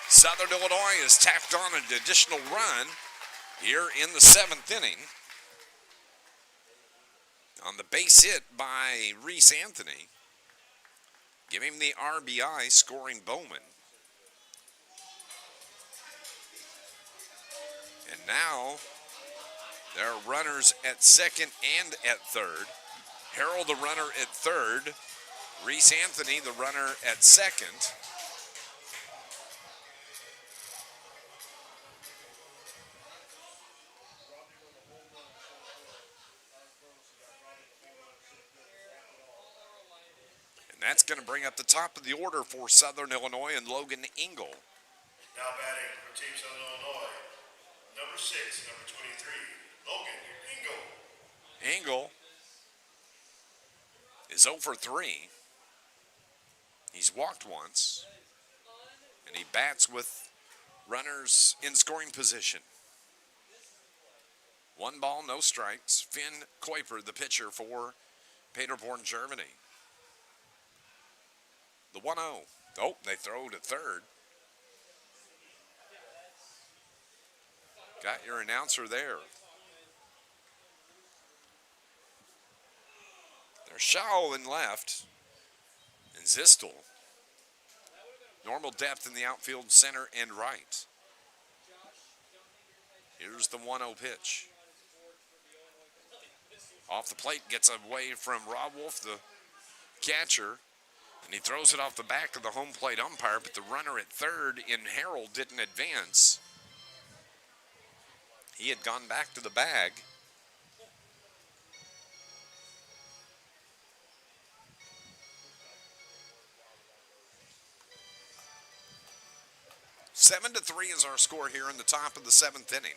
Southern Illinois has tacked on an additional run here in the 7th inning on the base hit by Reese Anthony, giving him the RBI, scoring Bowman. And now there are runners at second and at third. Harrell, the runner at third. Reese Anthony, the runner at second. And that's going to bring up the top of the order for Southern Illinois and Logan Engel. Now batting for Team Southern Illinois, number 6, number 23, Logan Engel. Engel is 0 for 3. He's walked once, and he bats with runners in scoring position. 1 ball, no strikes. Finn Kuiper, the pitcher for Paderborn, Germany. The 1-0. Oh, they throw to third. Got your announcer there. There's Shaw in left. And Zistel. Normal depth in the outfield, center, and right. Here's the 1-0 pitch. Off the plate, gets away from Rob Wolf, the catcher. And he throws it off the back of the home plate umpire, but the runner at third in Harrell didn't advance. He had gone back to the bag. Seven to 3 is our score here in the top of the 7th inning.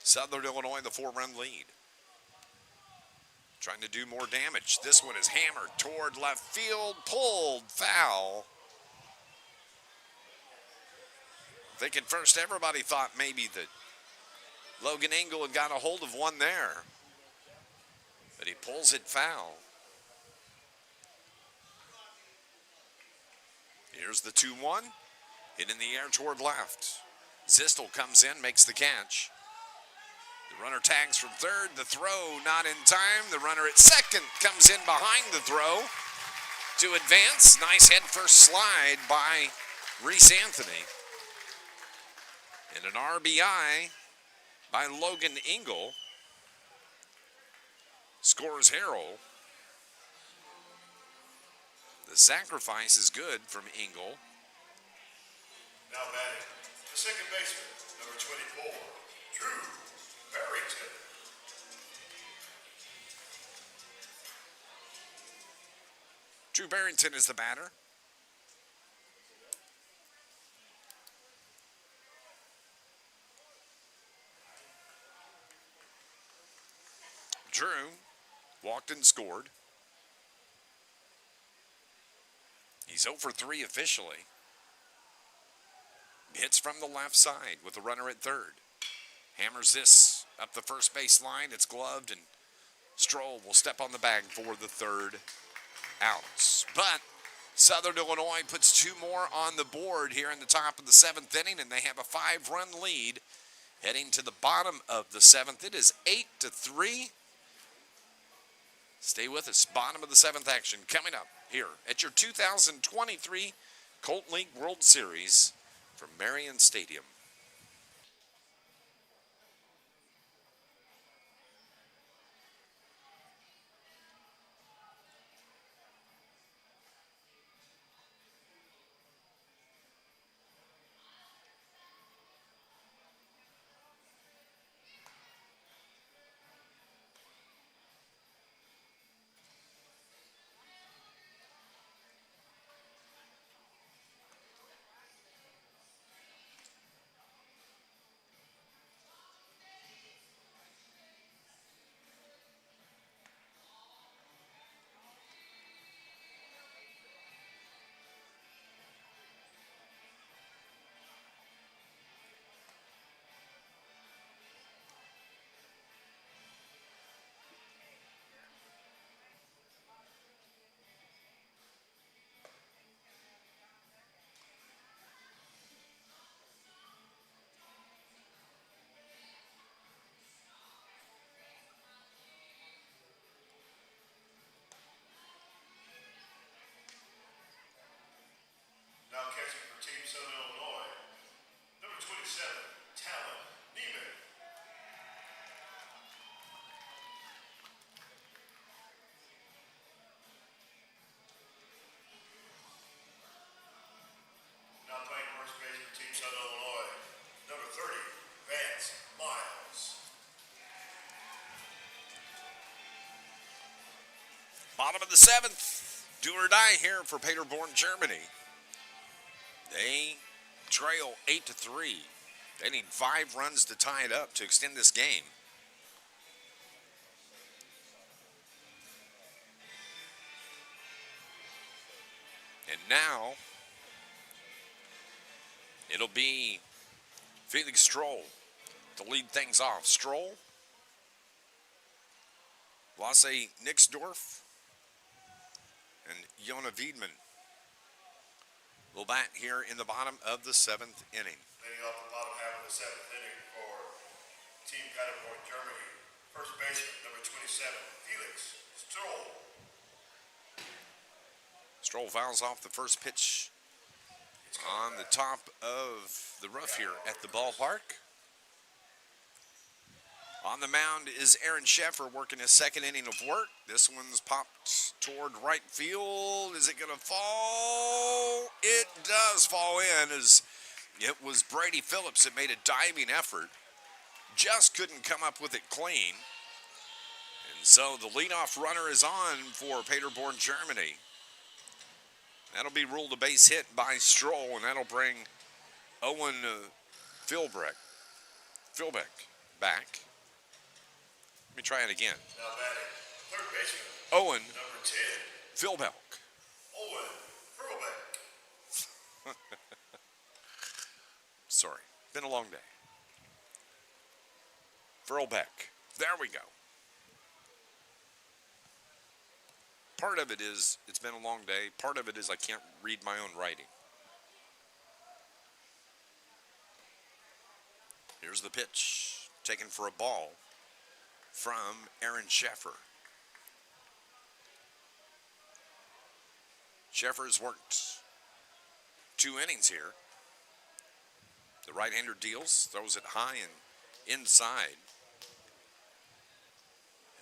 Southern Illinois, the 4-run lead. Trying to do more damage. This one is hammered toward left field, pulled, foul. Thinking first, everybody thought maybe that Logan Engel had got a hold of one there. But he pulls it foul. Here's the 2-1. Hit in the air toward left. Zistel comes in, makes the catch. The runner tags from third. The throw not in time. The runner at second comes in behind the throw to advance. Nice head first slide by Reese Anthony. And an RBI by Logan Engel. Scores Harrell. The sacrifice is good from Engel. Now batting, the second baseman, number 24, Drew Barrington. Drew Barrington is the batter. Drew walked and scored. He's 0 for 3 officially. Hits from the left side with the runner at third. Hammers this up the first base line. It's gloved, and Stroll will step on the bag for the third out. But Southern Illinois puts 2 more on the board here in the top of the 7th inning, and they have a 5-run lead heading to the bottom of the 7th. It is 8 to 3. Stay with us. Bottom of the 7th action coming up here at your 2023 Colt League World Series from Marion Stadium. Southern Illinois, number 30, Vance Miles. Bottom of the seventh, do or die here for Paderborn, Germany. They trail 8-3. They need 5 runs to tie it up to extend this game. And now, it'll be Felix Stroll to lead things off. Stroll, Lasse Nixdorf, and Jona Wiedmann will bat here in the bottom of the 7th inning. Leading off the bottom half of the 7th inning for Team Paderborn, Germany. First baseman, number 27, Felix Stroll. Stroll fouls off the first pitch on the top of the roof here at the ballpark. On the mound is Aaron Scheffer working his second inning of work. This one's popped toward right field. Is it going to fall? It does fall in, as it was Brady Phillips that made a diving effort. Just couldn't come up with it clean. And so the leadoff runner is on for Paderborn, Germany. That'll be ruled a base hit by Stroll, and that'll bring Owen Philbeck back. Let me try it again. Now batting, third baseman, Owen number 10, Philbeck. Owen Philbeck. Sorry, been a long day. Philbeck. There we go. Part of it is it's been a long day. Part of it is I can't read my own writing. Here's the pitch, taken for a ball from Aaron Scheffer. Scheffer's worked 2 innings here. The right-hander deals, throws it high and inside.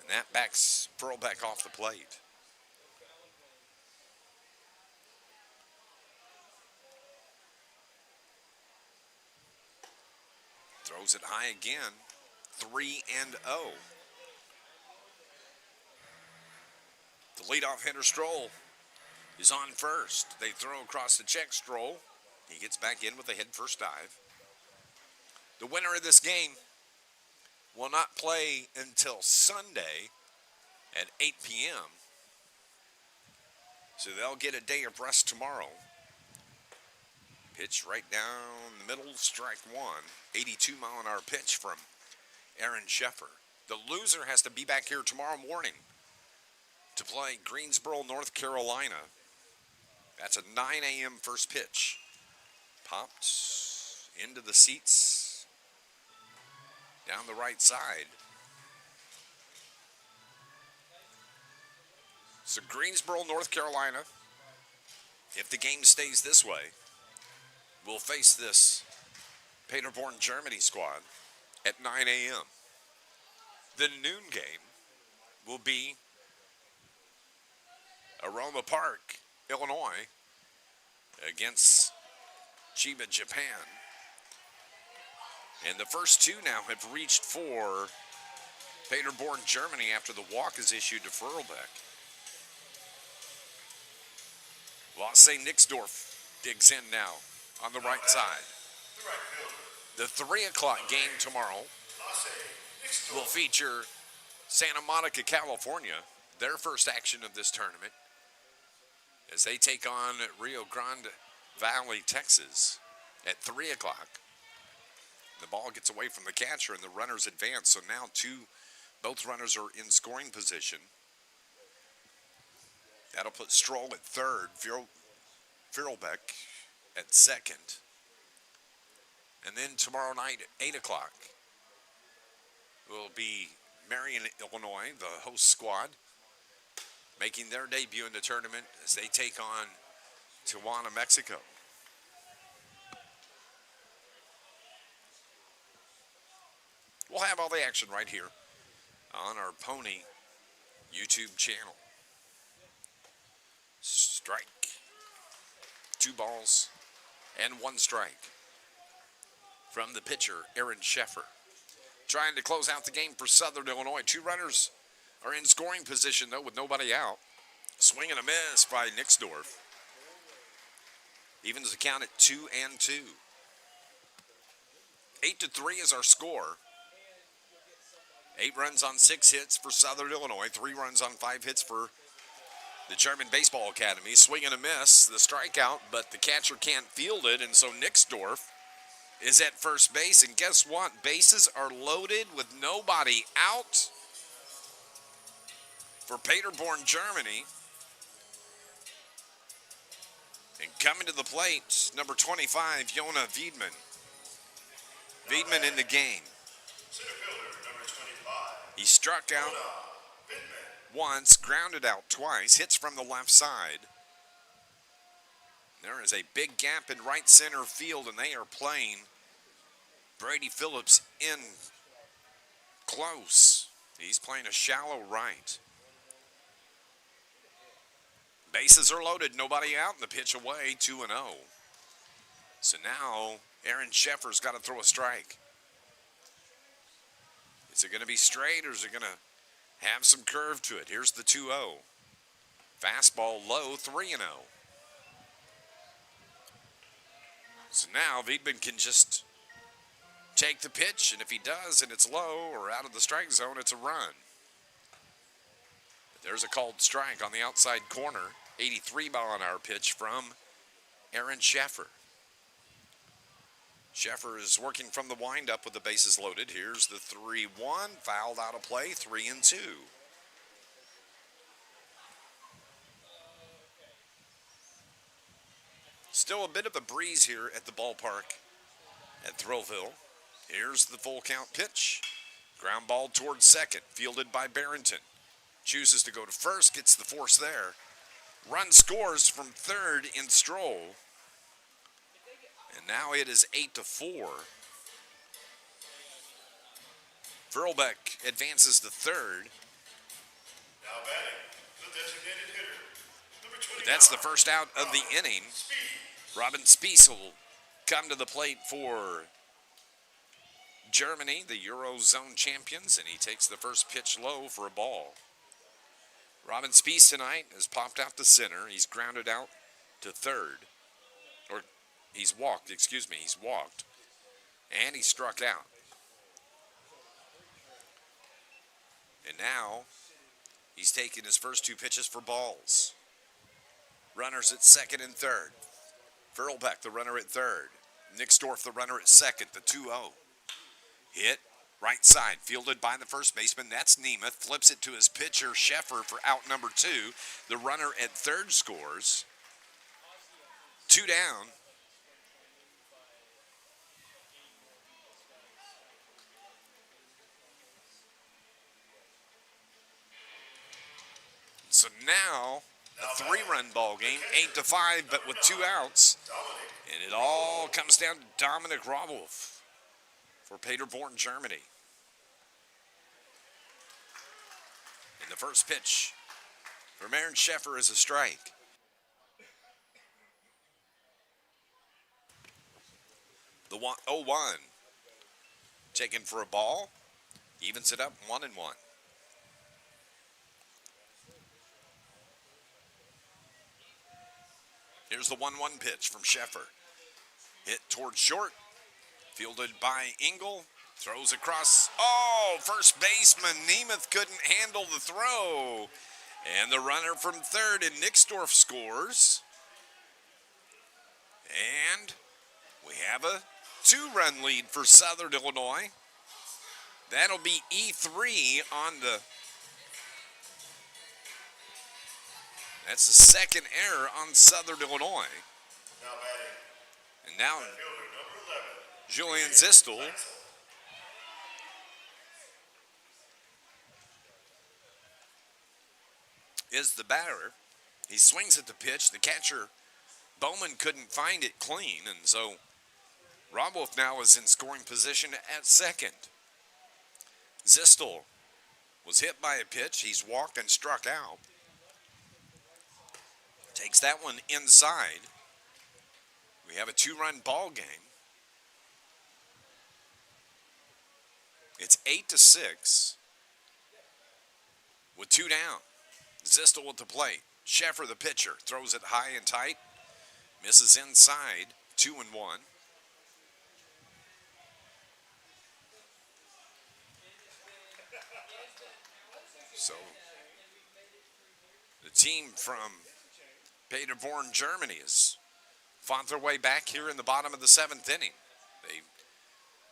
And that backs Philbeck off the plate. Throws it high again. 3-0. The leadoff hitter Stroll is on first. They throw across the check. Stroll, he gets back in with a head first dive. The winner of this game will not play until Sunday at 8 p.m. So they'll get a day of rest tomorrow. Pitch right down the middle, strike one. 82-mile-an-hour pitch from Aaron Scheffer. The loser has to be back here tomorrow morning to play Greensboro, North Carolina. That's a 9 a.m. first pitch. Popped into the seats down the right side. So Greensboro, North Carolina, if the game stays this way, will face this Paderborn, Germany squad at 9 a.m. The noon game will be Aroma Park, Illinois, against Chiba, Japan. And the first 2 now have reached for Paderborn, Germany after the walk is issued to Philbeck. Lasse Nixdorf digs in now on the right side. The 3 o'clock game tomorrow will feature Santa Monica, California, their first action of this tournament, as they take on Rio Grande Valley, Texas at 3 o'clock. The ball gets away from the catcher and the runners advance. So now both runners are in scoring position. That'll put Stroll at third, Philbeck at second. And then tomorrow night at 8 o'clock will be Marion, Illinois, the host squad, making their debut in the tournament as they take on Tijuana, Mexico. We'll have all the action right here on our Pony YouTube channel. Strike. 2 balls and 1 strike. from the pitcher, Aaron Sheffer. Trying to close out the game for Southern Illinois. 2 runners are in scoring position, though, with nobody out. Swing and a miss by Nixdorf. Evens the count at 2-2. 8-3 is our score. 8 runs on 6 hits for Southern Illinois. 3 runs on 5 hits for the German Baseball Academy. Swing and a miss, the strikeout, but the catcher can't field it, and so Nixdorf is at first base. And guess what? Bases are loaded with nobody out for Paderborn, Germany. And coming to the plate, number 25, Jona Wiedmann. Wiedmann in the game. Center fielder, number 25. He struck out once, grounded out twice, hits from the left side. There is a big gap in right center field, and they are playing Brady Phillips in close. He's playing a shallow right. Bases are loaded, nobody out, and the pitch away, 2-0. So now Aaron Sheffer's got to throw a strike. Is it going to be straight, or is it going to have some curve to it? Here's the 2-0. Fastball low, 3-0. So now Wiedmann can just take the pitch, and if he does and it's low or out of the strike zone, it's a run. But there's a called strike on the outside corner. 83-mile-an-hour pitch from Aaron Sheffer. Sheffer is working from the windup with the bases loaded. Here's the 3-1, fouled out of play, 3-2. Still a bit of a breeze here at the ballpark at Thrillville. Here's the full count pitch. Ground ball towards second, fielded by Barrington. Chooses to go to first, gets the force there. Run scores from third in Stroll. And now it is 8-4. Furlbeck advances to third. Now batting, the designated hitter, number 29. That's the first out of the inning. Robin Spies will come to the plate for Germany, the Eurozone champions, and he takes the first pitch low for a ball. Robin Spies tonight has popped out to center. He's grounded out to third. Or he's walked. And he struck out. And now he's taking his first 2 pitches for balls. Runners at second and third. Furlbeck, the runner at third. Nixdorf, the runner at second, the 2-0. Hit right side, fielded by the first baseman. That's Nemeth. Flips it to his pitcher, Sheffer, for out number 2. The runner at third scores. 2 down. So now a 3-run ball game, 8-5, but with 2 outs. And it all comes down to Dominic Rawolf for Paderborn, Germany. And the first pitch from Aaron Sheffer is a strike. The 0-1 taken for a ball, evens it up 1-1. Here's the 1-1 pitch from Sheffer. Hit towards short. Fielded by Engel. Throws across. Oh, first baseman Nemeth couldn't handle the throw. And the runner from third, and Nixdorf scores. And we have a 2-run lead for Southern Illinois. That'll be E3 on the... That's the second error on Southern Illinois. Now batting, And now fielder number 11. Julian Zistel is the batter. He swings at the pitch. The catcher, Bowman, couldn't find it clean, and so Rawolf now is in scoring position at second. Zistel was hit by a pitch. He's walked and struck out. Takes that one inside. We have a 2-run ball game. It's 8-6 with 2 down. Zistel at the plate. Sheffer, the pitcher, throws it high and tight. Misses inside. 2-1. So the team from Paderborn, Germany has fought their way back here in the bottom of the 7th inning. They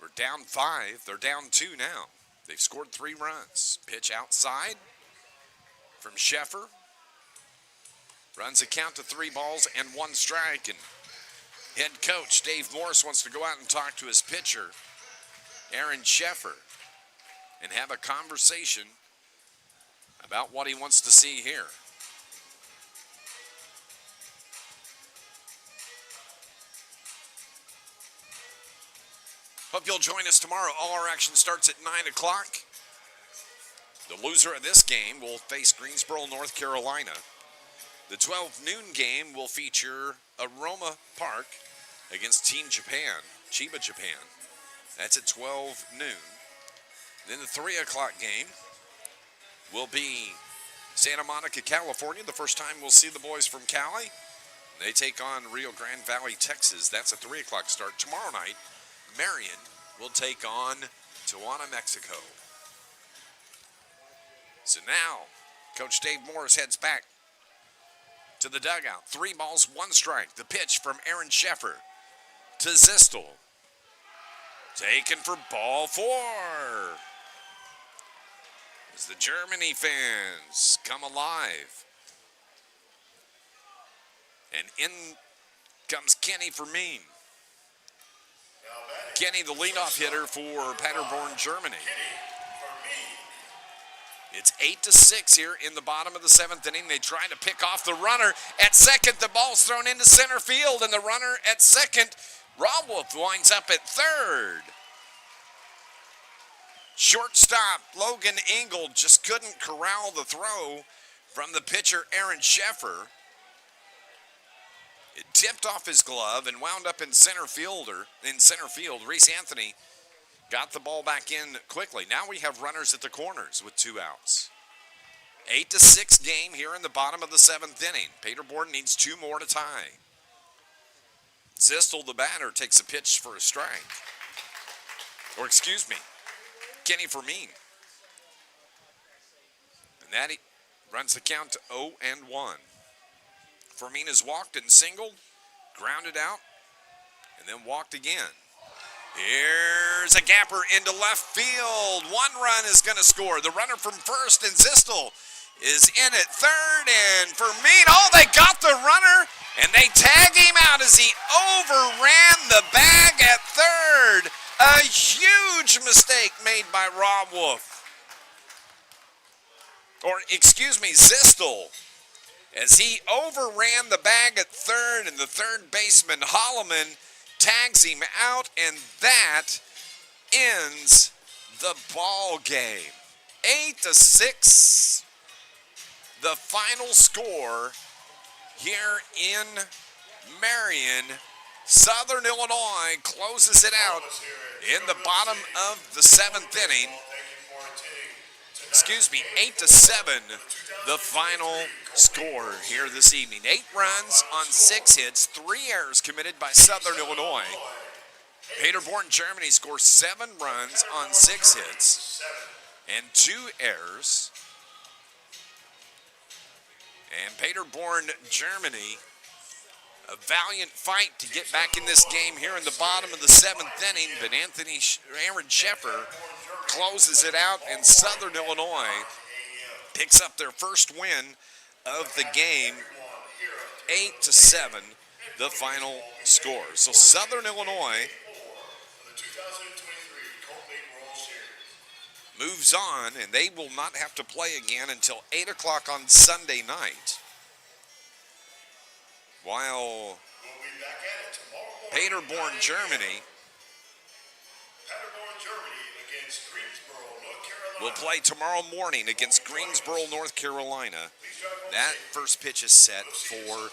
were down 5. They're down 2 now. They've scored 3 runs. Pitch outside from Sheffer. Runs a count to 3 balls and 1 strike. And head coach Dave Morris wants to go out and talk to his pitcher, Aaron Sheffer, and have a conversation about what he wants to see here. Hope you'll join us tomorrow. All our action starts at 9 o'clock. The loser of this game will face Greensboro, North Carolina. The 12 noon game will feature Aroma Park against Team Japan, Chiba Japan. That's at 12 noon. Then the 3 o'clock game will be Santa Monica, California. The first time we'll see the boys from Cali. They take on Rio Grande Valley, Texas. That's a 3 o'clock start. Tomorrow night, Marion will take on Tijuana, Mexico. So now, Coach Dave Morris heads back to the dugout. 3 balls, 1 strike. The pitch from Aaron Sheffer to Zistel. Taken for ball 4. As the Germany fans come alive. And in comes Kenny Fermin. Kenny, the leadoff hitter for Paderborn, Germany. It's 8-6 here in the bottom of the 7th inning. They try to pick off the runner at second. The ball's thrown into center field, and the runner at second, Rawolf, winds up at third. Shortstop Logan Engel just couldn't corral the throw from the pitcher Aaron Sheffer. It tipped off his glove and wound up in center field. Reese Anthony got the ball back in quickly. Now we have runners at the corners with 2 outs. 8-6 game here in the bottom of the 7th inning. Paderborn needs 2 more to tie. Zistel, the batter, takes a pitch for a strike. Or excuse me, Kenny Fermin. And that runs the count to 0-1. Fermin has walked and singled, grounded out, and then walked again. Here's a gapper into left field. 1 run is going to score. The runner from first, and Zistel is in at third, and Fermin, oh, they got the runner, and they tag him out as he overran the bag at third. A huge mistake made by Rawolf. Or, excuse me, Zistel, as he overran the bag at third, and the third baseman, Holloman, tags him out, and that ends the ball game. 8-6, the final score here in Marion. Southern Illinois closes it out in the bottom of the 7th inning. Excuse me, 8-7, the final score here this evening. 8 runs on 6 hits, 3 errors committed by Southern Illinois. Paderborn, Germany scores 7 runs on 6 hits and 2 errors. And Paderborn, Germany, a valiant fight to get back in this game here in the bottom of the 7th inning, but Aaron Sheffer closes it out, and Southern Illinois picks up their first win of the game. 8-7, the final score. So Southern Illinois moves on, and they will not have to play again until 8 o'clock on Sunday night. While Paderborn, Germany will play tomorrow morning against Greensboro, North Carolina. That first pitch is set for